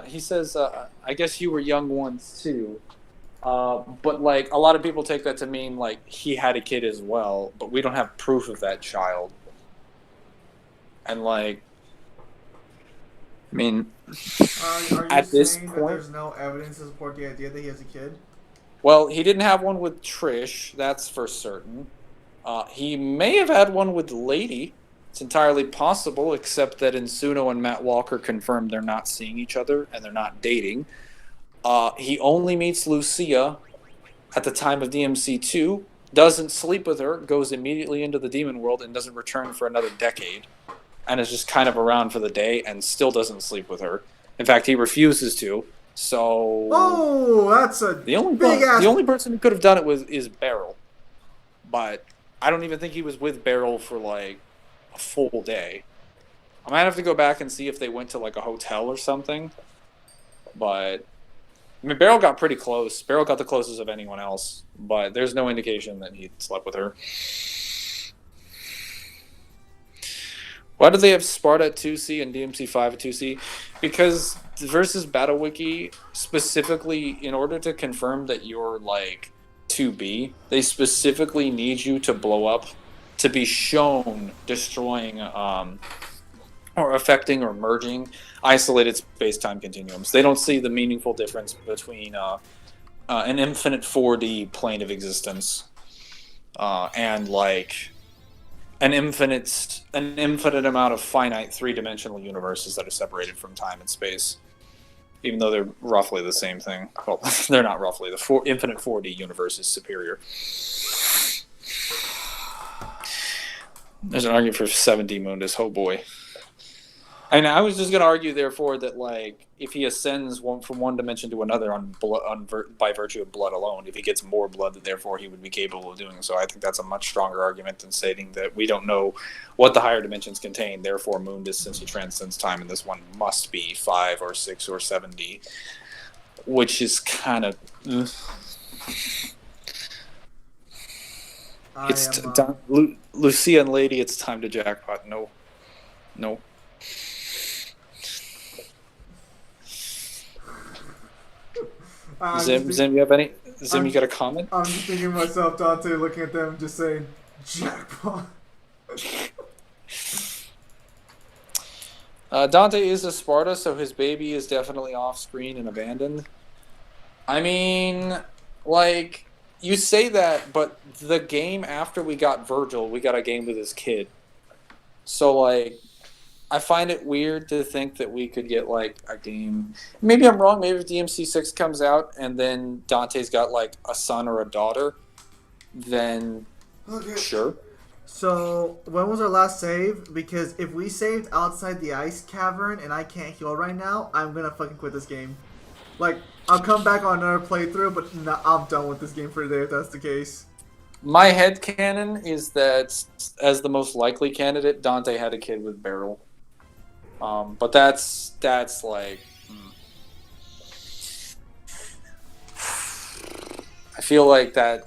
He says I guess you were young once too. But like a lot of people take that to mean like he had a kid as well, but we don't have proof of that child. And like, I mean, Are you at this saying that point, there's no evidence to support the idea that he has a kid? well, he didn't have one with Trish, that's for certain. He may have had one with Lady. It's entirely possible, except that Insuno and Matt Walker confirmed they're not seeing each other and they're not dating. He only meets Lucia at the time of DMC2, doesn't sleep with her, goes immediately into the demon world, and doesn't return for another decade, and is just kind of around for the day and still doesn't sleep with her. In fact, he refuses to. So Oh, that's a the only big ass. the only person who could have done it is Beryl, but I don't even think he was with Beryl for like a full day. I might have to go back and see if they went to like a hotel or something. But I mean, Beryl got pretty close. Beryl got the closest of anyone else, but there's no indication that he slept with her. Why do they have Sparta at 2C and DMC5 at 2C? Because versus Battle Wiki, specifically, in order to confirm that you're like 2B, they specifically need you to blow up to be shown destroying or affecting or merging isolated space-time continuums. They don't see the meaningful difference between an infinite 4D plane of existence and like an infinite amount of finite three-dimensional universes that are separated from time and space, even though they're roughly the same thing. Well, they're not roughly. The infinite 4D universe is superior. There's an argument for 7D Mundus. Oh boy. And I was just going to argue, therefore, that like if he ascends from one dimension to another by virtue of blood alone, if he gets more blood, that therefore he would be capable of doing so. I think that's a much stronger argument than stating that we don't know what the higher dimensions contain. Therefore, Mundus, since he transcends time in this one, must be 5 or 6 or 7D, which is kind of. Lucia and Lady, it's time to jackpot. No. Zim, you have any? Zim, you got a comment? I'm just thinking to myself, Dante, looking at them, just saying, jackpot. Dante is a Sparta, so his baby is definitely off screen and abandoned. I mean, like, you say that, but the game after we got Virgil, we got a game with his kid. So, like, I find it weird to think that we could get, like, a game. Maybe I'm wrong. Maybe if DMC6 comes out and then Dante's got, like, a son or a daughter, then sure. So, when was our last save? Because if we saved outside the ice cavern and I can't heal right now, I'm gonna fucking quit this game. Like, I'll come back on another playthrough, but no, I'm done with this game for today if that's the case. My headcanon is that, as the most likely candidate, Dante had a kid with Beryl. But that's like... I feel like that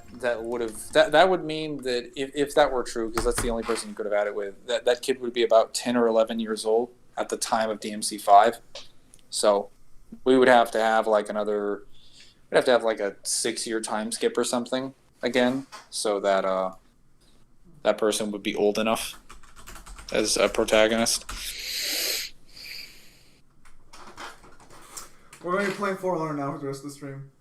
would mean that if that were true, because that's the only person you could have had it with, that kid would be about 10 or 11 years old at the time of DMC5. So we would have to have like a 6-year time skip or something again, so that that person would be old enough as a protagonist. We're going to be playing For Honor now for the rest of the stream.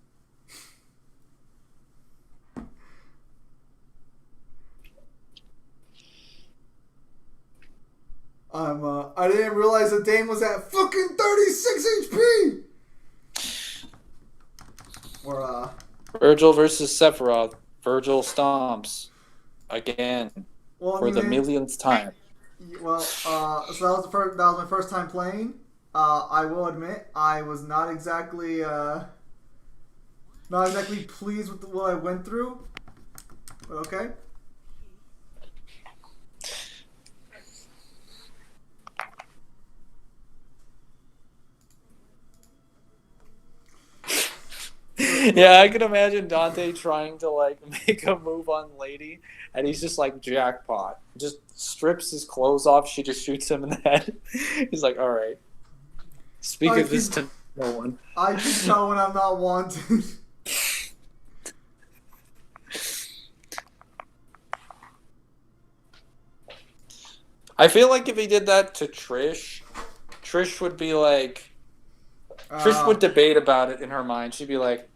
I didn't realize that Dane was at fucking 36 HP! Or, Virgil versus Sephiroth. Virgil stomps. Again. For the millionth time. Well, so that was my first time playing. I will admit, I was not exactly pleased with what I went through. But okay. Yeah, I can imagine Dante trying to like make a move on Lady, and he's just like jackpot. Just strips his clothes off. She just shoots him in the head. He's like, all right. Speak of this to no one. I can tell when I'm not wanted. I feel like if he did that to Trish, Trish would be like, Trish would debate about it in her mind. She'd be like,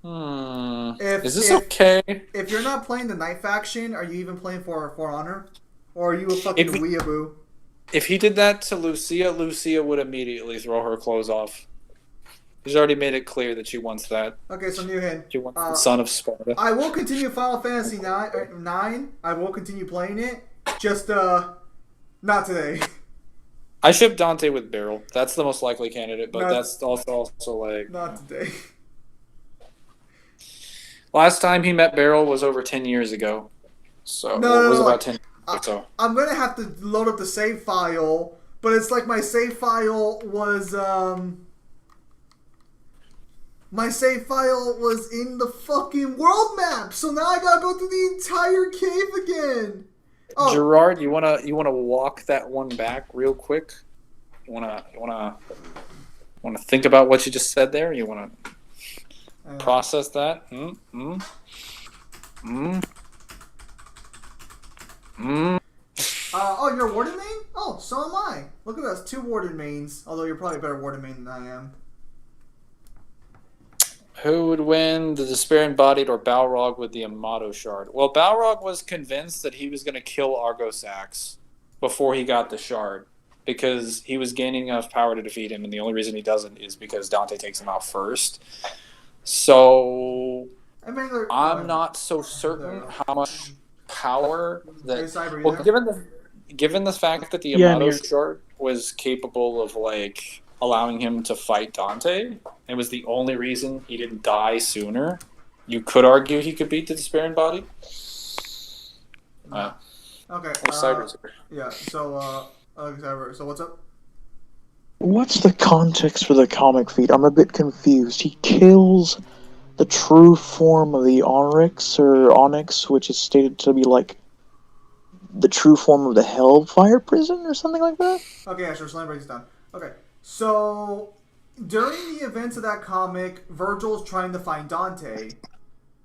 is this okay? If you're not playing the Night faction, are you even playing for Honor? Or are you a fucking weeaboo? If he did that to Lucia, Lucia would immediately throw her clothes off. He's already made it clear that she wants that. Okay, so new hint. She wants the son of Sparta. I will continue Final Fantasy 9. I will continue playing it. Just, not today. I ship Dante with Beryl. That's the most likely candidate, but that's also like... Not today. Last time he met Beryl was over 10 years ago. So, it was about 10 years ago. I'm going to have to load up the save file, but it's like my save file was, my save file was in the fucking world map, so now I gotta go through the entire cave again. Oh. Gerard, you wanna walk that one back real quick? You wanna think about what you just said there? You wanna process that? Oh, you're a Warden main? Oh, so am I. Look at us, 2 Warden mains. Although you're probably a better Warden main than I am. Who would win, the Despair Embodied or Balrog with the Yamato Shard? Well, Balrog was convinced that he was going to kill Argosax before he got the Shard because he was gaining enough power to defeat him, and the only reason he doesn't is because Dante takes him out first. So, I'm not so certain how much power that... Well, given the fact that the Yamato Shard was capable of, like... allowing him to fight Dante, and was the only reason he didn't die sooner, you could argue he could beat the Despair Embodied. Okay. Yeah, so, so what's up? What's the context for the comic feat? I'm a bit confused. He kills the true form of the Onyx, which is stated to be, like, the true form of the Hellfire Prison, or something like that? Okay, yeah, sure, so let me break this down. Okay. So, during the events of that comic, Virgil's trying to find Dante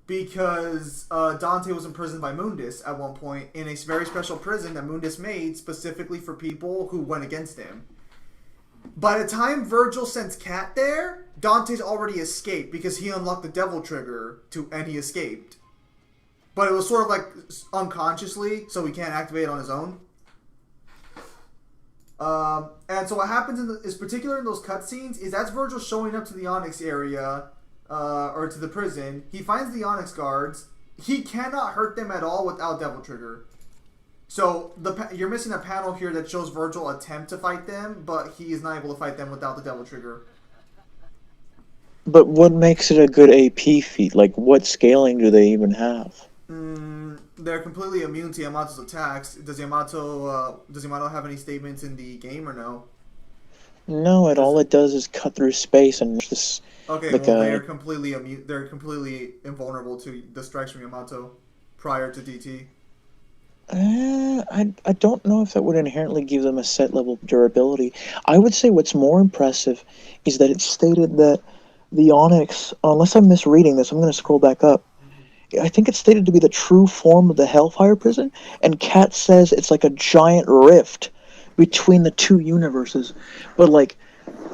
because Dante was imprisoned by Mundus at one point in a very special prison that Mundus made specifically for people who went against him. By the time Virgil sends Cat there, Dante's already escaped because he unlocked the Devil Trigger and he escaped. But it was sort of like unconsciously, so he can't activate it on his own. And so what happens is particular in those cutscenes is that's Virgil showing up to the Onyx area, or to the prison. He finds the Onyx guards. He cannot hurt them at all without Devil Trigger. So you're missing a panel here that shows Virgil attempt to fight them, but he is not able to fight them without the Devil Trigger. But what makes it a good AP feat? Like, what scaling do they even have? They're completely immune to Yamato's attacks. Does Yamato have any statements in the game or no? No, all it does is cut through space and just... Okay, like well, they're completely immune. They're completely invulnerable to the strikes from Yamato prior to DT. I don't know if that would inherently give them a set level of durability. I would say what's more impressive is that it's stated that the Onyx, unless I'm misreading this, I'm going to scroll back up. I think it's stated to be the true form of the Hellfire Prison, and Kat says it's like a giant rift between the two universes. But, like,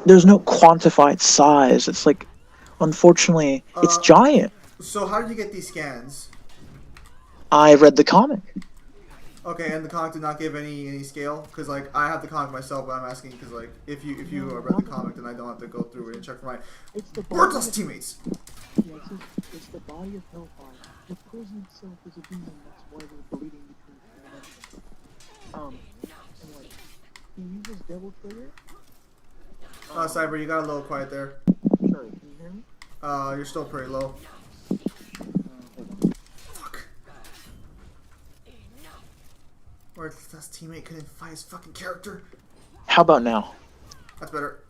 there's no quantified size. It's like, unfortunately, it's giant. So how did you get these scans? I read the comic. Okay, and the comic did not give any scale? Because, like, I have the comic myself, but I'm asking because, like, if you read the comic, then I don't have to go through it and check for my worthless teammates. Yeah, it's the body of Hellfire. The prison itself is a demon, that's why they're bleeding between dimensions. And, like, he uses Devil Trigger. Cyber, you got a little quiet there. Sorry, can you hear me? You're still pretty low. Fuck. Worthless teammate couldn't fight his fucking character. How about now? That's better.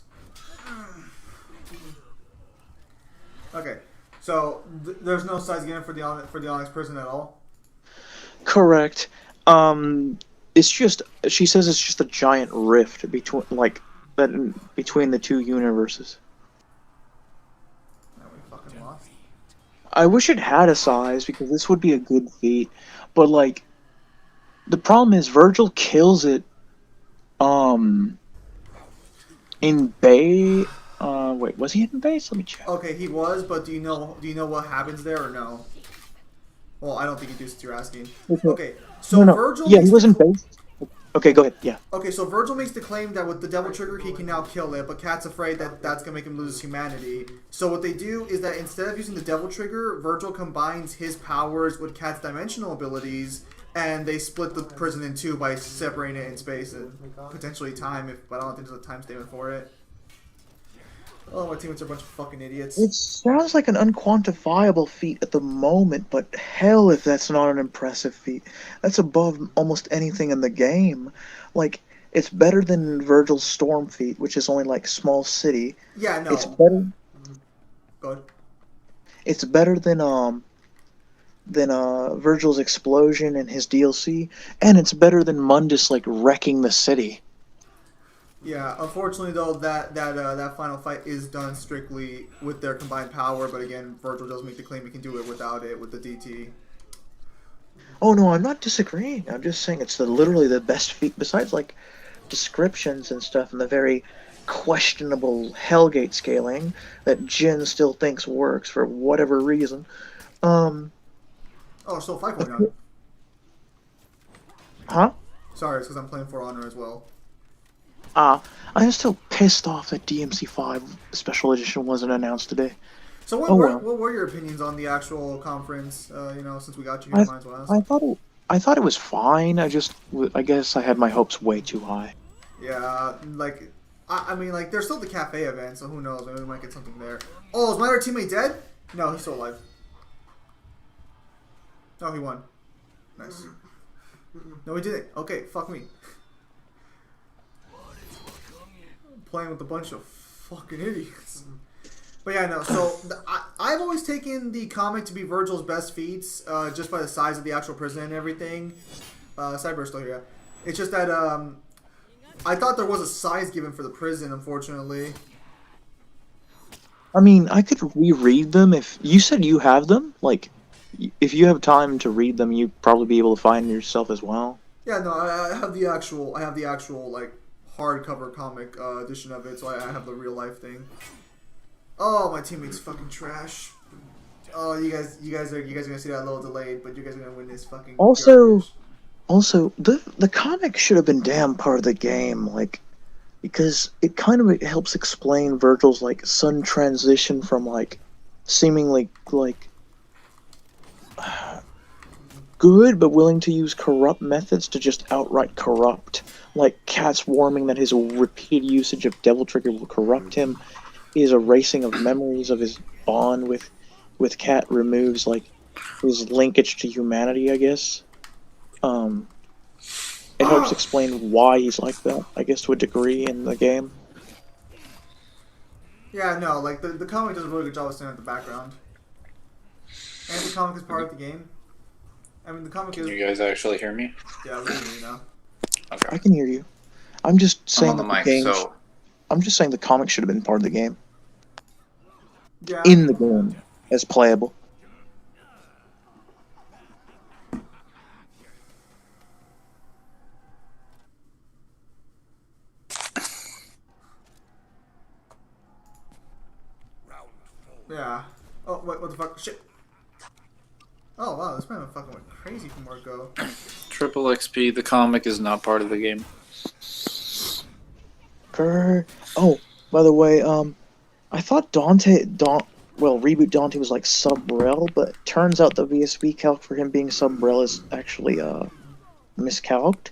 Okay. So, there's no size given for the Onyx prison at all? Correct. It's just, she says it's just a giant rift between the two universes. Now we fucking lost. I wish it had a size, because this would be a good feat. But, like, the problem is Virgil kills it In Bay, wait, was he in base? Let me check. Okay, he was, but do you know what happens there or no? Well, I don't think you do since you're asking. Okay, so No. Virgil. Yeah, makes he was the in base. Okay, go ahead. Yeah. Okay, so Virgil makes the claim that with the Devil Trigger he can now kill it, but Cat's afraid that that's gonna make him lose his humanity. So what they do is that instead of using the Devil Trigger, Virgil combines his powers with Cat's dimensional abilities, and they split the prison in two by separating it in space and potentially time. But I don't think there's a time statement for it. Oh, my teammates are a bunch of fucking idiots. It sounds like an unquantifiable feat at the moment, but hell if that's not an impressive feat. That's above almost anything in the game. Like, it's better than Virgil's Storm feat, which is only like small city. Yeah, no. It's better. Go ahead. It's better than Virgil's explosion and his DLC, and it's better than Mundus like wrecking the city. Yeah, unfortunately though, that final fight is done strictly with their combined power. But again, Virgil does make the claim he can do it without it with the DT. Oh no, I'm not disagreeing. I'm just saying it's literally the best feat besides like descriptions and stuff and the very questionable Hellgate scaling that Jin still thinks works for whatever reason. Oh, so 5.9. Huh? Sorry, it's because I'm playing For Honor as well. I'm still pissed off that DMC5 Special Edition wasn't announced today. So what were your opinions on the actual conference? Since we got you here, might as well ask. I thought it was fine. I guess I had my hopes way too high. Yeah, like I mean, like there's still the cafe event, so who knows? Maybe we might get something there. Oh, is my other teammate dead? No, he's still alive. Oh, he won. Nice. No, he didn't. Okay, fuck me. Playing with a bunch of fucking idiots. But yeah, no. So I've always taken the comic to be Virgil's best feats, just by the size of the actual prison and everything. Cyber's still here. It's just that I thought there was a size given for the prison, unfortunately. I mean, I could reread them if you said you have them. Like, if you have time to read them, you'd probably be able to find yourself as well. Yeah, no, I have the actual like hardcover comic edition of it, so I have the real life thing. Oh, my teammate's fucking trash. Oh, you guys are gonna see that a little delayed, but you guys are gonna win this fucking. Also, the comic should have been damn part of the game, like, because it kind of helps explain Virgil's like sudden transition from like seemingly like good but willing to use corrupt methods to just outright corrupt. Like Cat's warning that his repeated usage of Devil Trigger will corrupt him. His erasing of memories of his bond with Cat removes like his linkage to humanity, I guess. It helps explain why he's like that, I guess, to a degree in the game. Yeah, no, like the comic does a really good job of staying at the background. And the comic is part of the game. I mean, the comic is. Can you guys actually hear me? Yeah, we can hear you now. Okay. I can hear you. I'm just saying I'm on the that mic, so I'm just saying the comic should have been part of the game. Yeah. In the game, as playable. Yeah. Oh, wait, what the fuck? Shit. Oh, wow, this man fucking went crazy from where it go. Triple XP, the comic is not part of the game. Oh, by the way, I thought Reboot Dante was like sub-rel, but turns out the VSV calc for him being sub-rel is actually miscalced.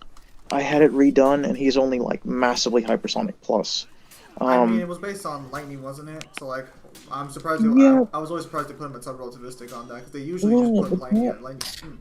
I had it redone, and he's only like massively hypersonic plus. I mean, it was based on lightning, wasn't it? So like, I'm surprised. Yeah. I was always surprised they put him at sub-relativistic on that because they usually just put lightning at lightning.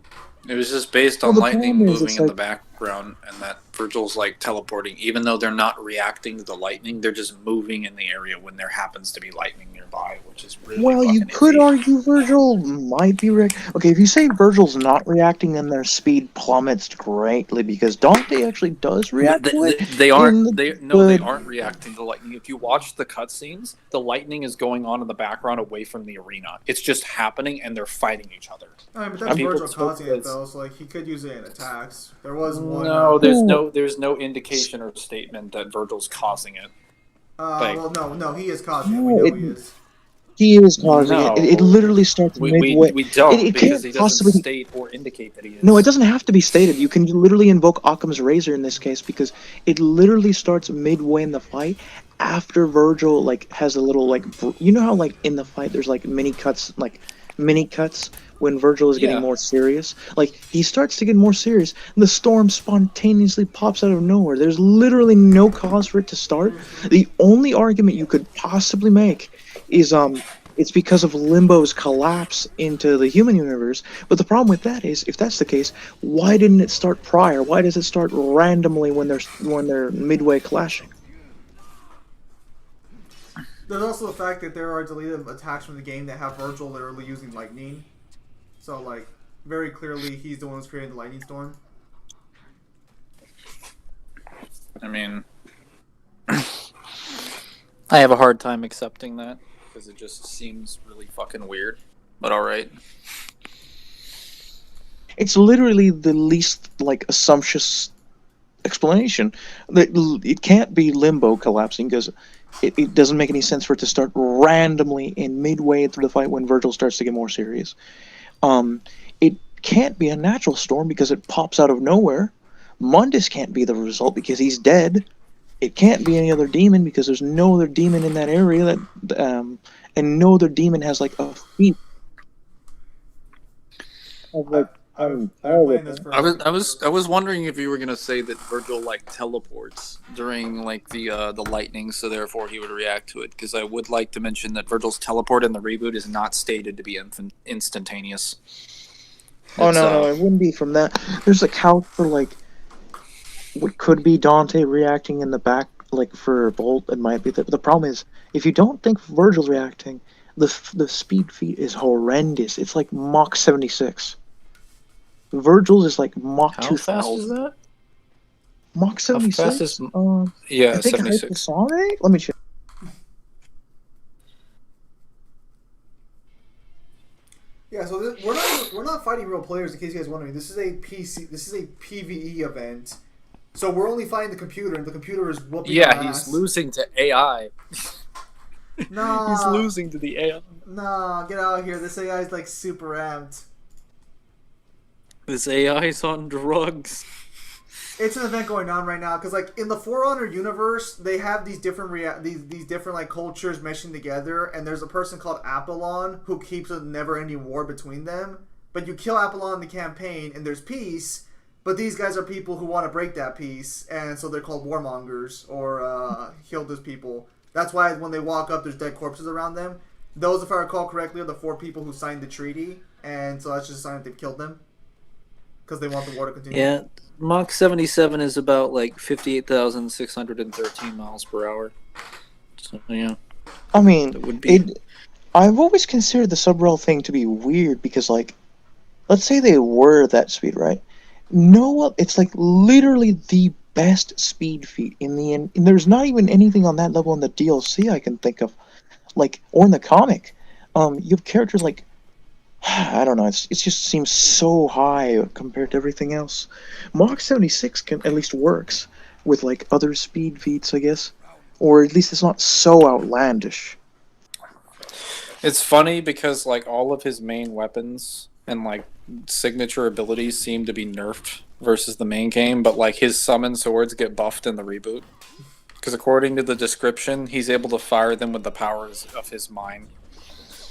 It was just based on the lightning problem is moving it's in the like- background, and that Virgil's like teleporting. Even though they're not reacting to the lightning, they're just moving in the area when there happens to be lightning nearby. by, which is really Well, you fucking could iffy. argue Virgil might be okay. If you say Virgil's not reacting, then their speed plummets greatly because Dante actually does react to it. They aren't. They but aren't reacting to lightning. If you watch the cutscenes, the lightning is going on in the background away from the arena. It's just happening, and they're fighting each other. I mean, but that's People Virgil took causing it this- though, so like he could use it in attacks. There was one. No, there's no indication or statement that Virgil's causing it. Well, no, he is causing it. No, We know it- he is. he is causing No. it. It literally starts midway. We don't it because can't he doesn't possibly state or indicate that he is. No, it doesn't have to be stated. You can literally invoke Occam's razor in this case because it literally starts midway in the fight after Virgil has a little you know how in the fight there's mini cuts when Virgil is getting more serious. He starts to get more serious. The storm spontaneously pops out of nowhere. There's literally no cause for it to start. The only argument you could possibly make is it's because of Limbo's collapse into the human universe. But the problem with that is, if that's the case, why didn't it start prior? Why does it start randomly when they're midway clashing? There's also the fact that there are deleted attacks from the game that have Virgil literally using lightning. So very clearly he's the one who's creating the lightning storm. I mean, I have a hard time accepting that because it just seems really fucking weird. But all right. It's literally the least assumptuous explanation. That it can't be Limbo collapsing because it doesn't make any sense for it to start randomly in midway through the fight when Virgil starts to get more serious. It can't be a natural storm because it pops out of nowhere. Mundus can't be the result because he's dead. It can't be any other demon because there's no other demon in that area and no other demon has a feat. I was wondering if you were gonna say that Virgil teleports during the lightning, so therefore he would react to it. Because I would like to mention that Virgil's teleport in the reboot is not stated to be instantaneous. No, it wouldn't be from that. There's a count for what could be Dante reacting in the back, for Bolt. It might be that. But the problem is, if you don't think Virgil's reacting, the speed feat is horrendous. It's Mach 76. Virgil's is Mach 2000. How fast is that? Mach 76? How fast is... I think 76. Hypersonic? Let me check. Yeah, so we're not fighting real players. In case you guys are wondering, this is a PvE event. So we're only fighting the computer, and the computer is whooping our ass. He's losing to AI. Nah, He's losing to the AI. Nah, get out of here. This AI is super amped. This AI's on drugs. It's an event going on right now because, in the For Honor universe, they have these different these different cultures meshing together, and there's a person called Apollon who keeps a never-ending war between them. But you kill Apollon in the campaign, and there's peace. But these guys are people who want to break that peace, and so they're called warmongers or Hilda's people. That's why when they walk up, there's dead corpses around them. Those, if I recall correctly, are the 4 people who signed the treaty, and so that's just a sign that they've killed them because they want the war to continue. Yeah, Mach 77 is about 58,613 miles per hour. So yeah, I mean, it would be. I've always considered the Subrel thing to be weird because, let's say they were that speed, right? No, it's literally the best speed feat in the end. And there's not even anything on that level in the DLC I can think of, or in the comic. You have characters I don't know. It just seems so high compared to everything else. Mach 76 at least works with other speed feats, I guess, or at least it's not so outlandish. It's funny because all of his main weapons and signature abilities seem to be nerfed versus the main game, but his summon swords get buffed in the reboot. Because according to the description, he's able to fire them with the powers of his mind.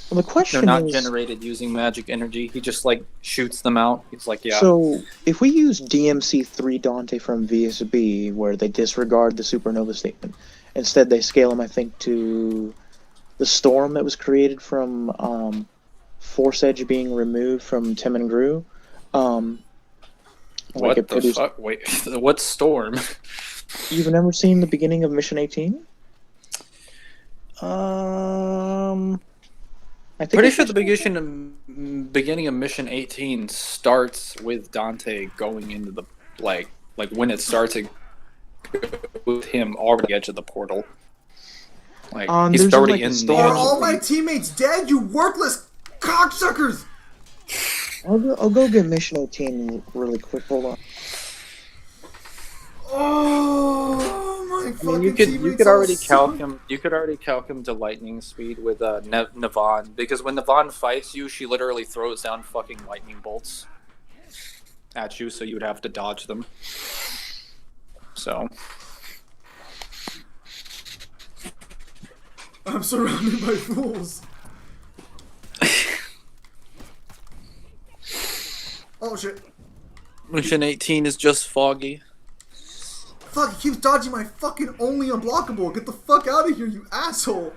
Well, the question They're not is, generated using magic energy. He just shoots them out. He's yeah. So if we use DMC3 Dante from VSB, where they disregard the supernova statement, instead they scale him, I think, to the storm that was created from Force Edge being removed from Tim and Gru. What the fuck? Wait, what storm? You've never seen the beginning of Mission 18? I think Pretty it's sure the just- beginning of Mission 18 starts with Dante going into the like when it starts it with him already edge of the portal. Like he's there's, already like, a in the storm. Are edge all of my the, teammates dead? You worthless cocksuckers! I'll go get Mission 18 really quick. Hold on. Oh, my I fucking mean, you teammates could all already calc suck. him. You could already calc him to lightning speed with Navon, because when Navon fights you, she literally throws down fucking lightning bolts at you, so you would have to dodge them. So I'm surrounded by fools. Oh shit. Mission 18 is just foggy. Fuck, he keeps dodging my fucking only unblockable. Get the fuck out of here, you asshole.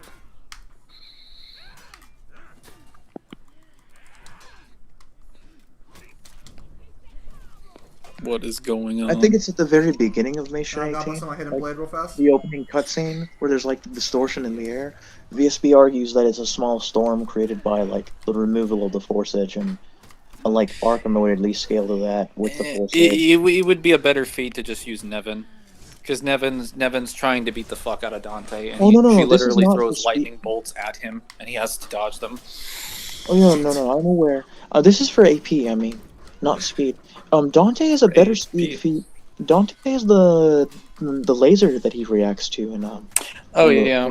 What is going on? I think it's at the very beginning of Mission I'm 18. on my hidden like, blade real fast. the opening cutscene where there's like distortion in the air. VSB argues that it's a small storm created by like the removal of the force edge, and like Arkham would at least scale to that with the force edge. It would be a better feat to just use Nevin, because Nevin's trying to beat the fuck out of Dante, and Oh, no, she this is literally not throws for speed. lightning bolts at him, and he has to dodge them. Oh no, I'm aware. This is for AP. I mean, not speed. Dante has a better AP. speed feat. Dante has the laser that he reacts to, and Oh you know, yeah.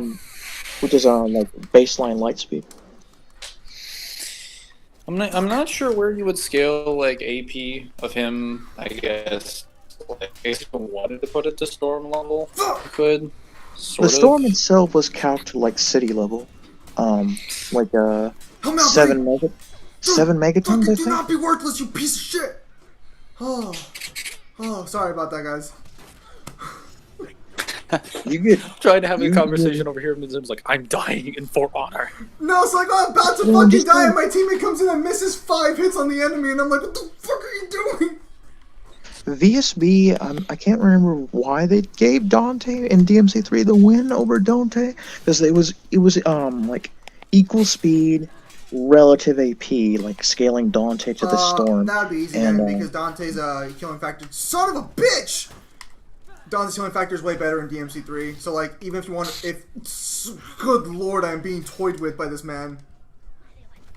which is like baseline light speed. I'm not sure where you would scale like AP of him. I guess like, if you wanted to put it to storm level, you could. The storm itself was calced to like city level, like Help me out, 7 buddy. megatons. Fucking I do think. not be worthless, you piece of shit. Oh, sorry about that, guys. You get trying to have a You- conversation over here, and Zim's like, "I'm dying in For Honor." No, it's like I'm about to No, I'm fucking just die, and saying. my teammate comes in and misses 5 hits on the enemy, and I'm like, what the fuck are you doing? VSB. I can't remember why they gave Dante in DMC3 the win over Dante, because it was like equal speed, relative AP, like scaling Dante to the storm. That'd be easy and, then, because Dante's healing factor. Son of a bitch! Dante's healing factor is way better in DMC3. So, like, even if you want, good lord, I'm being toyed with by this man.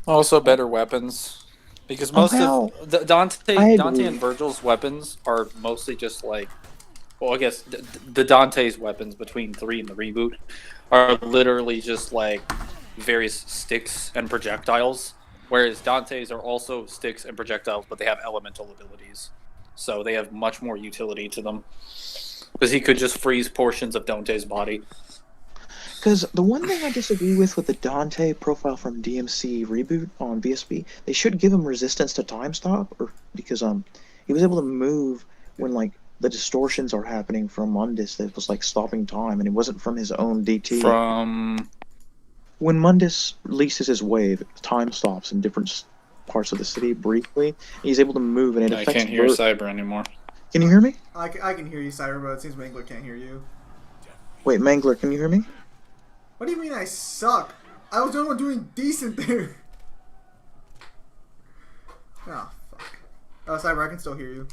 Also, better weapons, because most Somehow, of the Dante I and agree. Virgil's weapons are mostly just like, well, I guess the Dante's weapons between 3 and the reboot are literally just like various sticks and projectiles, whereas Dante's are also sticks and projectiles, but they have elemental abilities, so they have much more utility to them. Because he could just freeze portions of Dante's body. Because the one thing I disagree with the Dante profile from DMC reboot on VSB, they should give him resistance to time stop, or because he was able to move when like the distortions are happening from Mundus that was like stopping time, and it wasn't from his own DT. From When Mundus releases his wave, time stops in different parts of the city briefly. He's able to move, and it I affects. can't hear Cyber anymore. Can you hear me? I can hear you, Cyber, but it seems Mangler can't hear you. Wait, Mangler, can you hear me? What do you mean I suck? I was the only one doing decent there. Oh, fuck. Oh, Cyber, I can still hear you.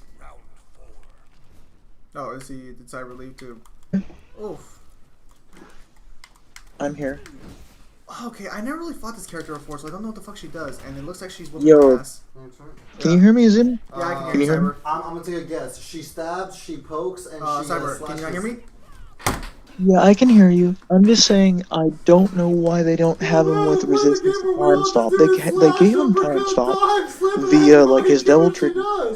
Oh, did Cyber leave too? Oof. I'm here. Okay, I never really fought this character before, so I don't know what the fuck she does, and it looks like she's whooping Yo. my ass. Can you hear me, Zim? Yeah, I can Can hear you you, hear me? Cyber. I'm gonna take a guess. She stabs, she pokes, and she Cyber, slashes. can you not hear me? Yeah, I can hear you. I'm just saying I don't know why they don't have him with resistance to time stop. They gave him time stop via like his devil trick,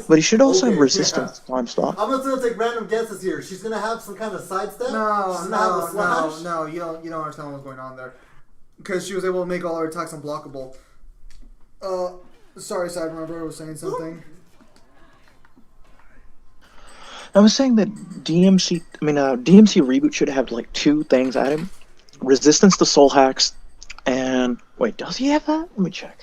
but he should also have Okay, resistance to time stop. I'm just gonna take random guesses here. She's gonna have some kind of sidestep. She's gonna have a slash. No, you don't understand what's going on there. Because she was able to make all her attacks unblockable. Sorry, Cyber, my brother was saying something. I was saying that DMC reboot should have like 2 things at him: resistance to soul hacks, and wait, does he have that? Let me check.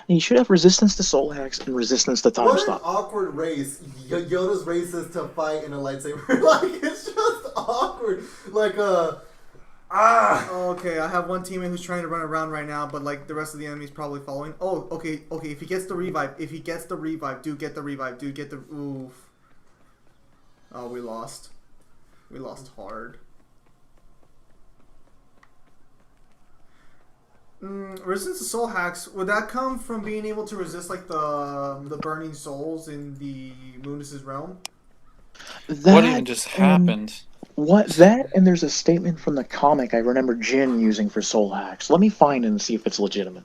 He should have resistance to soul hacks and resistance to time What an stop. awkward race. Yoda's race is to fight in a lightsaber. Like, it's just awkward. Like Okay, I have one teammate who's trying to run around right now, but like the rest of the enemy's probably following. Oh, okay. If he gets the revive, dude, get the revive, dude, get the. Oof. Oh, we lost. We lost hard. Resistance to soul hacks, would that come from being able to resist like the burning souls in the Moonus' realm? What even just happened? What that and there's a statement from the comic I remember Jin using for soul hacks. Let me find it and see if it's legitimate.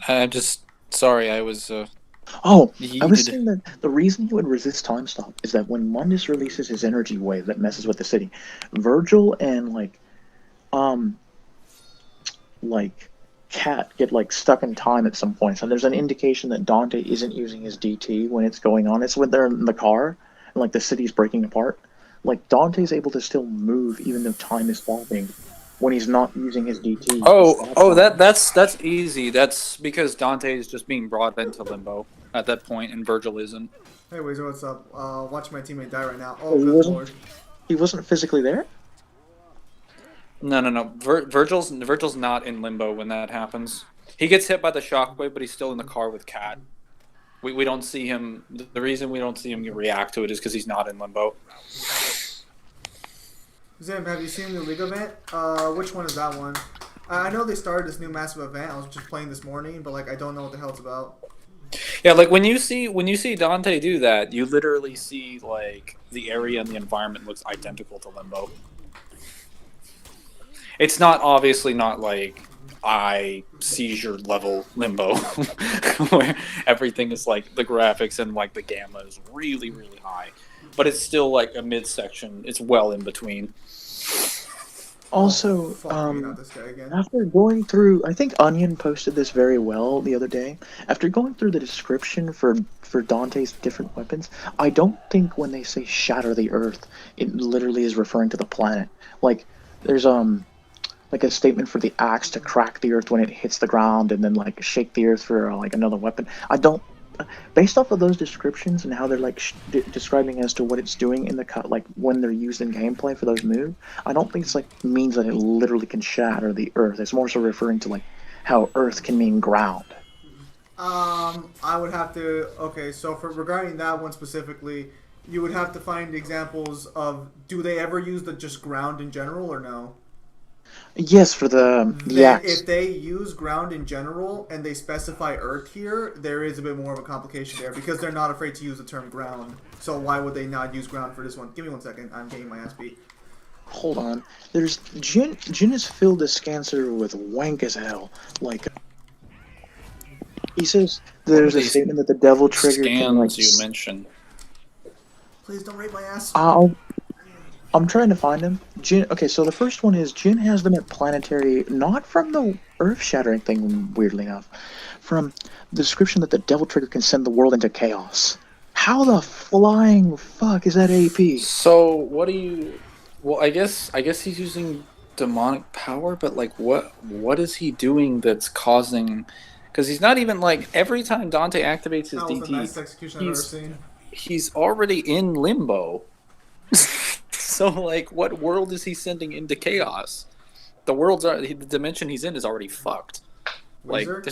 I'm just sorry. I was. Oh, Yeeted. I was saying that the reason he would resist time stop is that when Mundus releases his energy wave that messes with the city, Virgil and Cat get like stuck in time at some points, and there's an indication that Dante isn't using his DT when it's going on. It's when they're in the car and like the city's breaking apart. Like Dante's able to still move even though time is stopping when he's not using his DT. That's easy. That's because Dante is just being brought into limbo at that point, and Virgil isn't. Hey, Wizard, what's up? Watch my teammate die right now. Oh, Oh, he good wasn't- lord. He wasn't physically there? No. Virgil's not in limbo when that happens. He gets hit by the shockwave, but he's still in the car with Cat. We don't see him. The reason we don't see him react to it is because he's not in limbo. Zim, have you seen the League event? Which one is that one? I know they started this new massive event. I was just playing this morning, but like I don't know what the hell it's about. Yeah, like when you see Dante do that, you literally see like the area and the environment looks identical to Limbo. It's not obviously not like eye seizure level Limbo, where everything is like the graphics and like the gamma is really really high, but it's still like a midsection. It's well in between. Also, Fuck me, not this guy again. after going through, I think Onion posted this very well the other day. After going through the description for Dante's different weapons, I don't think when they say shatter the earth, it literally is referring to the planet. Like, there's like a statement for the axe to crack the earth when it hits the ground, and then like shake the earth for like another weapon. I don't. Based off of those descriptions and how they're like describing as to what it's doing in the cut, like when they're used in gameplay for those moves, I don't think it's like means that it literally can shatter the earth. It's more so referring to like how earth can mean ground. I would have to. Okay, so for regarding that one specifically, you would have to find examples of. Do they ever use the just ground in general or no? Yes, for the axe. If they use ground in general and they specify earth here, there is a bit more of a complication there because they're not afraid to use the term ground. So why would they not use ground for this one? Give me 1 second. I'm getting my ass beat. Hold on. There's Jin has filled the scan server with wank as hell. Like he says, there's a statement that the devil trigger can like. Scans you mentioned. Please don't rape my ass. I'm trying to find them. Jin. Okay, so the first one is Jin has them at planetary, not from the earth-shattering thing. Weirdly enough, from the description that the devil trigger can send the world into chaos. How the flying fuck is that AP? So what do you? Well, I guess he's using demonic power, but like what is he doing that's causing? Because he's not even like every time Dante activates his That was the DT, nicest execution I've ever seen. he's already in limbo. So, like, what world is he sending into chaos? The dimension he's in is already fucked. Like, Wizard?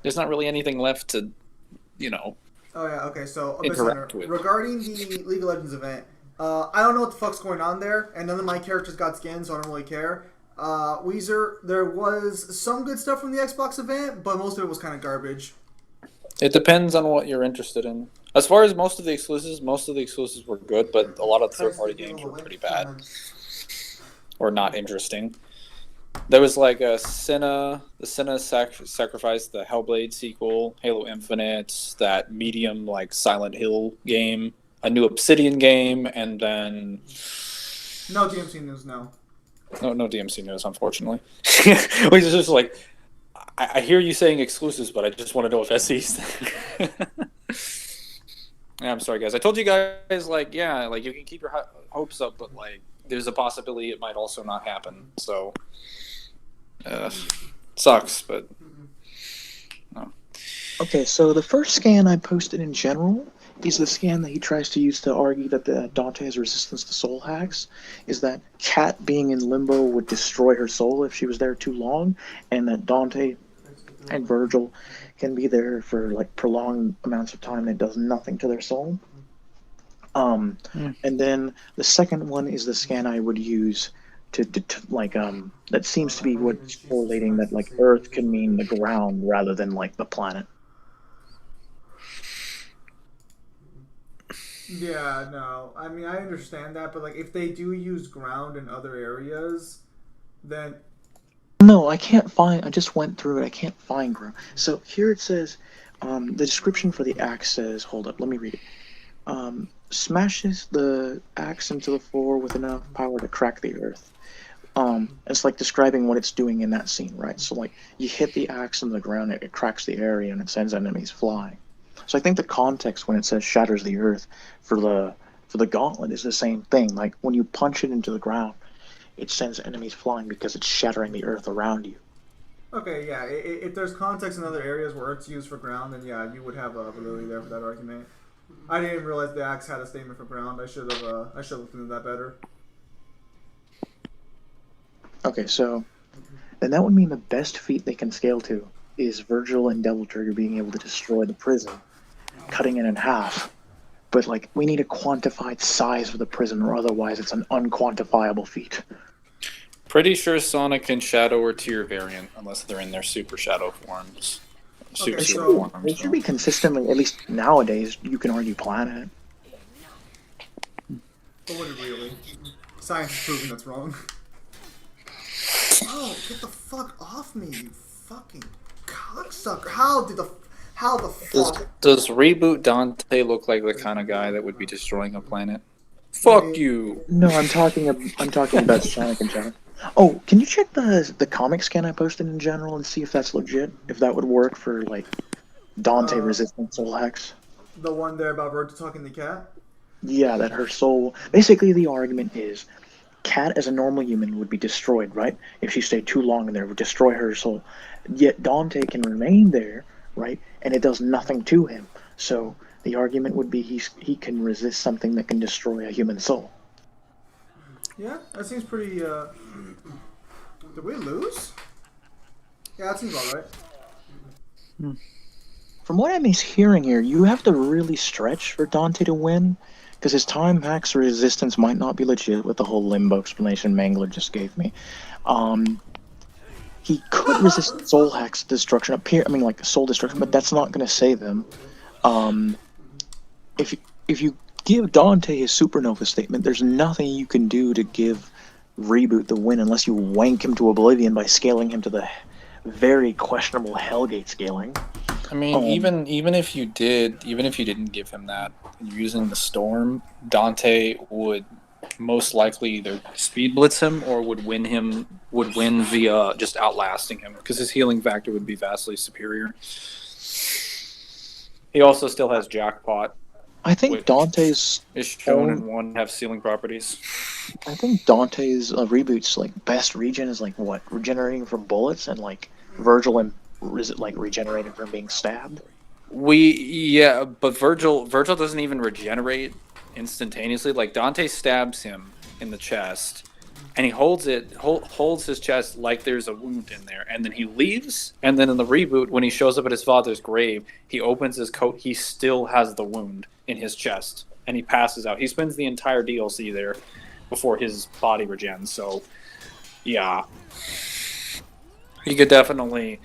there's not really anything left to, Oh yeah, okay. So Interact with. regarding the League of Legends event, I don't know what the fuck's going on there, and none of my characters got skins, so I don't really care. Weezer, there was some good stuff from the Xbox event, but most of it was kind of garbage. It depends on what you're interested in. As far as most of the exclusives were good, but a lot of third-party games were pretty bad or not interesting. There was like the Senna Sacrifice, the Hellblade sequel, Halo Infinite, that medium like Silent Hill game, a new Obsidian game, and then No DMC news, no. no DMC news, unfortunately. Which is just like, I hear you saying exclusives, but I just want to know if SC's. Yeah, I'm sorry, guys. I told you guys, like, yeah, like you can keep your hopes up, but like, there's a possibility it might also not happen. So, sucks, but no. Okay, so the first scan I posted in general is the scan that he tries to use to argue that the Dante has resistance to soul hacks, is that Cat being in limbo would destroy her soul if she was there too long, and that Dante and Virgil can be there for like prolonged amounts of time that does nothing to their soul. And then the second one is the scan I would use to that seems to be what's correlating that like Earth can mean the ground rather than like the planet. Yeah, no. I mean, I understand that, but like, if they do use ground in other areas, then No, I can't find. I just went through it. I can't find ground. So here it says, the description for the axe says, hold up, let me read it. Smashes the axe into the floor with enough power to crack the earth. It's like describing what it's doing in that scene, right? So like you hit the axe in the ground, it cracks the area and it sends enemies flying. So I think the context when it says shatters the earth for the gauntlet is the same thing. Like when you punch it into the ground, it sends enemies flying because it's shattering the earth around you. okay, yeah. If there's context in other areas where it's used for ground, then yeah, you would have a validity there for that argument. I didn't even realize the axe had a statement for ground. I should have looked into that better. Okay, so then that would mean the best feat they can scale to is Virgil and Devil Trigger being able to destroy the prison, cutting it in half. But like we need a quantified size for the prison, or otherwise it's an unquantifiable feat. Pretty sure Sonic and Shadow are tier variant, unless they're in their Super Shadow forms. Okay, Super so- forms. It should be consistently, at least nowadays, you can argue planet. But would it really? Science is proving that's wrong. Oh, get the fuck off me, you fucking cocksucker! How the fuck? Does Reboot Dante look like the kind of guy that would be destroying a planet? Fuck you. No, I'm talking about Sonic and Shadow. Oh, can you check the comic scan I posted in general and see if that's legit? If that would work for like Dante resistant soul hacks? The one there about Virgil talking to Cat? Yeah, that her soul. Basically, the argument is Cat as a normal human would be destroyed, right? If she stayed too long in there, it would destroy her soul. Yet Dante can remain there, right? And it does nothing to him. So the argument would be he can resist something that can destroy a human soul. Yeah, that seems pretty. Did we lose? Yeah, that seems alright. From what I'm hearing here, you have to really stretch for Dante to win, because his time hacks resistance might not be legit with the whole limbo explanation Mangler just gave me. He could resist soul hacks destruction, like soul destruction, but that's not going to save him. If you give Dante his supernova statement, there's nothing you can do to give Reboot the win unless you wank him to oblivion by scaling him to the very questionable Hellgate scaling. I mean, even if you didn't give him that, and you're using the storm, Dante would most likely either speed blitz him or would win via just outlasting him, because his healing factor would be vastly superior. He also still has Jackpot. I think Dante's is shown in one have sealing properties. I think Dante's Reboot's like best regen is like what, regenerating from bullets, and like Virgil and regenerating from being stabbed. But Virgil doesn't even regenerate instantaneously. Like Dante stabs him in the chest, and he holds his chest like there's a wound in there, and then he leaves. And then in the reboot, when he shows up at his father's grave, he opens his coat. He still has the wound in his chest, and he passes out. He spends the entire DLC there before his body regens. So, yeah, we can definitely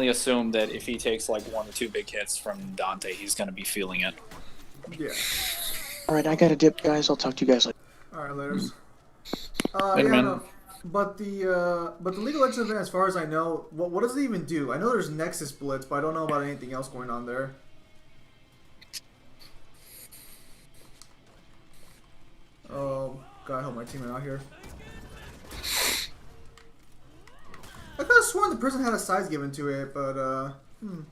assume that if he takes like one or two big hits from Dante, he's going to be feeling it. Yeah. All right, I got to dip, guys. I'll talk to you guys later. All right, laters. Man. But the League of Legends event, as far as I know, what does it even do? I know there's Nexus Blitz, but I don't know about anything else going on there. Oh, God, help my teammate out here. I could have sworn the prison had a size given to it, but I'll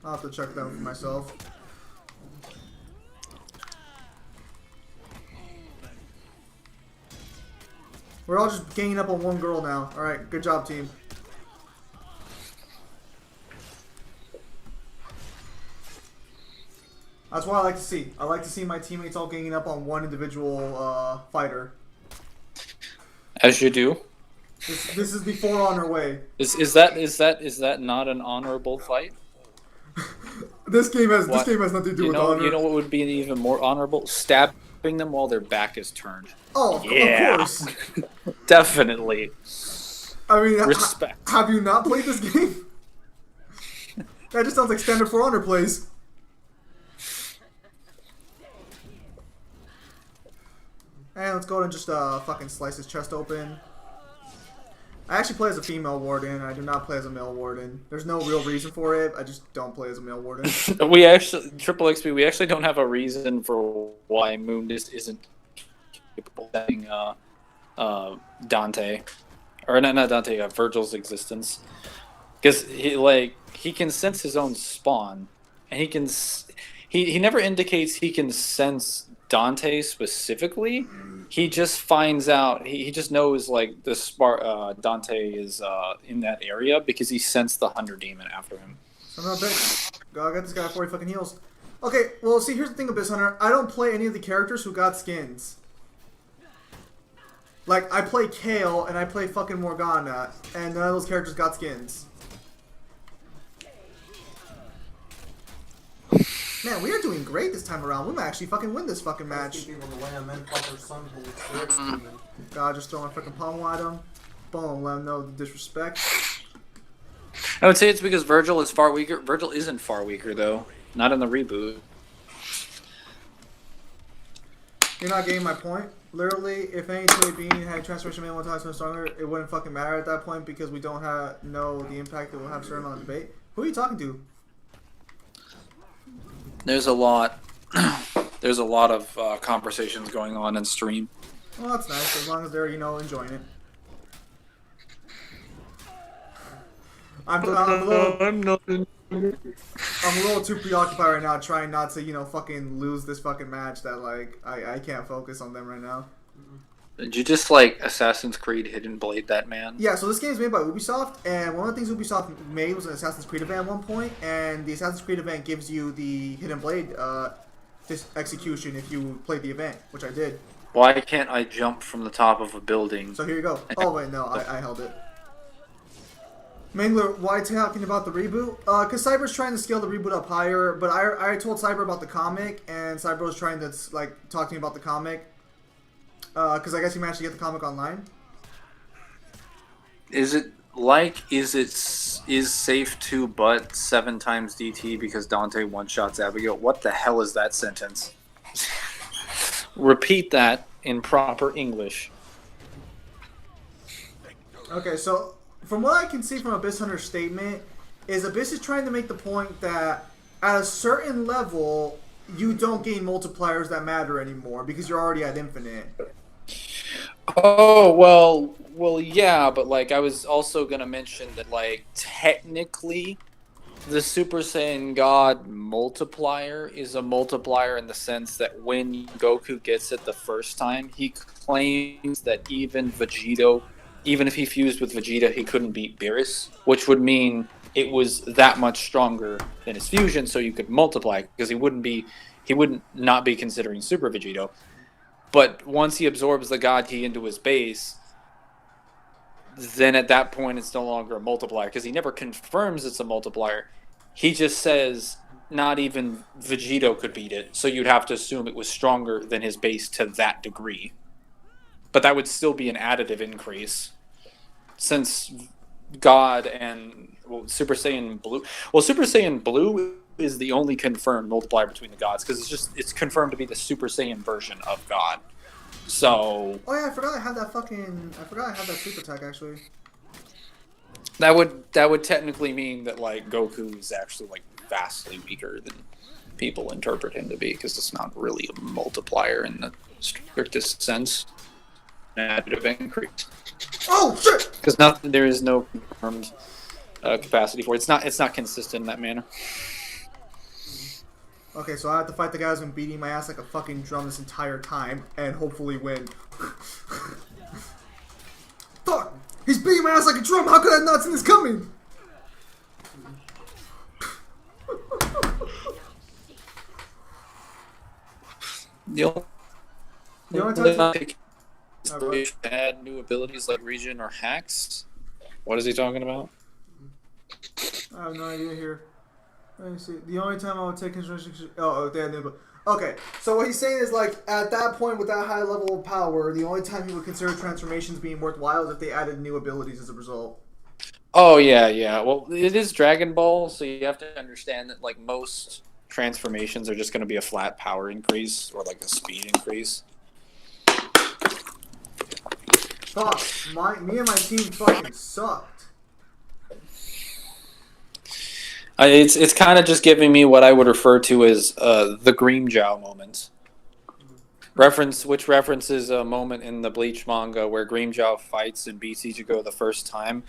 have to check that for myself. We're all just ganging up on one girl now. Alright, good job, team. That's what I like to see. I like to see my teammates all ganging up on one individual fighter. As you do. This is the For Honor way. Is that not an honorable fight? This game has nothing to do with honor. You know what would be even more honorable? Stabbing them while their back is turned. Oh, yeah. Of course. Definitely. I mean, respect. Have you not played this game? That just sounds like standard For Honor plays. And let's go ahead and just fucking slice his chest open. I actually play as a female warden. I do not play as a male warden. There's no real reason for it. I just don't play as a male warden. We actually, Triple XP, we actually don't have a reason for why Moon just isn't capable of having Dante. Or not Dante, Virgil's existence. Because he can sense his own spawn. And he never indicates he can sense Dante specifically. He just finds out. He just knows like Dante is in that area because he sensed the Hunter Demon after him. I'm not big. I got this guy 40 fucking heals. Okay, well, see, here's the thing, Abyss Hunter. I don't play any of the characters who got skins. Like, I play Kale and I play fucking Morgana, and none of those characters got skins. Man, we are doing great this time around. We might actually fucking win this fucking match. God, just throwing a fucking pommel at him. Boom, let him know the disrespect. I would say it's because Virgil is far weaker. Virgil isn't far weaker, though. Not in the reboot. You're not getting my point. Literally, if any 2A being had transformation made 1 time so stronger, it wouldn't fucking matter at that point because we don't know the impact it will have certain on the debate. Who are you talking to? There's a lot. There's a lot of conversations going on in stream. Well, that's nice as long as they're enjoying it. I'm a little too preoccupied right now, trying not to fucking lose this fucking match. That like I can't focus on them right now. Did you just like Assassin's Creed Hidden Blade that man? Yeah, so this game is made by Ubisoft, and one of the things Ubisoft made was an Assassin's Creed event at one point, and the Assassin's Creed event gives you the Hidden Blade this execution if you play the event, which I did. Why can't I jump from the top of a building? So here you go. Oh wait, no, I held it. Mangler, why talking about the reboot? Because Cyber's trying to scale the reboot up higher, but I told Cyber about the comic, and Cyber was trying to like talk to me about the comic. Because I guess you managed to get the comic online. Is safe to but 7 times DT because Dante one-shots Abigail? What the hell is that sentence? Repeat that in proper English. Okay, so from what I can see from Abyss Hunter's statement, is Abyss is trying to make the point that at a certain level, you don't gain multipliers that matter anymore because you're already at infinite. Oh, well, yeah, but, like, I was also gonna mention that, like, technically, the Super Saiyan God multiplier is a multiplier in the sense that when Goku gets it the first time, he claims that even if he fused with Vegeta, he couldn't beat Beerus, which would mean it was that much stronger than his fusion, so you could multiply, because he would not be considering Super Vegito. But once he absorbs the God Key into his base, then at that point it's no longer a multiplier, because he never confirms it's a multiplier. He just says not even Vegito could beat it, so you'd have to assume it was stronger than his base to that degree. But that would still be an additive increase, since God and Super Saiyan Blue... Well, Super Saiyan Blue is the only confirmed multiplier between the gods, because it's confirmed to be the Super Saiyan version of God. So... Oh yeah, I forgot I had that super attack, actually. That would technically mean that, like, Goku is actually, like, vastly weaker than people interpret him to be, because it's not really a multiplier in the strictest sense. An additive increase. Oh shit! Because there is no confirmed capacity for it. It's not consistent in that manner. Okay, so I have to fight the guy who's been beating my ass like a fucking drum this entire time, and hopefully win. Fuck! He's beating my ass like a drum! How could I not see this coming? The only The only time. is to add new abilities like regen or hacks. What is he talking about? I have no idea here. Let me see. The only time I would take consideration. Oh, they had new. Okay, so what he's saying is like at that point with that high level of power, the only time he would consider transformations being worthwhile is if they added new abilities as a result. Oh yeah. Well, it is Dragon Ball, so you have to understand that like most transformations are just going to be a flat power increase or like a speed increase. Fuck, me and my team fucking sucked. It's kind of just giving me what I would refer to as the Grimmjow moment. Which references a moment in the Bleach manga where Grimmjow fights and beats Ichigo the first time,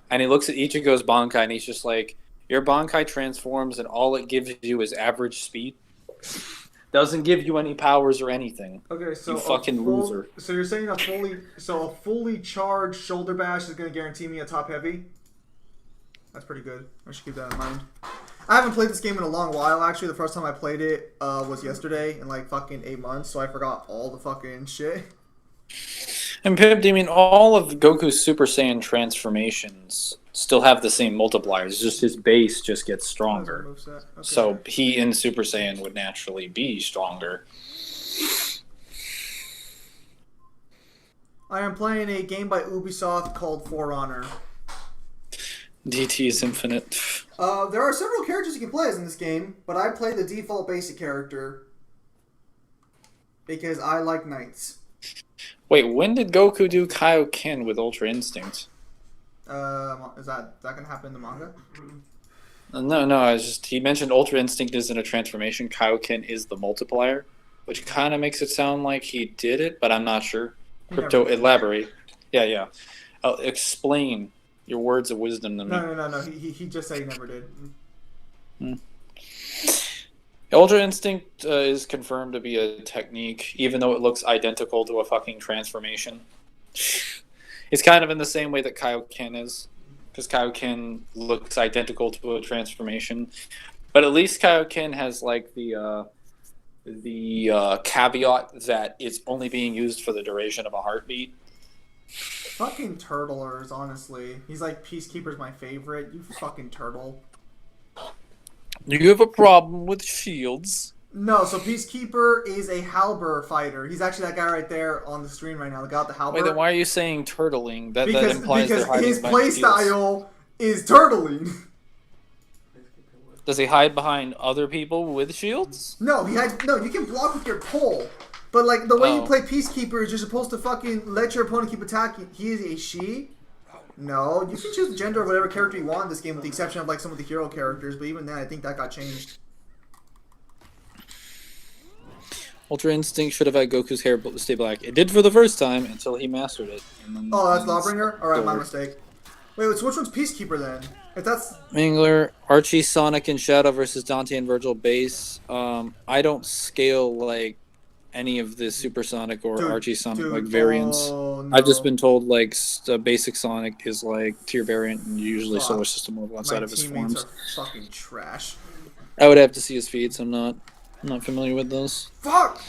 and he looks at Ichigo's Bankai and he's just like, "Your Bankai transforms and all it gives you is average speed. Doesn't give you any powers or anything. Okay, so you fucking loser." So you're saying a fully charged shoulder bash is going to guarantee me a top heavy? That's pretty good. I should keep that in mind. I haven't played this game in a long while, actually. The first time I played it was yesterday in like fucking 8 months, so I forgot all the fucking shit. And Pip, I mean, all of Goku's Super Saiyan transformations still have the same multipliers. Just his base just gets stronger. Okay. So he in Super Saiyan would naturally be stronger. I am playing a game by Ubisoft called For Honor. DT is infinite. There are several characters you can play as in this game, but I play the default basic character because I like knights. Wait, when did Goku do Kaioken with Ultra Instinct? Is that gonna happen in the manga? No. It's just he mentioned Ultra Instinct isn't a transformation. Kaioken is the multiplier, which kind of makes it sound like he did it, but I'm not sure. Crypto, elaborate. Yeah. Explain your words of wisdom to me. No. He just said he never did. Ultra Instinct is confirmed to be a technique, even though it looks identical to a fucking transformation. It's kind of in the same way that Kaioken is, because Kaioken looks identical to a transformation. But at least Kaioken has like the caveat that it's only being used for the duration of a heartbeat. Fucking turtlers, honestly. He's like, Peacekeeper's my favorite. You fucking turtle. You have a problem with shields? No, so Peacekeeper is a halber fighter. He's actually that guy right there on the screen right now. The guy with the halber. Wait, then why are you saying turtling? That implies because they're hiding his behind shields. playstyle is turtling. Does he hide behind other people with shields? No, you can block with your pole. But like the way you Oh. play Peacekeeper is you're supposed to fucking let your opponent keep attacking. He is a she. No, you can choose the gender of whatever character you want in this game, with the exception of like some of the hero characters. But even then, I think that got changed. Ultra Instinct should have had Goku's hair stay black. It did for the first time until he mastered it. And then Oh, that's Lawbringer? Alright, my mistake. Wait, so which one's Peacekeeper then? If that's... Mingler, Archie, Sonic, and Shadow versus Dante and Virgil base. I don't scale like any of the Supersonic or Archie Sonic like variants. Oh, no. I've just been told like basic Sonic is like tier variant and usually solar system move outside of his teammates forms. are fucking trash. I would have to see his feeds. I'm not familiar with those. Fuck!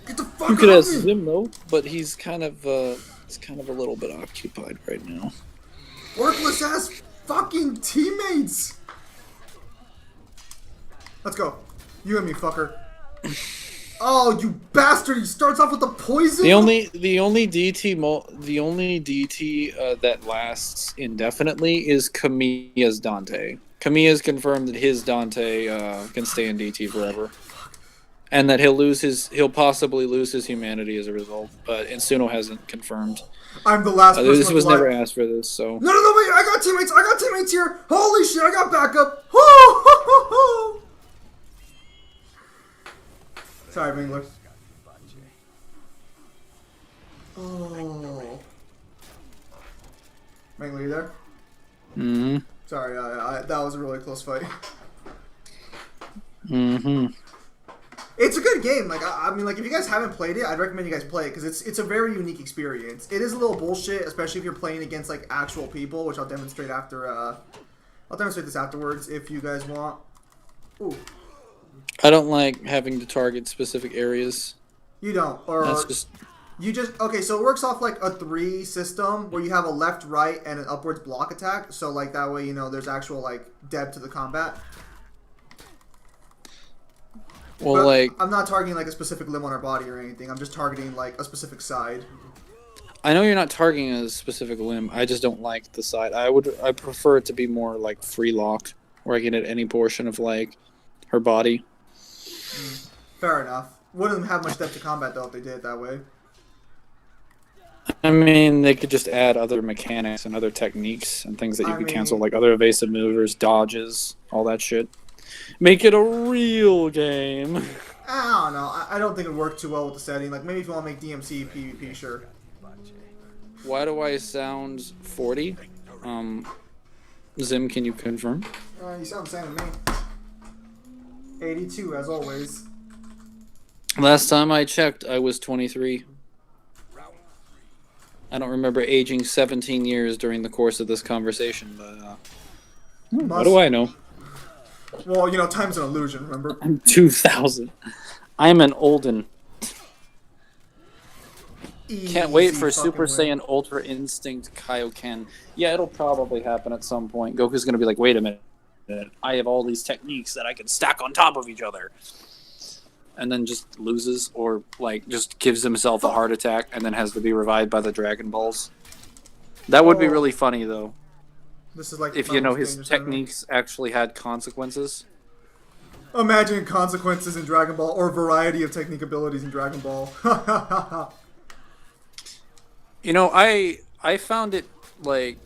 Get the fuck You could out ask of me! him though, but he's kind of a little bit occupied right now. Worthless ass fucking teammates! Let's go. You and me, fucker. Oh, you bastard! He starts off with the poison. The only DT that lasts indefinitely is Kamiya's Dante. Kamiya's confirmed that his Dante can stay in DT forever, and that he'll possibly lose his humanity as a result. But Insuno hasn't confirmed. I'm the last person. This was alive. never asked for this, so. No, wait! I got teammates here. Holy shit! I got backup. Sorry, Mingler. Oh. Mangler, you there? Mm-hmm. Sorry, that was a really close fight. Mm-hmm. It's a good game. Like, I mean, like if you guys haven't played it, I'd recommend you guys play it because it's a very unique experience. It is a little bullshit, especially if you're playing against like actual people, which I'll demonstrate after. I'll demonstrate this afterwards if you guys want. Ooh. I don't like having to target specific areas. You don't, or That's just you just okay. So it works off like a 3 system where you have a left, right, and an upwards block attack. So like that way, there's actual like depth to the combat. well, But like I'm not targeting like a specific limb on our body or anything. I'm just targeting like a specific side. I know you're not targeting a specific limb. I just don't like the side. I prefer it to be more like free locked, where I can hit any portion of like her body. Fair enough. Wouldn't have much depth to combat though if they did it that way. I mean, they could just add other mechanics and other techniques and things that you could cancel, like other evasive maneuvers, dodges, all that shit. Make it a real game. I don't know. I don't think it would work too well with the setting. Like maybe if you want to make DMC PvP, sure. Why do I sound 40? Zim, can you confirm? You sound the same to me. 82 as always. Last time I checked, I was 23. I don't remember aging 17 years during the course of this conversation, but what do I know? Well, time's an illusion, remember? I'm 2000. I'm an olden. Can't wait for Super Saiyan Ultra Instinct Kaioken. Yeah, it'll probably happen at some point. Goku's going to be like, wait a minute. I have all these techniques that I can stack on top of each other. And then just loses, or like just gives himself a heart attack and then has to be revived by the Dragon Balls. That would be really funny, though. This is like if his techniques actually had consequences. Imagine consequences in Dragon Ball, or variety of technique abilities in Dragon Ball. I found it like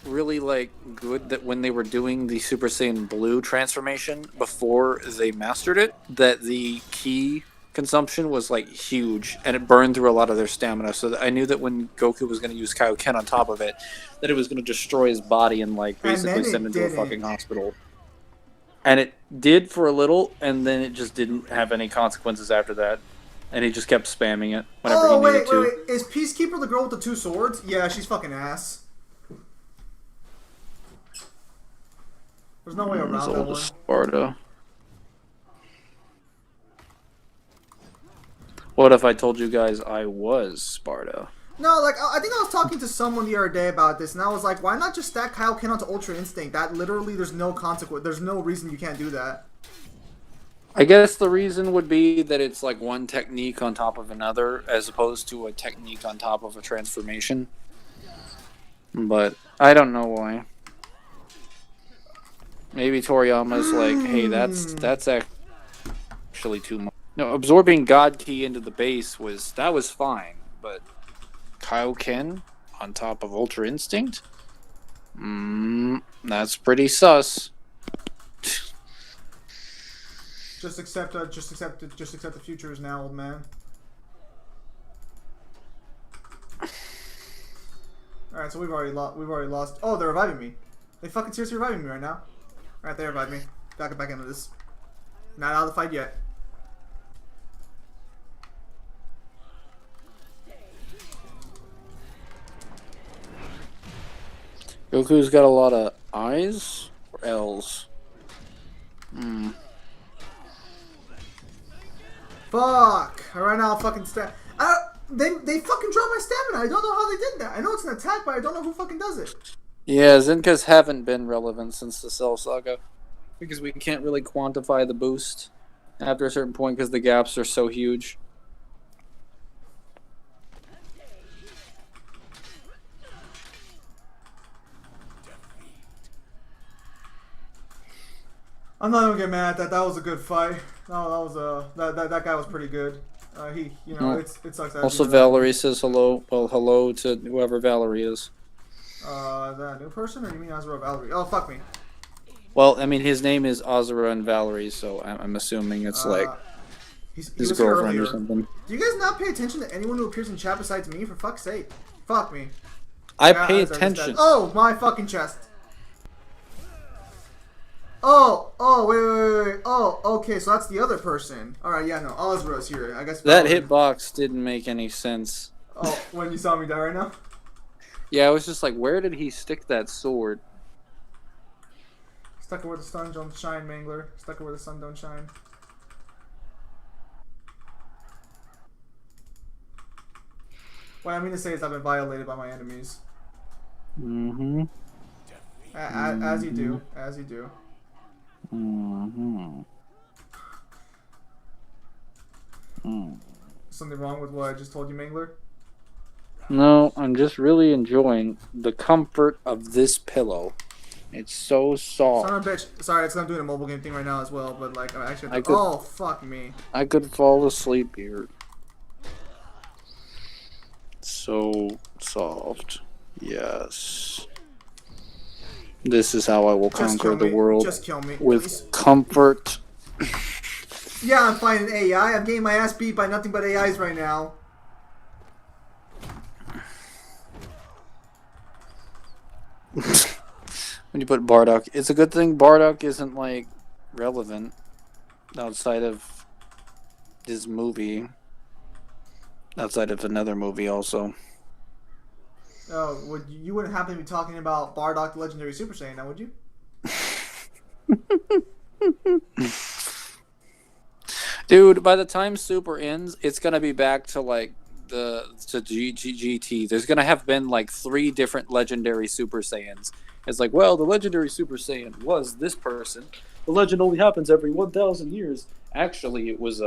really like good that when they were doing the Super Saiyan Blue transformation before they mastered it, that the ki consumption was like huge and it burned through a lot of their stamina. So I knew that when Goku was going to use Kaioken on top of it, that it was going to destroy his body and like basically send him to a fucking hospital. And it did for a little, and then it just didn't have any consequences after that. And he just kept spamming it whenever he needed to. Wait. Is Peacekeeper the girl with the 2 swords? Yeah, she's fucking ass. There's no way around that one. Sparta. What if I told you guys I was Sparta? No, like, I think I was talking to someone the other day about this, and I was like, why not just stack Kaioken onto Ultra Instinct? That literally, there's no consequence. There's no reason you can't do that. I guess the reason would be that it's like one technique on top of another, as opposed to a technique on top of a transformation. But I don't know why. Maybe Toriyama's like, hey, that's actually too much. No, absorbing God Ki into the base was fine, but Kaioken on top of Ultra Instinct? That's pretty sus. Just accept the future is now, old man. All right, so we've already lost. Oh, they're reviving me. They fucking seriously reviving me right now. All right, they revived me. Gotta get back into this. Not out of the fight yet. Goku's got a lot of I's or L's? Fuck! Alright, now I'll fucking stab. They fucking dropped my stamina. I don't know how they did that. I know it's an attack, but I don't know who fucking does it. Yeah, Zenkas haven't been relevant since the Cell Saga. Because we can't really quantify the boost after a certain point because the gaps are so huge. I'm not gonna get mad at that. That was a good fight. No, that guy was pretty good. It sucks. Also, Valerie says hello. Well, hello to whoever Valerie is. That new person, or you mean Azura Valerie? Oh, fuck me. Well, I mean, his name is Azura and Valerie, so I'm assuming it's like his girlfriend or something. Do you guys not pay attention to anyone who appears in chat besides me? For fuck's sake. Fuck me. I pay attention. Oh, my fucking chest. Oh, wait. Oh, okay, so that's the other person. Alright, yeah, no, Azura's here. I guess that hitbox didn't make any sense. Oh, when you saw me die right now? Yeah, I was just like, where did he stick that sword? Stuck it where the sun don't shine, Mangler. Stuck it where the sun don't shine. What I mean to say is I've been violated by my enemies. Mm-hmm. As you do. As you do. Mm-hmm. Mm. Something wrong with what I just told you, Mangler? No, I'm just really enjoying the comfort of this pillow. It's so soft. Son of a bitch. Sorry, it's I'm doing a mobile game thing right now as well, but like I'm actually. I could- Oh fuck me. I could fall asleep here. So soft. Yes. This is how I will Just conquer kill the me. world Just kill me. with please. comfort. Yeah, I'm fighting AI. I'm getting my ass beat by nothing but AIs right now. When you put Bardock, it's a good thing Bardock isn't like relevant outside of this movie. Outside of another movie, also. Oh, you wouldn't happen to be talking about Bardock the Legendary Super Saiyan, now would you? Dude, by the time Super ends, it's gonna be back to like to GT. There's gonna have been like 3 different legendary Super Saiyans. It's like, well, the legendary Super Saiyan was this person. The legend only happens every 1,000 years. Actually, it was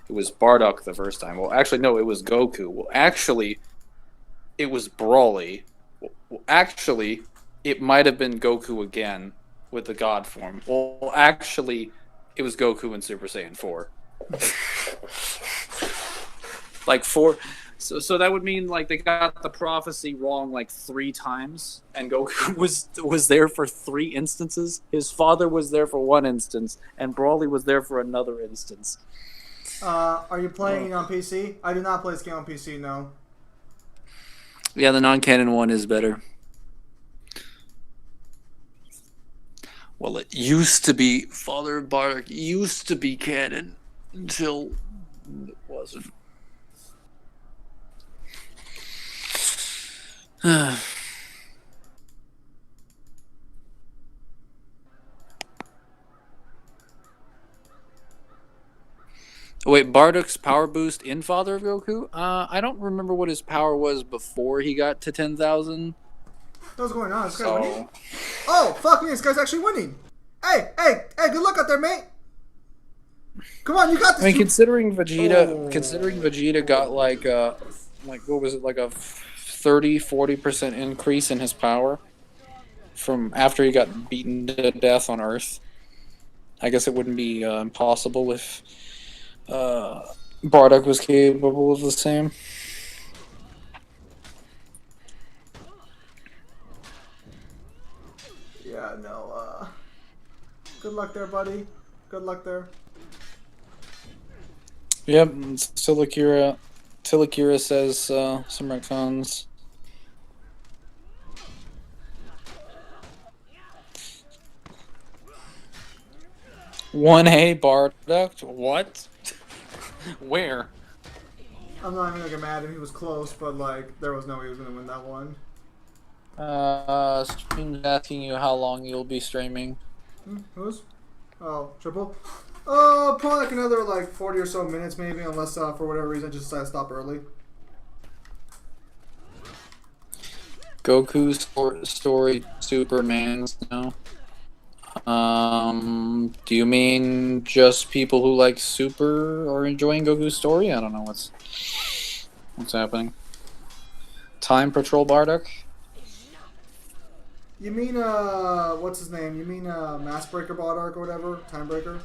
Bardock the first time. Well, actually, no, it was Goku. Well, actually, it was Broly. Well, actually, it might have been Goku again with the God form. Well, actually, it was Goku in Super Saiyan 4. Like 4. So that would mean like they got the prophecy wrong like 3 times, and Goku was there for 3 instances. His father was there for 1 instance, and Broly was there for another instance. Are you playing on PC? I do not play this game on PC, no. Yeah, the non-canon one is better. Well, it used to be. Father of Bardock used to be canon until it wasn't. Wait, Bardock's power boost in Father of Goku? I don't remember what his power was before he got to 10,000. What's going on? This guy's winning? Oh, fuck me, this guy's actually winning. Hey, good luck out there, mate. Come on, you got this. I mean, considering Vegeta got like what was it, like a 30-40% increase in his power from after he got beaten to death on Earth. I guess it wouldn't be impossible if Bardock was capable of the same. Yeah, no, good luck there, buddy. Good luck there. Yep, Tilakira says some retcons. One A Bardock? What? Where? I'm not even gonna get mad if he was close, but like there was no way he was gonna win that one. Stream's asking you how long you'll be streaming. Who's? Oh, triple. Probably like another like 40 or so minutes maybe, unless for whatever reason I just decided to stop early. Goku's story Superman's now. Do you mean just people who like Super are enjoying Goku's story? I don't know what's happening. Time Patrol Bardock? You mean what's his name? You mean Massbreaker Bardock or whatever? Timebreaker?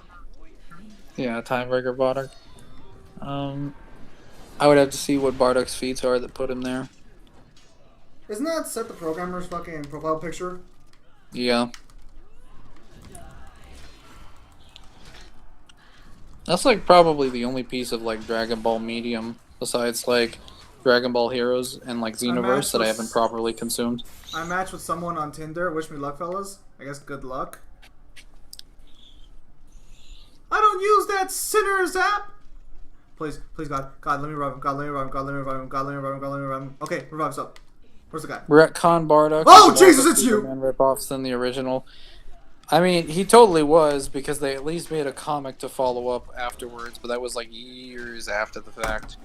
Yeah, Timebreaker Bardock. I would have to see what Bardock's feats are that put him there. Isn't that Set the Programmer's fucking profile picture? Yeah. That's like probably the only piece of like Dragon Ball medium besides like Dragon Ball Heroes and like Xenoverse that I haven't properly consumed. I matched with someone on Tinder. Wish me luck, fellas. I guess good luck. I don't use that Sinners app. Please, God, let me revive him. God, let me revive him. God, let me revive him. God, let me revive him. God, let me revive him. Okay, revive us up. Where's the guy? Retcon Bardock. Oh, Jesus, it's you! Superman ripoffs than the original. I mean, he totally was, because they at least made a comic to follow up afterwards, but that was like years after the fact.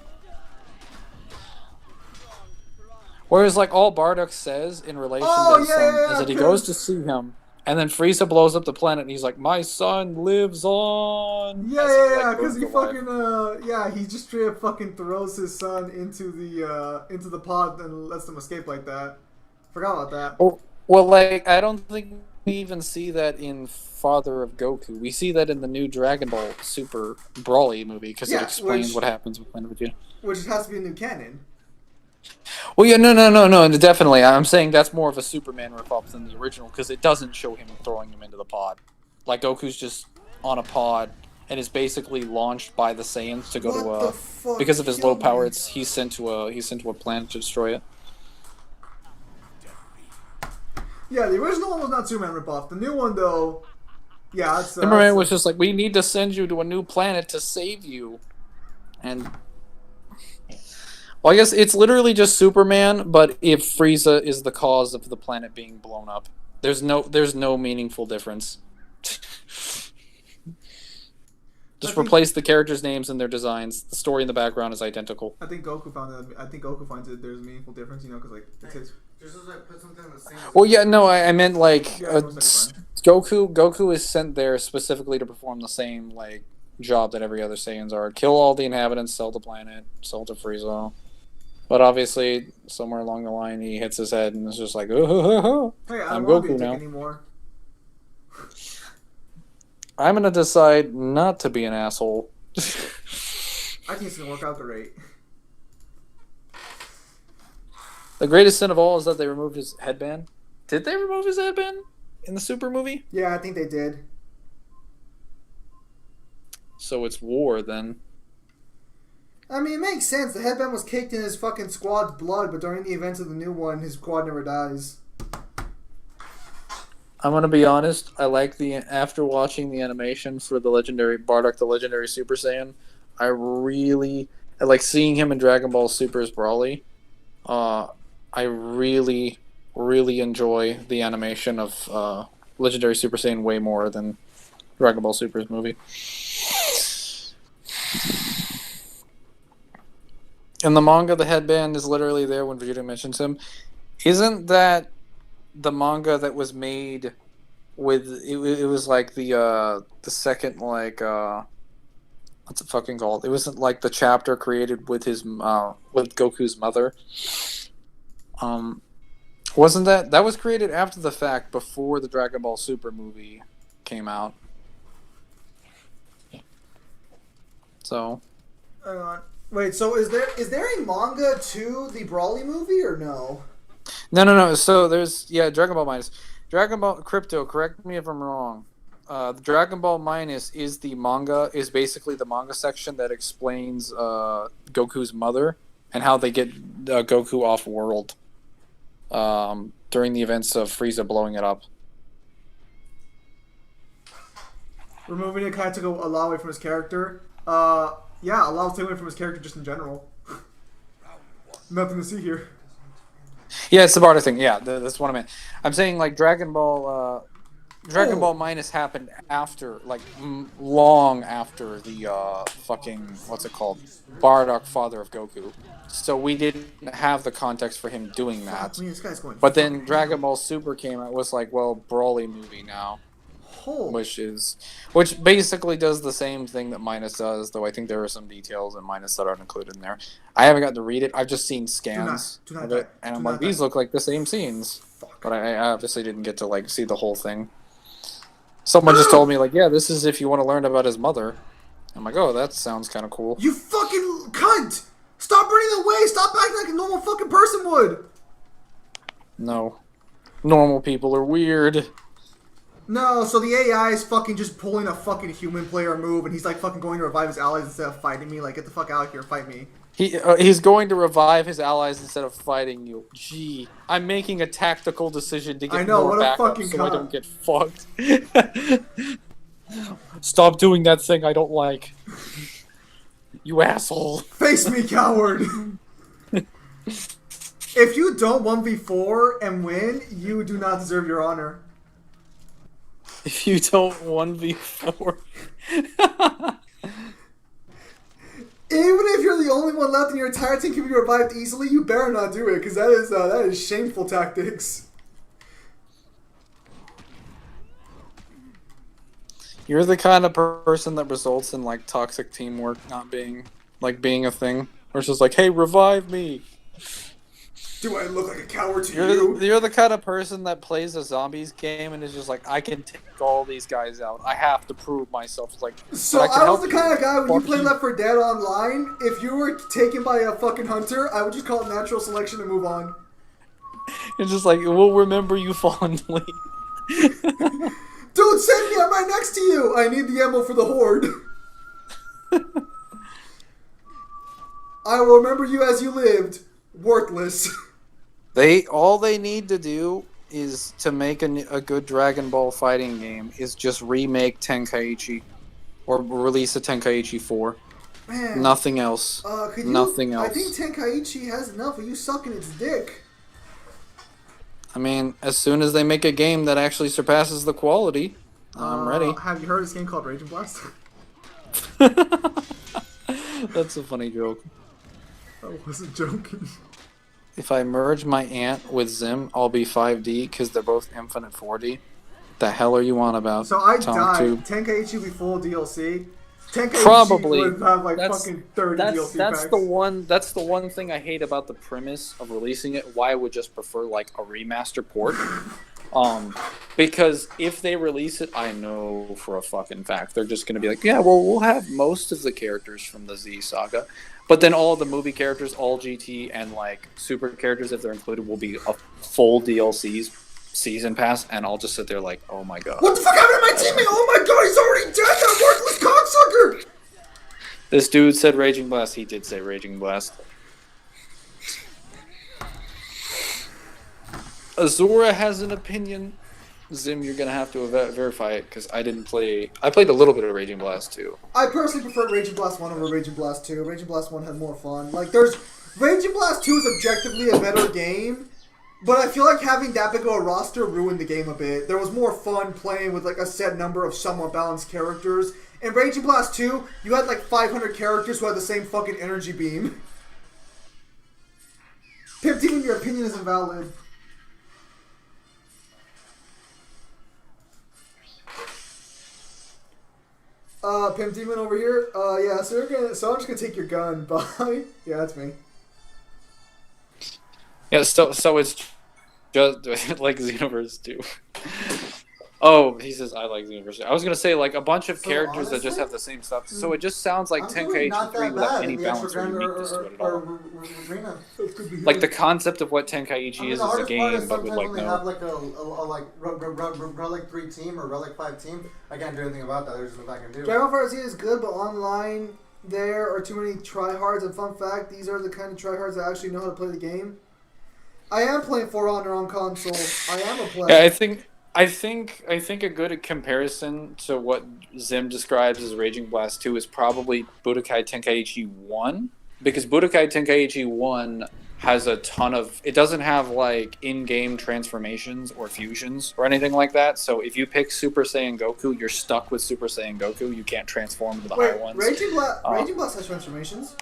Whereas, like, all Bardock says in relation Oh, to his yeah, son yeah, yeah, is that he 'cause- goes to see him, and then Frieza blows up the planet, and he's like, "My son lives on." Yeah, as he, yeah, like, yeah, because he burns alive. fucking, yeah, he just straight up fucking throws his son into the pod and lets them escape like that. Forgot about that. Well, like, I don't think we even see that in Father of Goku. We see that in the new Dragon Ball Super Broly movie, because Yeah, it explains which- what happens with Planet Vegeta. Which has to be a new canon. Well, yeah, no, definitely. I'm saying that's more of a Superman ripoff than the original, because it doesn't show him throwing him into the pod. Like, Goku's just on a pod and is basically launched by the Saiyans to go What to the fuck? because of his Kill low power. me. He's sent to a planet to destroy it. Yeah, the original one was not Superman ripoff. The new one, though, yeah, it's. Superman was just like, "We need to send you to a new planet to save you," and well, I guess it's literally just Superman, but if Frieza is the cause of the planet being blown up, there's no meaningful difference. Just replace the characters' names and their designs. The story in the background is identical. I think Goku found that. I think Goku finds that there's a meaningful difference, you know, because like it's his. Just like put something in the same. Well, yeah, no, I meant like Yeah, it was like Goku is sent there specifically to perform the same like job that every other Saiyans are: kill all the inhabitants, sell the planet, sell to Frieza. But obviously, somewhere along the line, he hits his head and is just like, "Oh, Hey, I I'm don't want to be Goku a dick now." anymore. I'm gonna decide not to be an asshole." I think it's gonna work out great. The greatest sin of all is that they removed his headband. Did they remove his headband in the Super movie? Yeah, I think they did. So it's war then. I mean, it makes sense. The headband was caked in his fucking squad's blood, but during the events of the new one, his squad never dies. I'm gonna be honest. I like after watching the animation for the legendary Bardock, the legendary Super Saiyan. I like seeing him in Dragon Ball Super's Broly. I really enjoy the animation of legendary Super Saiyan way more than Dragon Ball Super's movie. In the manga, the headband is literally there when Vegeta mentions him. Isn't that the manga that was made with it was like the second like what's it fucking called? It wasn't like the chapter created with his with Goku's mother. Wasn't that was created after the fact, before the Dragon Ball Super movie came out? So Wait, so is there a manga to the Brawly movie or no? No. So there's Dragon Ball Minus, Dragon Ball Crypto. Correct me if I'm wrong. The Dragon Ball Minus is the manga. Is basically the manga section that explains Goku's mother and how they get Goku off world during the events of Frieza blowing it up. Removing it kind of took a lot away from his character. Yeah, a lot was taken away from his character just in general. Nothing to see here. Yeah, it's the Barter thing. Yeah, that's what I meant. I'm saying like Dragon Ball Minus happened after, like, long after the fucking what's it called, Bardock, father of Goku. So we didn't have the context for him doing that. I mean, this guy's going. But then Dragon Ball Super came out, was like, well, Broly movie now, which basically does the same thing that Minus does, though I think there are some details in Minus that aren't included in there. I haven't gotten to read it. I've just seen scans of it, and I'm like, these look like the same scenes. But I obviously didn't get to like see the whole thing. Someone just told me, like, yeah, this is if you want to learn about his mother. I'm like, oh, that sounds kind of cool. You fucking cunt! Stop running away! Stop acting like a normal fucking person would! No. Normal people are weird. No, so the AI is fucking just pulling a fucking human player move, and he's like fucking going to revive his allies instead of fighting me. Like, get the fuck out of here, fight me. He's going to revive his allies instead of fighting you. Gee, I'm making a tactical decision to get more backup so I don't get fucked. Stop doing that thing I don't like. You asshole. Face me, coward! If you don't 1v4 and win, you do not deserve your honor. If you don't 1v4... Even if you're the only one left and your entire team can be revived easily, you better not do it, because that is shameful tactics. You're the kind of person that results in like toxic teamwork not being a thing. Where it's just like, hey, revive me. Do I look like a coward to you? You're the kind of person that plays a zombies game and is just like, I can take all these guys out. I have to prove myself. It's like, so I was the kind of guy when you play Left 4 Dead online, if you were taken by a fucking hunter, I would just call it natural selection and move on. It's just like, we'll remember you fondly. Don't send me, I'm right next to you! I need the ammo for the horde. I will remember you as you lived. Worthless. All they need to do is to make a good Dragon Ball fighting game is just remake Tenkaichi. Or release a Tenkaichi 4. Man. Nothing else. Nothing else. I think Tenkaichi has enough of you sucking its dick. I mean, as soon as they make a game that actually surpasses the quality, I'm ready. Have you heard of this game called Raging Blast? That's a funny joke. I wasn't joking. If I merge my aunt with Zim, I'll be 5D because they're both infinite 4D. The hell are you on about? So I Tom died. Tube? Tenkaichi would be full DLC. Tenkaichi Probably. would have like fucking 30 DLC that's packs. That's the one thing I hate about the premise of releasing it. Why I would just prefer like a remaster port. Because if they release it, I know for a fucking fact they're just going to be like, yeah, well, we'll have most of the characters from the Z Saga, but then all the movie characters, all GT and like super characters, if they're included, will be a full DLC's season pass, and I'll just sit there like, oh my god. What the fuck happened to my teammate? Oh my god, he's already dead, that worthless cocksucker! This dude said Raging Blast. He did say Raging Blast. Azura has an opinion. Zim, you're gonna have to verify it because I didn't play. I played a little bit of Raging Blast 2. I personally prefer Raging Blast 1 over Raging Blast 2. Raging Blast 1 had more fun. Like, Raging Blast 2 is objectively a better game, but I feel like having that big of a roster ruined the game a bit. There was more fun playing with like a set number of somewhat balanced characters. In Raging Blast 2, you had like 500 characters who had the same fucking energy beam. Pimp Demon, your opinion is invalid. Pimp Demon over here. Yeah, so I'm just gonna take your gun. Bye. Yeah, that's me. Yeah, so it's just like Xenoverse 2. Oh, he says I like Xenoverse 2. I was gonna say like a bunch of characters that just have the same stuff. So it just sounds like Tenkaichi 3 without any balance or uniqueness to it at all. Like the concept of what Tenkaichi is a game, but with like when they have like a Relic 3 team or Relic 5 team, I can't do anything about that. There's nothing I can do. Dragon Ball Z is good, but online there are too many tryhards. And fun fact, these are the kind of tryhards that actually know how to play the game. I am playing For Honor on console. I am a player. Yeah, I think a good comparison to what Zim describes as Raging Blast 2 is probably Budokai Tenkaichi 1, because Budokai Tenkaichi 1 has a ton of... It doesn't have, like, in-game transformations or fusions or anything like that, so if you pick Super Saiyan Goku, you're stuck with Super Saiyan Goku. You can't transform to the higher ones. Raging Blast has transformations.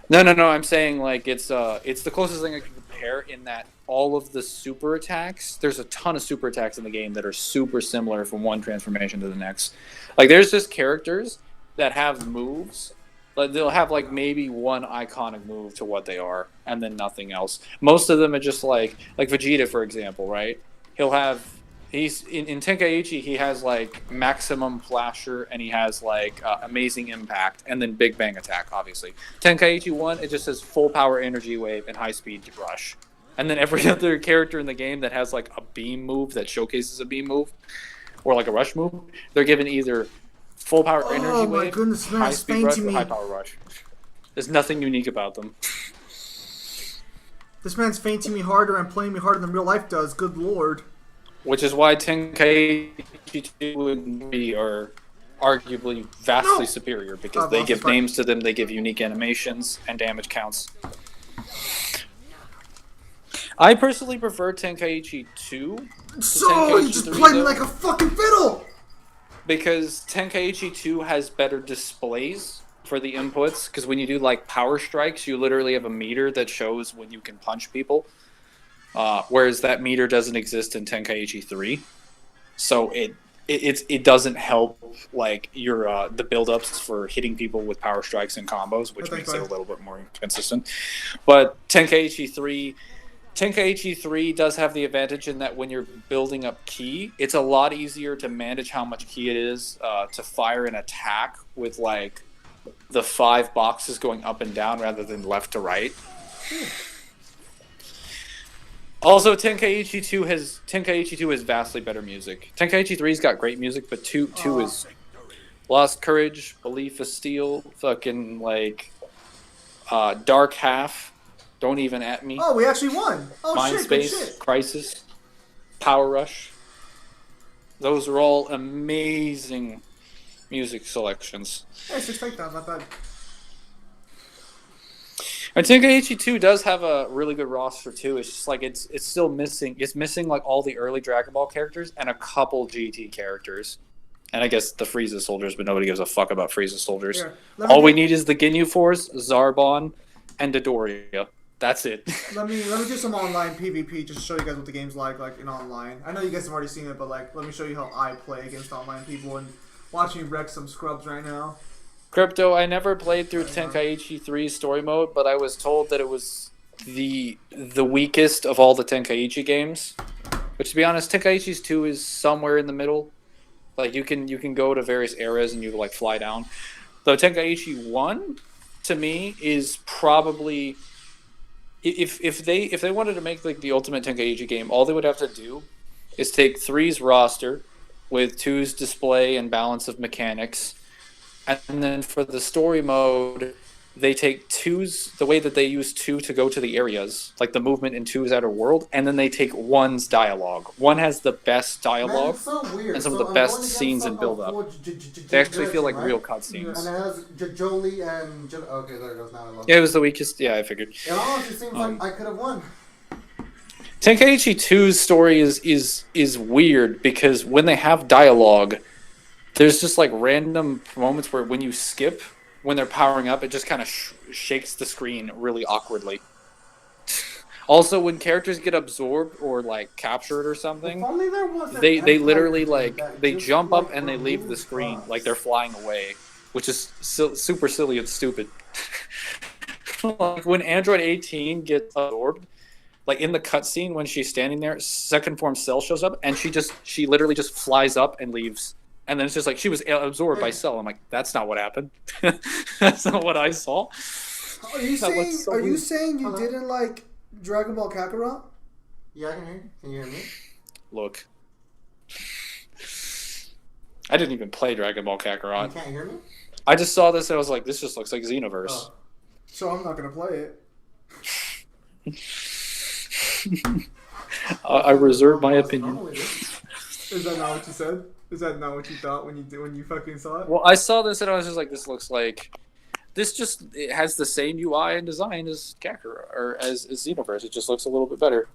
No, I'm saying, like, it's the closest thing I can compare in that all of the super attacks, there's a ton of super attacks in the game that are super similar from one transformation to the next. Like, there's just characters that have moves, but they'll have, like, maybe one iconic move to what they are, and then nothing else. Most of them are just, like Vegeta, for example, right? He's in Tenkaichi, he has, like, Maximum Flasher, and he has, like, Amazing Impact, and then Big Bang Attack, obviously. Tenkaichi 1, it just says Full Power Energy Wave and High Speed Rush. And then every other character in the game that has, like, a beam move that showcases a beam move, or, like, a rush move, they're given either Full Power Energy Wave, High Speed Rush, or High Power Rush. There's nothing unique about them. This man's fainting me harder and playing me harder than real life does. Good lord. Which is why Tenkaichi 2 and 3 are arguably vastly superior, because they give names to them, they give unique animations and damage counts. I personally prefer Tenkaichi 2 to So, you just played me like a fucking fiddle! Because Tenkaichi 2 has better displays for the inputs, because when you do like power strikes, you literally have a meter that shows when you can punch people, whereas that meter doesn't exist in Tenkaichi 3. So it doesn't help like your the build-ups for hitting people with power strikes and combos, which makes it a little bit more inconsistent. But Tenkaichi 3 does have the advantage in that when you're building up ki, it's a lot easier to manage how much ki it is to fire an attack with like the 5 boxes going up and down rather than left to right. Also, Tenkaichi 2 has vastly better music. Tenkaichi 3's got great music, but 2 is Lost Courage, Belief of Steel, fucking like Dark Half, Don't Even At Me. Oh, we actually won. Oh, Mind shit, Space, good shit. Crisis, Power Rush. Those are all amazing music selections. Hey, 6 takedowns, not bad. And Tenkaichi 2 does have a really good roster too. It's just like it's still missing. It's missing like all the early Dragon Ball characters and a couple GT characters, and I guess the Frieza soldiers. But nobody gives a fuck about Frieza soldiers. Here, All we need is the Ginyu Force, Zarbon, and Dodoria. That's it. Let me do some online PvP just to show you guys what the game's like in online. I know you guys have already seen it, but like let me show you how I play against online people and watch me wreck some scrubs right now. Crypto, I never played through Tenkaichi 3 story mode, but I was told that it was the weakest of all the Tenkaichi games. But to be honest, Tenkaichi 2 is somewhere in the middle. Like you can go to various areas and you like fly down. Though Tenkaichi 1 to me is probably if they wanted to make like the ultimate Tenkaichi game, all they would have to do is take 3's roster with 2's display and balance of mechanics. And then for the story mode, they take 2's, the way that they use 2 to go to the areas, like the movement in 2's outer world, and then they take 1's dialogue. 1 has the best dialogue and some of the best scenes and build-up. They actually feel like real cutscenes. And it has Jolie and... Okay, there it goes. Now I love it. Yeah, it was the weakest. Yeah, I figured. It honestly seems like I could have won. Tenkaichi 2's story is weird because when they have dialogue, there's just like random moments where when you skip, when they're powering up, it just kind of shakes the screen really awkwardly. Also, when characters get absorbed or like captured or something, they literally like they jump up and they leave the screen like they're flying away, which is super silly and stupid. Like when Android 18 gets absorbed, like in the cutscene when she's standing there, second form Cell shows up and she literally just flies up and leaves. And then it's just like she was absorbed by Cell. I'm like, that's not what happened. That's not what I saw. Are you saying you didn't like Dragon Ball Kakarot? Yeah, I can hear you. Can you hear me? Look, I didn't even play Dragon Ball Kakarot. You can't hear me? I just saw this and I was like, this just looks like Xenoverse. Oh. So I'm not gonna play it. I reserve my opinion. Is that not what you said? Is that not what you thought when you fucking saw it? Well, I saw this and I was just like, this looks like it has the same UI and design as Kakarot or as Xenoverse. It just looks a little bit better.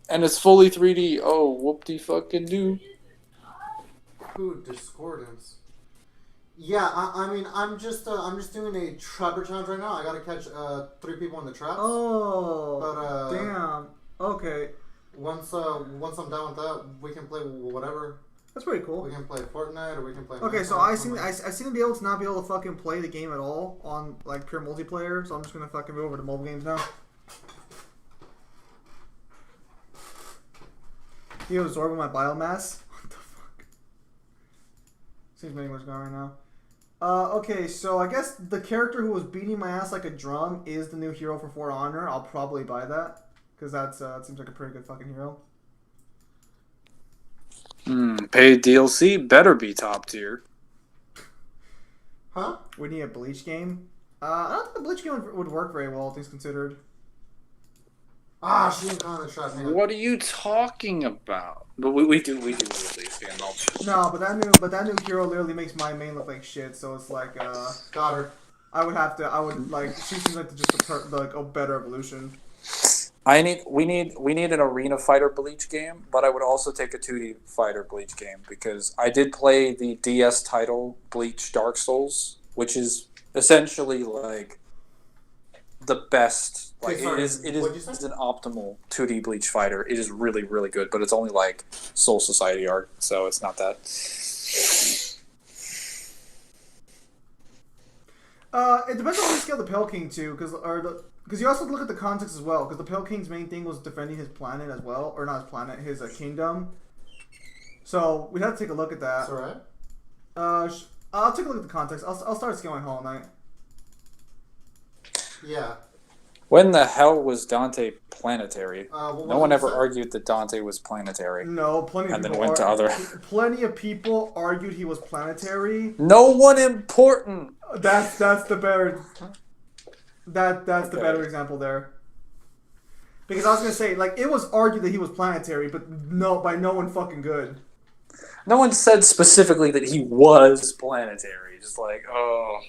And it's fully 3D. Oh, whoop-de-fucking do. Ooh, discordance. Yeah, I mean, I'm just doing a trapper challenge right now. I gotta catch 3 people in the traps. Oh, but damn. Okay. Once I'm done with that, we can play whatever. That's pretty cool. We can play Fortnite or we can play. Okay, so I seem to be able to not be able to fucking play the game at all on like pure multiplayer. So I'm just gonna fucking move over to mobile games now. You absorbing my biomass? What the fuck? Seems like what's going on right now. Okay, so I guess the character who was beating my ass like a drum is the new hero for For Honor. I'll probably buy that. Because that seems like a pretty good fucking hero. Paid DLC better be top tier. Huh? We need a Bleach game. I don't think the Bleach game would work very well, things considered. Ah, she didn't call the shot, man. What are you talking about? But we do need a Bleach game. No, but that new hero literally makes my main look like shit. So it's like got her. She seems like just a better evolution. We need an Arena Fighter Bleach game, but I would also take a 2D Fighter Bleach game because I did play the DS title Bleach Dark Souls which is essentially like the best. Like sorry, it what'd you is say? an optimal 2D Bleach fighter. It is really really good, but it's only like Soul Society art, so it's not that. It depends on how you scale the Pale King too, because you also look at the context as well. Because the Pale King's main thing was defending his planet as well, or not his planet, his kingdom. So we have to take a look at that. That's alright. I'll take a look at the context. I'll start scaling Hollow Knight. Yeah. When the hell was Dante planetary? What No one was ever it? argued that Dante was planetary. No, plenty of And then people went to other- Plenty of people argued he was planetary. No one important. That's the better. That's the Okay. better example there. Because I was gonna say, like, it was argued that he was planetary, but by no one fucking good. No one said specifically that he was planetary. Just like, oh.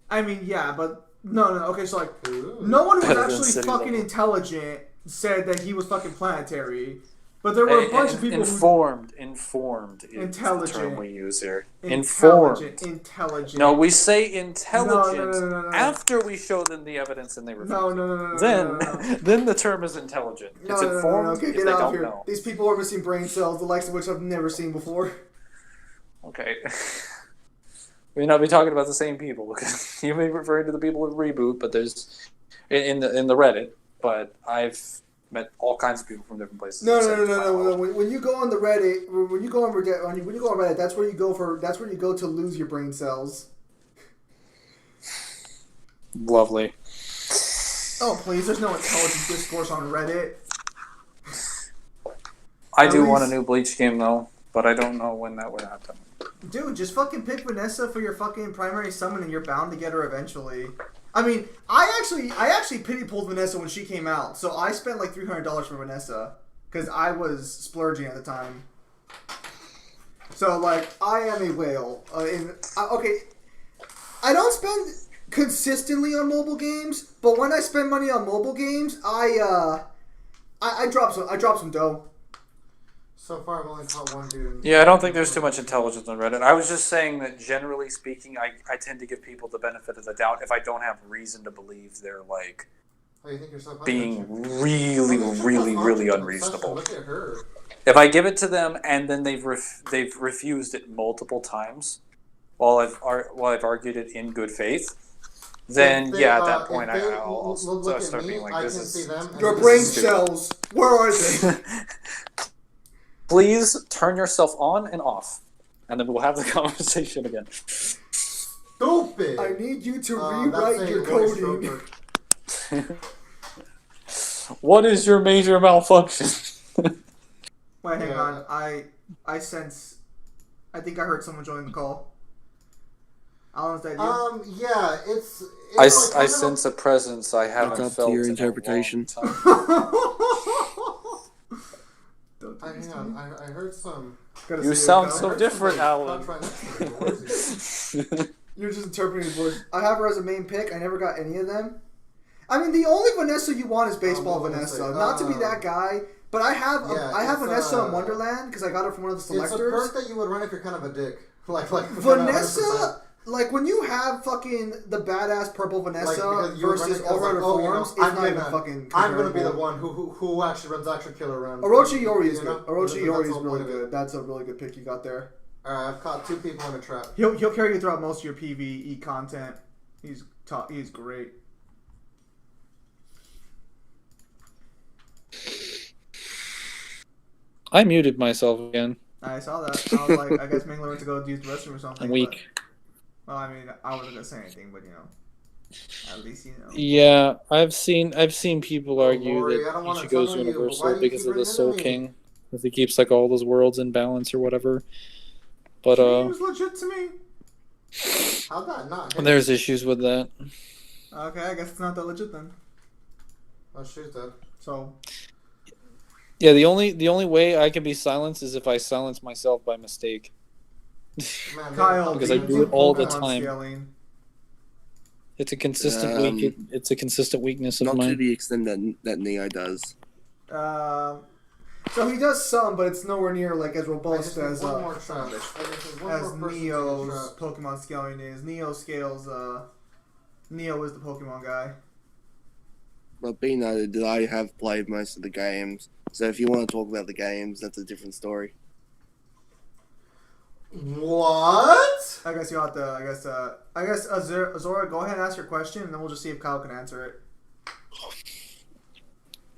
I mean, yeah, but no. Okay, so like, Ooh. no one who was Better than actually city fucking level. intelligent said that he was fucking planetary. But there were a bunch of people informed is Intelligent. the term we use here. who Informed. intelligent. No, we say intelligent No. after we show them the evidence and they refuse. No. Then, no. then the term is intelligent. It's informed Okay, if get they out of don't here. know. These people are missing brain cells, the likes of which I've never seen before. Okay. We may not be talking about the same people because you may be referring to the people in Reboot, but there's in the Reddit. But I've met all kinds of people from different places. No. When you go on the Reddit, when you go on Reddit, that's where you go to lose your brain cells. Lovely. Oh please, there's no intelligent discourse on Reddit. I At do want a least- new Bleach game though, but I don't know when that would happen. Dude, just fucking pick Vanessa for your fucking primary summon, and you're bound to get her eventually. I mean, I actually pity pulled Vanessa when she came out, so I spent like $300 for Vanessa because I was splurging at the time. So like, I am a whale. Okay, I don't spend consistently on mobile games, but when I spend money on mobile games, I drop some dough. So far, I've only caught one dude. Yeah, I don't think there's too much intelligence on Reddit. I was just saying that generally speaking, I tend to give people the benefit of the doubt if I don't have reason to believe they're like Oh, you think you're so being confident? really unreasonable. Look at her. If I give it to them and then they've refused it multiple times while I've argued it in good faith, then If they, yeah, at that point if they I'll look at start me, being like, I this can is see them. and Your this brain is stupid. cells, where are they? Please turn yourself on and off, and then we'll have the conversation again. Stupid. I need you to That's rewrite a your voice coding. stroker. What is your major malfunction? Wait, hang Yeah. on. I sense. I think I heard someone join the call. Alan, is that you? Yeah, it's I like kind of sense a presence I haven't up to felt your in a interpretation. long time. Don't do I, this hang to me. on, I heard some. Gotta You see sound it, so pal. I heard different, somebody Alan. trying to- Where is he? You're just interpreting his voice. I have her as a main pick. I never got any of them. I mean, the only Vanessa you want is baseball what was Vanessa. it? Not to be that guy, but I have Yeah, it's, Vanessa in Wonderland because I got her from one of the It's a selectors. perk that you would run if you're kind of a dick. Like Vanessa, like when you have fucking the badass purple Vanessa because you would run it versus 'cause, like, Overrider oh, you know, forms, it's I'm not even gonna- fucking. I'm gonna be the comparable. one who actually runs extra killer around. Orochi Yori is You know? good. Orochi That's Yori the is whole really point of it. good. That's a really good pick you got there. Alright, I've caught 2 people in a trap. He'll carry you throughout most of your PvE content. He's top. He's great. I muted myself again. I saw that. I was like, I guess Mingler went to go use the restroom or something. I'm weak. But, well, I mean, I wasn't gonna say anything, but you know, at least you know. Yeah, I've seen people argue Lori, I that don't wanna Ichigo's tunnel you, but why universal do you because keep of the running Soul into me? King, because he keeps like all those worlds in balance or whatever. But Seems legit to me. How'd that not hit? there's issues with that. Okay, I guess it's not that legit then. Oh, shoot that. So, Yeah, the only way I can be silenced is if I silence myself by mistake. Man, Kyle, Because do I you do it all the Pokemon time. Scaling? It's a consistent it's a consistent weakness of Not to mine. the extent that Nai does. So he does some, but it's nowhere near like as I robust just need as one more trap. I just need one as more person to get Neo's trapped. Pokemon scaling is. Neo scales. Neo is the Pokemon guy. But be noted that I have played most of the games, so if you want to talk about the games, that's a different story. What? I guess you have to. I guess Azora, go ahead and ask your question, and then we'll just see if Kyle can answer it.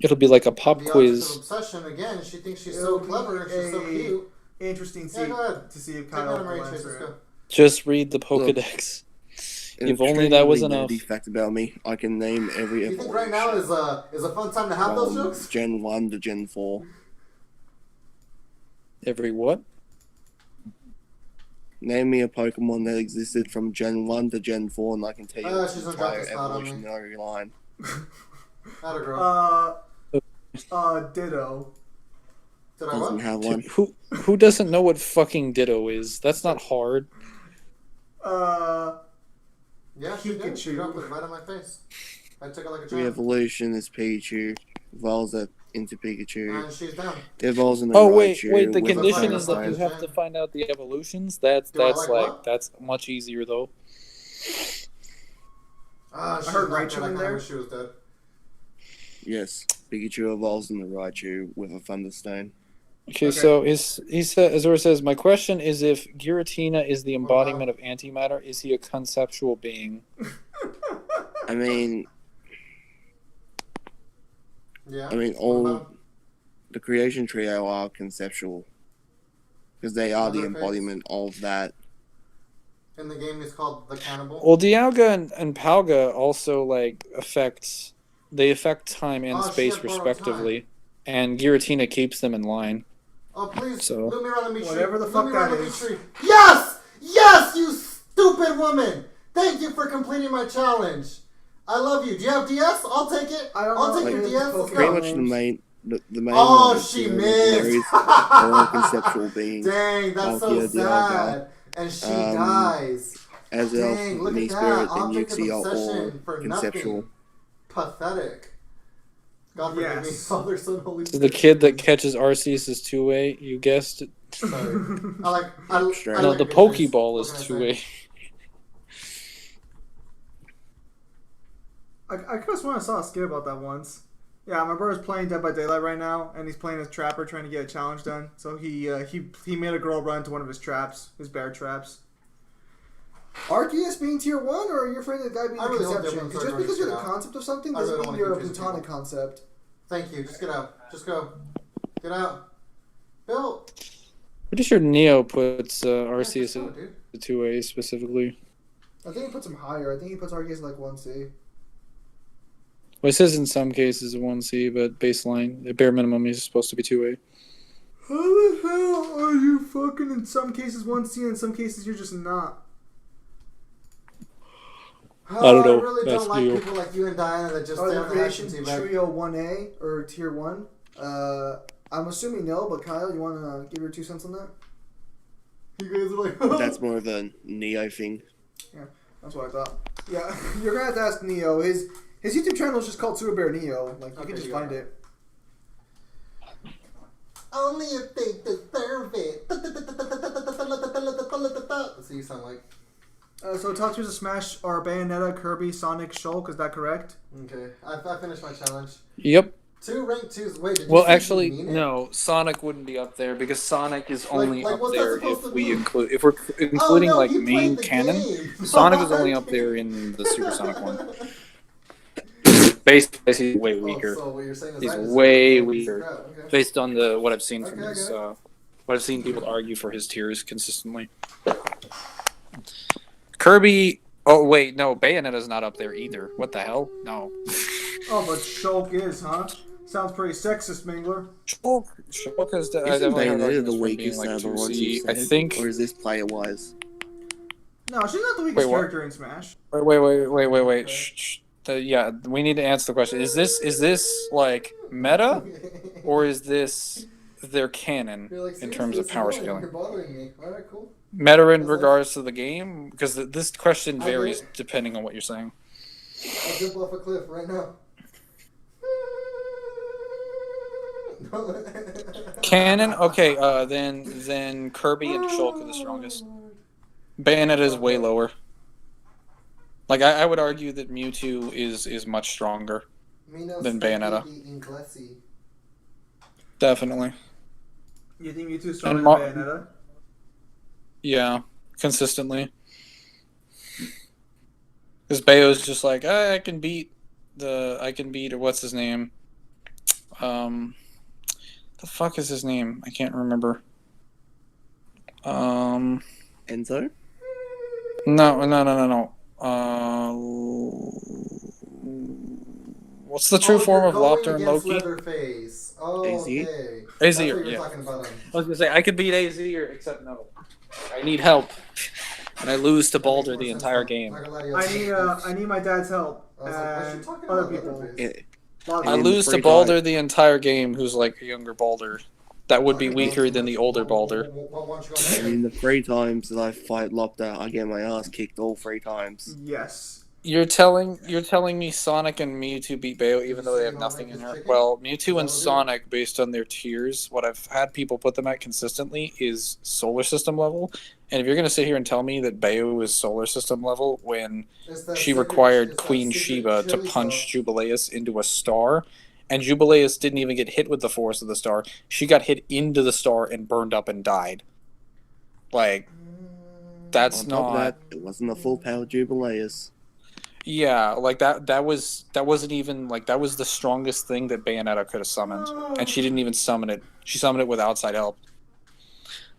It'll be like a pop The object quiz. of obsession again. She thinks she's It'll so be clever and she's so a- cute. Interesting Yeah, go ahead. to see if Take Kyle that, will Mary Chase. answer Let's it. go. Just read the Pokedex. An If only that was extremely enough. nerdy fact about me, I can name every You evolution think right now is a fun time to have those from jokes? Gen 1 to Gen 4. Every what? Name me a Pokemon that existed from Gen 1 to Gen 4, and I can tell you its She's gonna drop entire this thought on me. evolutionary line. Not a girl. Ditto. Did I Doesn't what? have one. Who doesn't know what fucking Ditto is? That's not hard. Yeah, she did. She Pikachu. dropped it right on my face. I took it like a The champ. evolution is Pikachu, evolves it into Pikachu, And she's down. it evolves into Oh wait, Raichu wait. The with a condition fire is that you sign. have to find out the evolutions. That's Do I that's like like what? that's much easier though. She heard knocked Raichu it. I in kinda there. wish She was dead. Yes, Pikachu evolves into Raichu with a Thunderstone. Okay, Okay. so Azor says, my question is if Giratina is the embodiment of antimatter, is he a conceptual being? I mean, Yeah. all the creation trio are conceptual because they are the Leatherface? embodiment of that. In the game, he's called the Cannibal. Well, Dialga and Palga also like affect time and Oh, she space had borrowed respectively, and Giratina keeps them in line. Oh, please, So- loop me around the meat Whatever tree. the fuck Loop me around that the meat is. tree. Yes! Yes, you stupid woman! Thank you for completing my challenge. I love you. Do you have DS? I'll take it. I don't I'll know take if your it's DS. Let's Pretty go. much the main. Oh, ones, she you know, missed. There is all conceptual beings. Dang, that's so Palkia, Dialga, sad. And she um, dies. As Dang, look Me at that. Spirit, and Object of Uxie are all obsession for conceptual. nothing. Pathetic. God forgive me, Yes. Father, Son, Holy So Spirit. the kid that catches Arceus is 2A. You guessed it. Sorry. I No, like No, the good things. Pokeball What is can I say? 2A. I could have sworn I saw a skit about that once. Yeah, my brother's playing Dead by Daylight right now, and he's playing as Trapper, trying to get a challenge done. So he made a girl run into one of his traps, his bear traps. Arceus being tier 1, or are you afraid of the guy being I the really hope conception? everyone Because starts just because you're the running shit out. concept of something I doesn't really mean don't you're a wanna confuse platonic people. concept. Thank you. Just get out. Just go. Get out. Bill. Pretty sure Neo puts Yeah, Arceus just go, at dude. the 2A specifically. I think he puts him higher. I think he puts Arceus like 1C. Well, it says in some cases 1C, but baseline, the bare minimum is supposed to be 2A. How the hell are you fucking in some cases 1C and in some cases you're just not? I don't know. I really That's don't like you. people like you and Diana that just Are stay the on the action creation team. trio 1A or tier 1? I'm assuming no, but Kyle, you want to give your 2 cents on that? You guys are like, That's more of a Neo thing. That's what I thought. Yeah, you're gonna have to ask Neo. His YouTube channel is just called Super Bear Neo. Like you Okay, can just you find got it. only if they deserve it. That's what you sound like. So top 2 is a Smash are Bayonetta, Kirby, Sonic, Shulk. Is that correct? Okay, I finished my challenge. Yep. 2 rank 2s. Wait, did you Well, say you actually, mean it? no. Sonic wouldn't be up there because Sonic is only like, up what's that there supposed if to we mean? include if we're including no, like you main played the canon. game. Sonic is only up there in the Supersonic one. Basically, he's way weaker. So what you're saying is He's I deserve way it. weaker. Okay. Based on the what I've seen from Okay, his, okay. what I've seen people argue for his tiers consistently. Kirby. Oh wait, no, Bayonetta's not up there either. What the hell? No. Oh, but Shulk is, huh? Sounds pretty sexist, Mingler. Shulk has I Isn't definitely heard Bayonetta the arguments for being weakest like out of the ones 2C. you've I said? think. Or is this player-wise? No, she's not the weakest Wait, what? character in Smash. Wait. Okay. Shh. Yeah, we need to answer the question. Is this like meta, or is this their canon You're like, in terms of seriously, power it's annoying. scaling? You're bothering me. Alright, cool. Meta in That's regards to the game, because this question I get varies it. depending on what you're saying. I'll jump off a cliff right now. Canon? Okay, then Kirby and Shulk are the strongest. Bayonetta is way lower. Like, I would argue that Mewtwo is much stronger than Bayonetta. Definitely. You think Mewtwo's stronger And than Bayonetta? Yeah, consistently. Because Bayo's just like, I can beat or what's his name? The fuck is his name? I can't remember. Enzo? No. What's the true form of Lopter and Loki? Leatherface. Oh, Azir? okay. Azir, That's what you're yeah. talking about. I was gonna say I could beat Azir, except no, I need help, and I lose to Baldur the entire game. I need my dad's help and other people. I lose to Baldur the entire game, who's like a younger Baldur. That would be weaker than the older Baldur. And in the 3 times that I fight Lopta, I get my ass kicked all 3 times. Yes. You're telling me Sonic and Mewtwo beat Bayo even though they have nothing in her? Well, Mewtwo and Sonic, based on their tiers, what I've had people put them at consistently is solar system level. And if you're going to sit here and tell me that Bayo is solar system level when she required Queen Sheba to punch Jubileus into a star, and Jubileus didn't even get hit with the force of the star, she got hit into the star and burned up and died. Like, that's On top of not... that, it wasn't a full power Jubileus. Yeah, like that wasn't even like that was the strongest thing that Bayonetta could have summoned, and she didn't even summon it. She summoned it with outside help.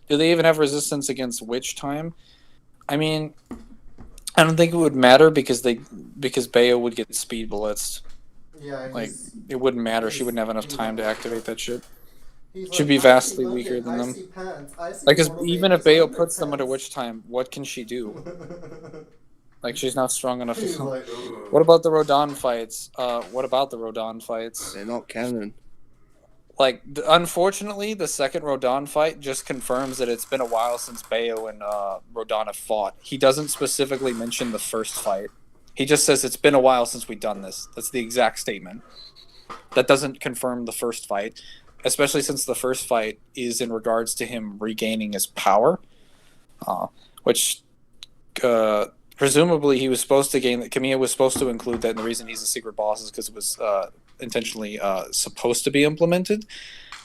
Do they even have resistance against Witch Time? I mean, I don't think it would matter because Bayo would get speed blitzed. Yeah, Like it wouldn't matter. She wouldn't have enough time to activate that shit. She'd be vastly weaker than them. Like, cause even if Bayo puts them under Witch Time, what can she do? Like, she's not strong enough to... like, What about the Rodon fights? They're not canon. Like, unfortunately, the second Rodon fight just confirms that it's been a while since Bayo and Rodon have fought. He doesn't specifically mention the first fight. He just says it's been a while since we've done this. That's the exact statement. That doesn't confirm the first fight, especially since the first fight is in regards to him regaining his power, which... presumably, he was supposed to gain that. Kamiya was supposed to include that, and the reason he's a secret boss is because it was intentionally supposed to be implemented.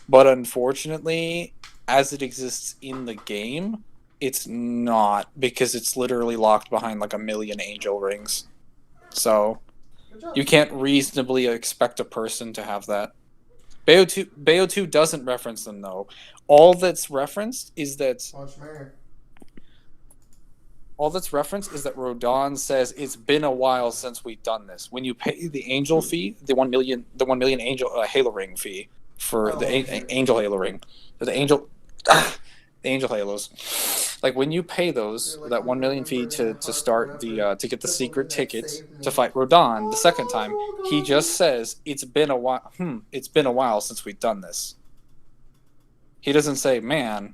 But unfortunately, as it exists in the game, it's not, because it's literally locked behind like 1,000,000 angel rings. So you can't reasonably expect a person to have that. Bayo 2 doesn't reference them, though. All that's referenced is that... All that's referenced is that Rodon says it's been a while since we've done this. When you pay the angel fee, the 1,000,000 angel Halo ring fee for angel Halo ring, the angel halos. Like, when you pay those, that 1,000,000 fee to start the to get the secret ticket to fight Rodon the second time, he just says it's been a while. It's been a while since we've done this. He doesn't say, man,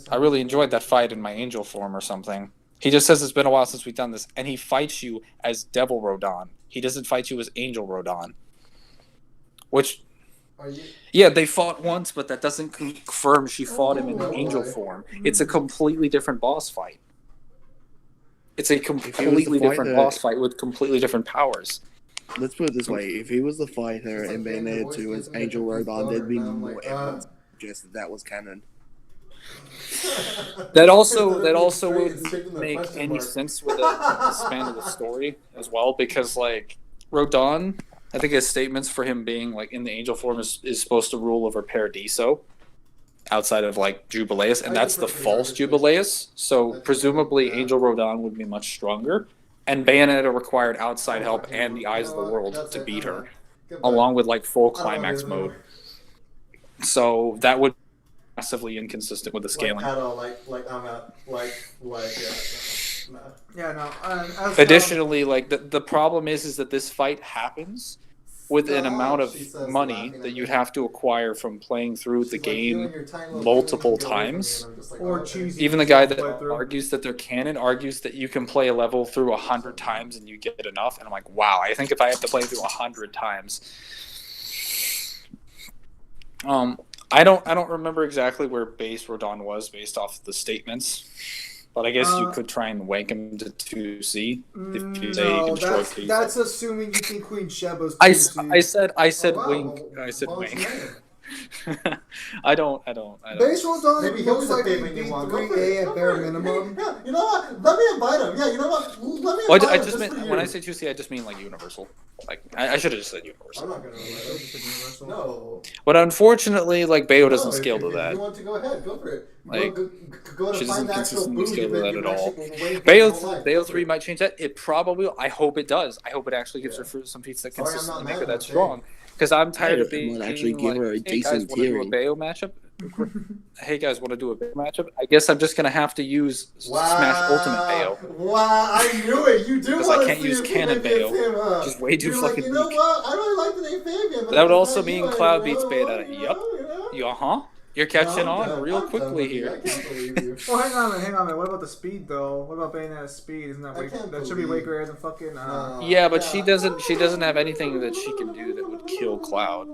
I really enjoyed that fight in my angel form or something. He just says it's been a while since we've done this, and he fights you as Devil Rodon. He doesn't fight you as Angel Rodon. Which, yeah, they fought once, but that doesn't confirm she fought him in angel form. It's a completely different boss fight. It's a completely different boss fight with completely different powers. Let's put it this way: if he was the fighter in Bayonetta 2 as Angel Rodon, there'd be more evidence to suggest that was canon. That also would make any sense with the span of the story as well, because like Rodon, I think his statements for him being like in the angel form is supposed to rule over Paradiso outside of like Jubileus, and that's the false Jubileus. So presumably Angel Rodon would be much stronger, and Bayonetta required outside help and the eyes of the world to beat her, along with like full climax mode. So that would massively inconsistent with the scaling. Additionally, like the problem is that this fight happens with an amount of money that you'd have to acquire from playing through the game multiple times. Even the guy that argues that they're canon argues that you can play a level through 100 times and you get enough. And I'm like, wow, I think if I have to play through 100 times, I don't remember exactly where base Rodon was based off the statements, but I guess you could try and wank him to 2C if you say you can destroy base. That's assuming you think Queen Sheba's 2C. I said Oh, wow. wink. Well, I said well, wink. yeah. I don't. Base Rodon Maybe he'll looks be the like he favorite you beat want. Go for 3A it. at Go bare for it. minimum. Yeah, you know what? Let me invite him. Yeah, you know what? Let me Well, invite I him just just meant for when you. I say 2C, I just mean like universal. Like I should have just said I'm universal. not gonna invite him. No. But unfortunately, like Bayo doesn't No, scale if to that. You want to go ahead? Go for it. Like, go to she doesn't find the actual consistently booze scale you've to been that at all. waiting for Bayo your whole life. Go for 3 it. might change that. It probably. I hope it does. I hope it actually gives Yeah. her some feats that Sorry, I'm consistently not make mad, her I'm that saying. strong. Because I'm tired of It being might actually like, give her a hey guys, decent want to do a tiering. Bayo matchup? Hey guys, want to do a Bayo matchup? I guess I'm just gonna have to use Smash Ultimate Bayo. Wow, I knew it. You do Because want I to can't see use if Cannon maybe it's Bayo, him, huh? which is way too You're fucking like, you know weak. what? I really like the name Fabian. But That would it's also not mean you, Cloud you beats know, Beta. you Yup. know? You huh? You're catching No, I'm on done. real I'm done quickly with you. here. I can't believe you. Oh, hang on, man. What about the speed though? What about Bayonetta's speed? Isn't that I way? can't That should be way believe- greater than fucking. No. Yeah, but she doesn't have anything that she can do that would kill Cloud.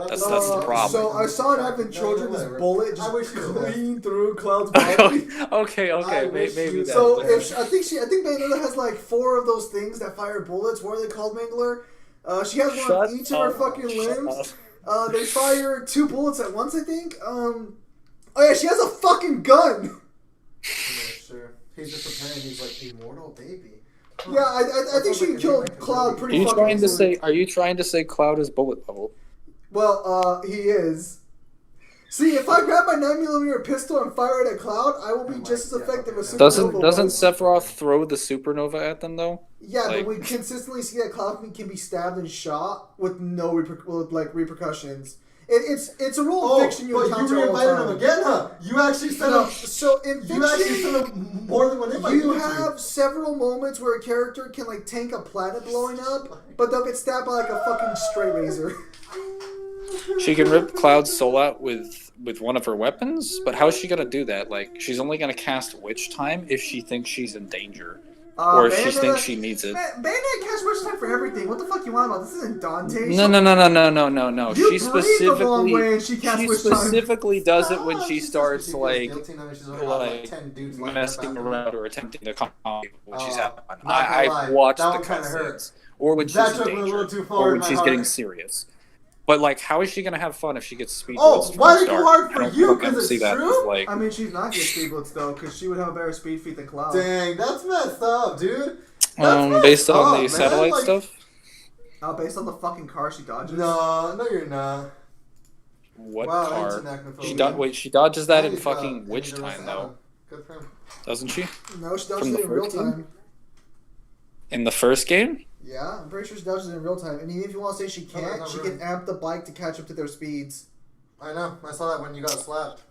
That's the problem. So I saw an Evan Children's bullet I wish just you the best. clean through Cloud's body. okay, I wish maybe you- that. So I think Bayonetta has like 4 of those things that fire bullets. What are they called, Mangler? She has one on each of her fucking limbs. They fire 2 bullets at once, I think. Oh yeah, she has a fucking gun. Yeah, sure. He's just pretending he's like immortal baby. Yeah, I think she can kill Cloud pretty fucking easily. Are you trying to say Cloud is bullet level? Well, he is. See, if I grab my 9mm pistol and fire it at Cloud, I will be just as effective as Supernova Doesn't was. Sephiroth throw the supernova at them though? Yeah, like- but we consistently see that Cloud can be stabbed and shot with no repercussions. It's a rule of fiction you but encounter you all the reinvited time. him again, huh? You actually sent No, him. so in You actually fiction, sent him more than one invite. you didn't have several moments where a character can like tank a planet blowing up, but they'll get stabbed by like a fucking straight razor. She can rip Cloud's soul out with one of her weapons, but how is she gonna do that? Like, she's only gonna cast Witch Time if she thinks she's in danger, or if she Bayonetta- thinks she needs it. Bayonetta casts Witch Time for everything. What the fuck you want about? This isn't Dante. No. You She breathe the wrong specifically way and she casts Witch Time. specifically does it when she She's starts just like guilty now that she's already got, like 10 dudes lined up messing after her. around or attempting to calm people when she's having fun. not gonna lie, I've watched that the one kinda hurt. cutscenes, or when she's That in took me a danger, little too or far when in my she's heart. getting serious. But like, how is she gonna have fun if she gets speed Oh, bullets from why the did it go start? hard I for don't you? fucking 'Cause see it's that true? as, like, I mean, she's not getting speed bullets though, because she would have a better speed feat than Cloud. Dang, that's messed up, dude. That's messed based on up, the man. satellite Like, stuff. Based on the fucking car she dodges. No, you're not. What Wow, car? anti-necrophobia. She dodges that And in he's got- fucking and Witch he's got Time though, Good for him. doesn't she? No, she dodges From it the in real first game? time. In the first game? Yeah, I'm pretty sure she dodges it in real time. And even if you want to say she Oh, can't, that's she not can amp the bike to catch up to their speeds. I know. I saw that when you got slapped.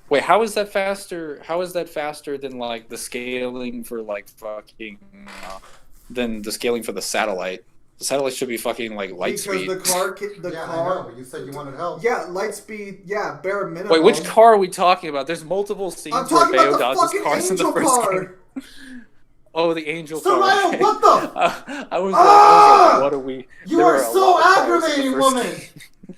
Wait, how is that faster? How is that faster than like the scaling for like fucking than the scaling for the satellite? The satellite should be fucking like light because speed. the car, Yeah, I know, but you said you wanted help. yeah, light speed, yeah, bare minimum. Wait, which car are we talking about? There's multiple scenes I'm where talking Bayo about the dodges fucking cars in the angel first car. game. Oh, the angel car. Soraya, okay. what the? I was Ah! like, what are we? You there are a so lot of cars in the aggravating, first woman. game.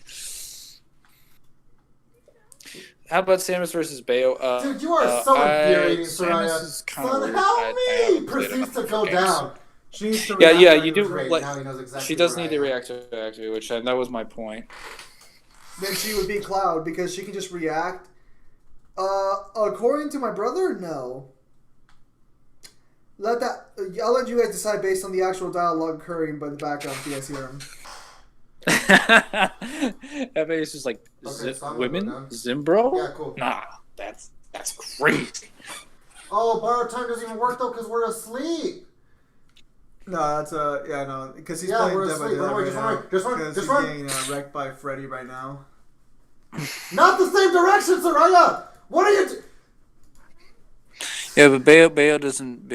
How about Samus versus Bayo? Dude, you are so infuriating, Samus Soraya. is kinda Son, weird. help I me! haven't played Proceeds enough to of go her games. down. She needs to Yeah, react yeah, to you it. do. Great, Like, now he knows exactly she does where need I to am. react to which that was my point. Then she would be Cloud because she can just react. According to my brother, no. I'll let you guys decide based on the actual dialogue occurring by the background if you guys hear him. FA is just like Okay, so I'm gonna women, go down. Zimbro. Yeah, cool. Nah, that's crazy. Oh, borrowed time doesn't even work though because we're asleep. No, that's no, because he's Yeah, playing we're Dead by asleep. Daylight Run away, right just now. run away, just run, Because just he's run. getting wrecked by Freddy right now. Not the same direction, Soraya. What are you? Yeah, but Bayo doesn't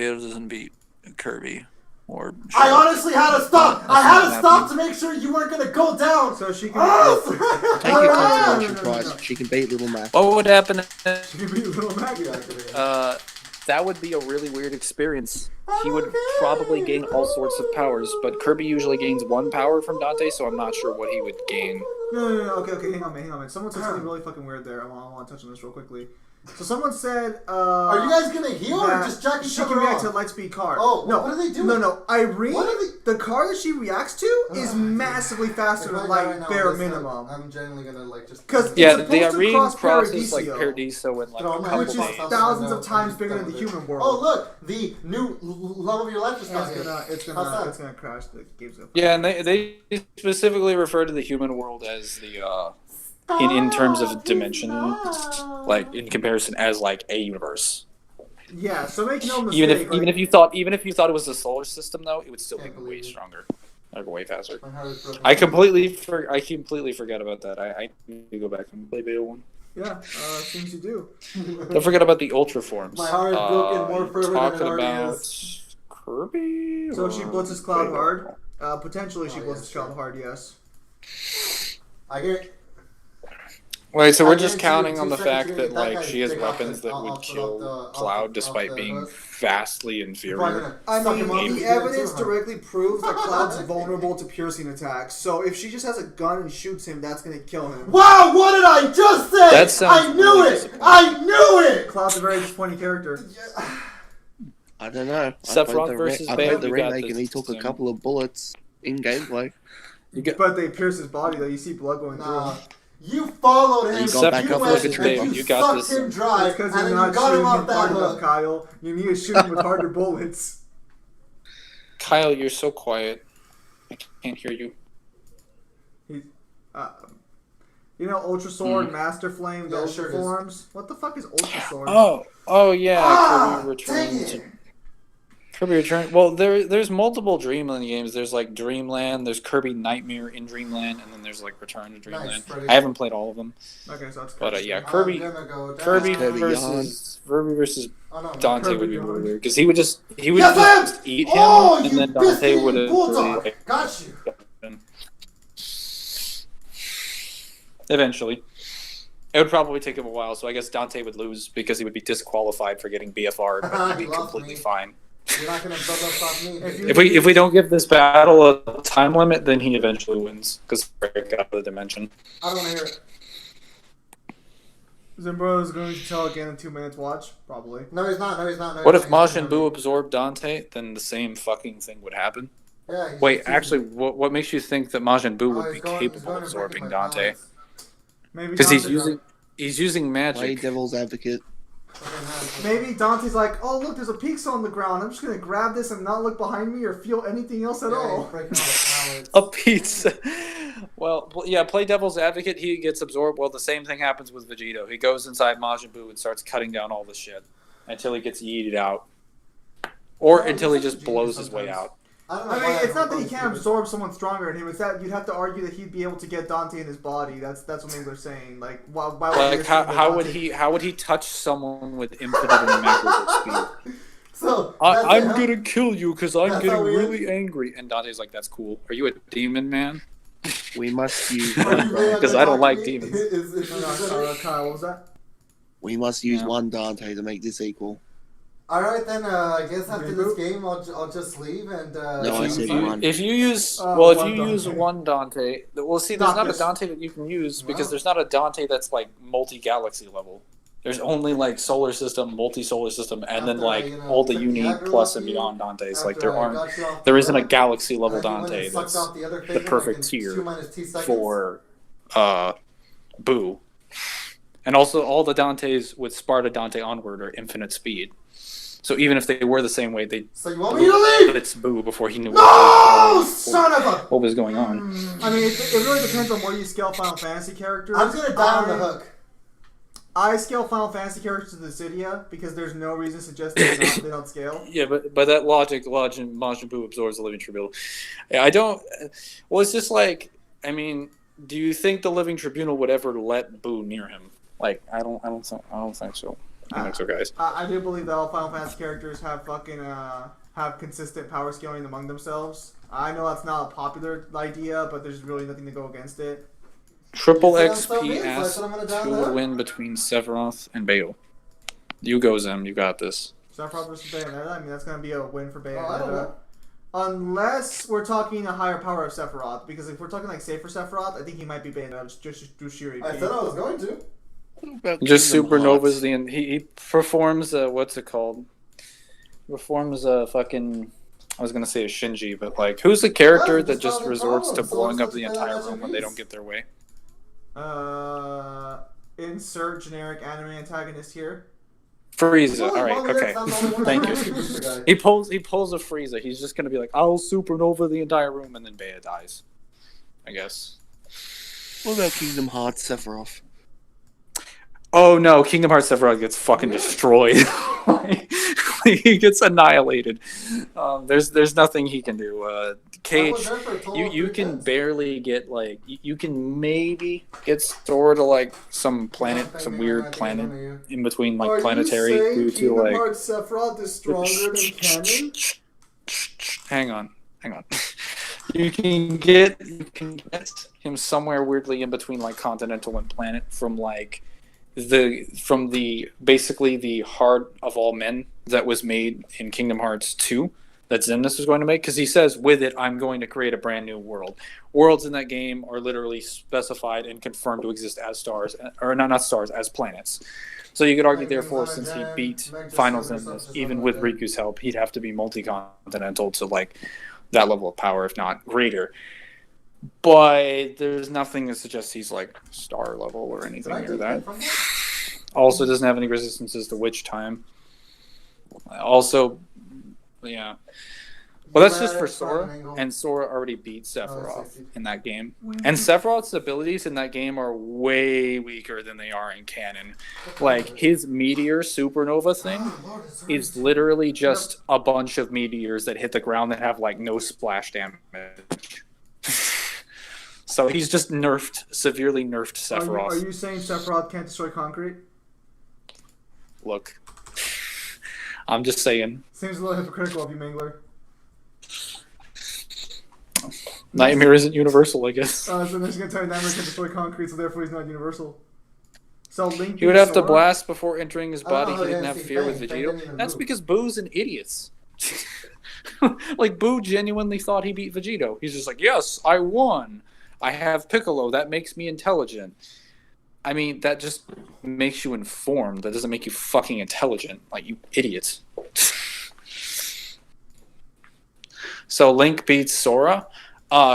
beat Kirby or. I honestly had to stop. I had to not stop to make sure you weren't gonna go down. So she can. Ah, Take your Soraya! consolation prize. She can beat Little Mac. What would happen? She can be Little Mac. that would be a really weird experience. He would probably gain all sorts of powers, but Kirby usually gains one power from Dante, so I'm not sure what he would gain. No, okay, hang on, man. Someone said something really fucking weird there. I want to touch on this real quickly. So someone said, are you guys gonna heal or just jack each she other can react to off? Lightspeed card. Oh, no, what are they doing? No, Irene, What are they- the card that she reacts to is massively faster than bare minimum. I'm genuinely gonna just. Because Yeah, it's the supposed to Irene cross crosses like Paradiso, Paradiso in like a Which couple which is days. thousands of times bigger than the human world. Oh look, the new level of your life is not here. It's gonna crash. The game's gonna. Yeah, and they specifically refer to the human world as the in terms of dimensions, like in comparison as like a universe. Yeah, so make no mistake. Even if you thought it was the solar system, though, it would still be way stronger, like way faster. I completely forgot about that. I need to go back and play Beta 1. Yeah, seems you do. Don't forget about the Ultra forms. My heart is broken more further than it Talking already about is. Kirby. So she blitzes Cloud hard. Potentially she Oh, blitzes Cloud hard. Yes. I get. Wait, so I we're just guarantee counting on the in 2 seconds fact you're that gonna get like that she has guy's dick off weapons the- that would off the- kill off the- Cloud off despite the being hook. vastly Probably inferior. gonna I suck mean, him off the his evidence dick too, huh? directly proves that Cloud's vulnerable to piercing attacks. So if she just has a gun and shoots him, that's gonna kill him. Wow, what did I just say? That sounds I knew really it! disappointing. I knew it! Cloud's a very disappointing character. I don't know. Sephiroth versus I Bale, played the you got remake this, and he took a Tim. couple of bullets in gameplay. But they pierce his body, though. You see blood going through Nah. him. You followed him, You got back you up went like a and tree. you You got sucked this. him dry, It's because and you're then not you got him shooting off him that hard enough, hook. Kyle. You need to shoot him with harder bullets. Kyle, you're so quiet. I can't hear you. He's, you know, Ultra Sword, Master Flame, Yeah, those sure it is. forms. What the fuck is Ultra Sword? Oh yeah, Ah, Kirby dang Return. it. Kirby Return. Well, there's multiple Dreamland games. There's like Dreamland. There's Kirby Nightmare in Dreamland, and then there's like Return to Dreamland. Freddy. I haven't played all of them, Okay, so that's but yeah, I'm Kirby gonna go down. Kirby Kirby versus Oh, no, Dante Kirby would be Yawn. really weird because he would just Yes, I am! eat him, Oh, and you then Dante biscuit would have bulldog! Got you. eventually. It would probably take him a while, so I guess Dante would lose because he would be disqualified for getting BFR'd, but he'd He be lost completely me. fine. You're not gonna stop me. If we don't give this battle a time limit, then he eventually wins because break out of the dimension. I don't want to hear it. Zimbro is going to tell again in 2 minutes. Watch, probably. No, he's not. No, he's not. No, What he's if not. Majin Buu absorbed Dante? Then the same fucking thing would happen. Yeah, he's Wait, just- actually, what makes you think that Majin Buu Oh, would be he's going capable to of break absorbing my Dante? balance. Maybe Because he's Dante- using Play magic. devil's advocate. Maybe Dante's like, oh look, there's a pizza on the ground. I'm just gonna grab this and not look behind me or feel anything else at all. A pizza. Well, yeah, play devil's advocate. He gets absorbed. Well, the same thing happens with Vegito. He goes inside Majin Buu and starts cutting down all the shit until he gets yeeted out, or Yeah, until he he's just such a blows genius his way sometimes. out. I mean, it's not that he can't absorb someone stronger than him. It's that you'd have to argue that he'd be able to get Dante in his body. That's what maybe they're saying. Like, why would Like you how, assume that how would Dante- he touch someone with infinite and immeasurable speed? So I'm gonna kill you because I'm That's getting how we really angry. And Dante's like, "That's cool. Are you a demon, man?" We must use Because I don't like demons. Kyle, what was that? we must use Yeah. one Dante to make this equal. All right, then. I guess after this Reboot? game, I'll just leave and. No, I said one. If you use one use Dante. one Dante, well, see, there's Not not a this. Dante that you can use because Wow. there's not a Dante that's like multi-galaxy level. There's only like solar system, multi-solar system, and then After like I, you know, all the took the uni aggro plus off and you, beyond Dantes. Like after there I aren't, got you off there the isn't a hook, galaxy level and you went and Dante sucked that's off the other the finger, perfect like, in tier 2 minus 2 seconds. for Boo. And also all the Dantes with Sparta Dante onward are infinite speed. So even if they were the same way, they So you want me to leave? it's Boo before he knew No, son of a! what was going on. I mean, it really depends on where you scale Final Fantasy characters. I'm gonna die on the hook. I scale Final Fantasy characters to the Cydia because there's no reason to suggest they don't scale. Yeah, but by that logic, Majin Buu absorbs the living tribunal. I don't. Well, it's just like, I mean, do you think the living tribunal would ever let Boo near him? Like, I don't think so. I don't think so, guys. I do believe that all Final Fantasy characters have fucking have consistent power scaling among themselves. I know that's not a popular idea, but there's really nothing to go against it. Triple You sound so XP mean, so I asks said I'm gonna die on who the would hook. win between Sephiroth and Bale. You go, Zem. You got this. Sephiroth versus Bayonetta. I mean, that's gonna be a win for I don't Bayonetta. know. Unless we're talking a higher power of Sephiroth, because if we're talking like safer Sephiroth, I think he might be Bayonetta just through sheer I AP. said I was going to. Just Kingdom Supernova's Hearts. he performs what's it called? Performs a fucking. I was gonna say a Shinji, but like, who's the character Yeah, that just just not a resorts to problem. So blowing let's up the just play entire that room when they piece. don't get their way? Insert generic anime antagonist here. Frieza. All right, okay. Thank you. you. He pulls a Frieza. He's just gonna be like, I'll supernova the entire room, and then Bea dies. I guess. What about Kingdom Hearts Sephiroth? Oh no, Kingdom Hearts Sephiroth gets fucking destroyed. Like, he gets annihilated. There's nothing he can do. Cage, you can barely get like you can maybe get sort of like some planet, some weird planet in between like planetary due to Kingdom like. Hearts Sephiroth is stronger than canon? Hang on. You can get him somewhere weirdly in between like continental and planet from the basically the Heart of All Men that was made in Kingdom Hearts 2 that Xemnas was going to make, because he says with it I'm going to create a brand new world. Worlds in that game are literally specified and confirmed to exist as stars, or not stars, as planets. So you could argue, therefore, since he beat Final Xemnas, even with Riku's help, he'd have to be multi-continental to like that level of power, if not greater. But there's nothing that suggests he's like star level or anything near that. Also doesn't have any resistances to witch time. Also, yeah. Well, that's just for Sora, and Sora already beat Sephiroth in that game. And Sephiroth's abilities in that game are way weaker than they are in canon. Like, his meteor supernova thing is literally just a bunch of meteors that hit the ground that have, like, no splash damage. So he's just severely nerfed Sephiroth. Are you saying Sephiroth can't destroy concrete? Look. I'm just saying. Seems a little hypocritical of you, Mangler. Nightmare isn't universal, I guess. So they're just going to tell you Nightmare can destroy concrete, so therefore he's not universal. So Link He would have to Sora? blast before entering his body. Oh, He didn't yeah, have see, fear with Fang Vegito. didn't even That's move. because Boo's an idiot. Like, Boo genuinely thought he beat Vegito. He's just like, yes, I won. I have Piccolo. That makes me intelligent. I mean, that just makes you informed. That doesn't make you fucking intelligent. Like, you idiots. So Link beats Sora.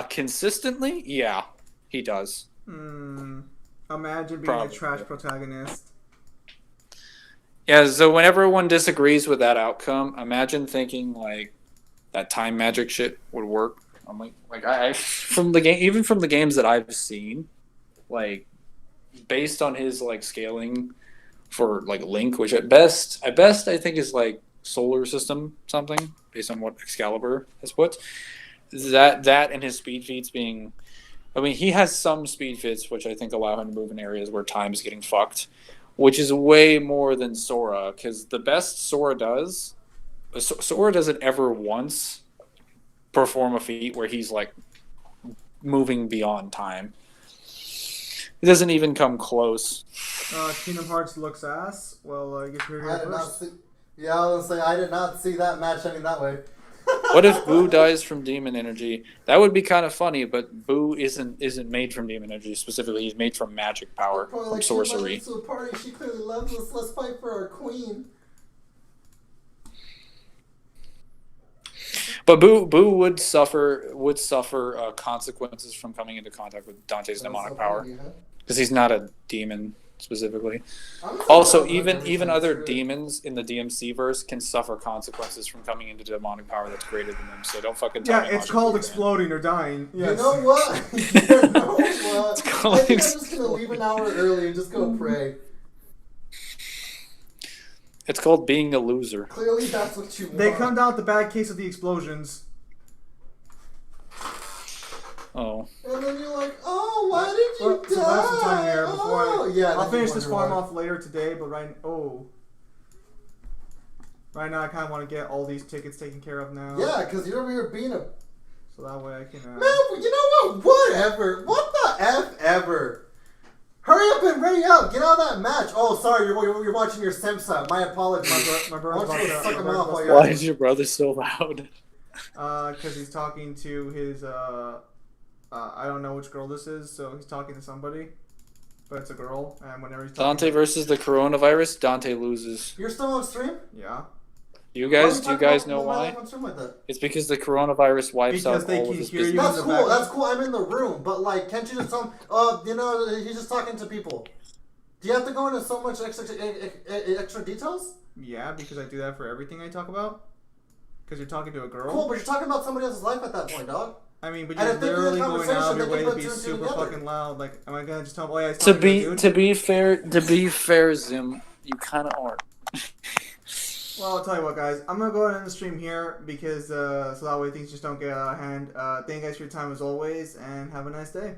Consistently? Yeah, he does. Imagine being Probably. a trash protagonist. Yeah, so when everyone disagrees with that outcome, imagine thinking like that time magic shit would work. I'm like I from the game, even from the games that I've seen, like based on his like scaling for like Link, which at best I think is like solar system something based on what Excalibur has put. That and his speed feats being, I mean, he has some speed feats which I think allow him to move in areas where time is getting fucked, which is way more than Sora, because the best Sora does doesn't ever once perform a feat where he's like moving beyond time. It doesn't even come close. Kingdom Hearts looks ass. Well, I guess you're I here did not first. see. Yeah, I was gonna say I did not see that match ending that way. What if Boo dies from demon energy? That would be kind of funny, but Boo isn't made from demon energy specifically. He's made from magic power, Probably from like, sorcery. To a party. She clearly loves us. Let's fight for our queen. But Boo would suffer consequences from coming into contact with Dante's demonic power, because he's not a demon specifically. Also, even other demons in the DMC verse can suffer consequences from coming into demonic power that's greater than them. So don't fucking tell me. Yeah, it's called exploding or dying. Yes. You know what? You know what? It's called I think I'm just gonna leave an hour early and just go pray. It's called being a loser. Clearly, that's what you want. They come down with the bad case of the explosions. Oh. And then you're like, oh, why did you die? So that's some time here before yeah, I'll then you finish this wonder farm why. off later today, but right now I kind of want to get all these tickets taken care of now. Yeah, because you're over here being a... So that way I can... Man, you know what? Whatever. What the F ever? Hurry up and ready up. Get out of that match. Oh, sorry. You're watching your Simsa. My apologies. My Why brother's don't you go about suck to. him My off brother's while about you're Why at it? is your brother so loud? Because he's talking to his, I don't know which girl this is, so he's talking to somebody. But it's a girl, and whenever he's talking... Dante versus the coronavirus, Dante loses. You're still on stream? Yeah. Do you Why are guys talking know about my why? life on stream like that? It's because the coronavirus wipes Because out they all can of his hear you. business. That's in the cool. back. That's cool. I'm in the room, but like, can't you just tell him? He's just talking to people. Do you have to go into so much extra details? Yeah, because I do that for everything I talk about. Because you're talking to a girl. Cool, but you're talking about somebody else's life at that point, dog. I mean, but And you're if they do literally the going out of your conversation, way they to can be put two and two super together. fucking loud. Like, am I gonna just tell him, oh yeah, he's To talking be to a dude? to be fair, Zim, you kind of aren't. Well, I'll tell you what, guys. I'm gonna go ahead and end the stream here because so that way things just don't get out of hand. Thank you guys for your time as always, and have a nice day.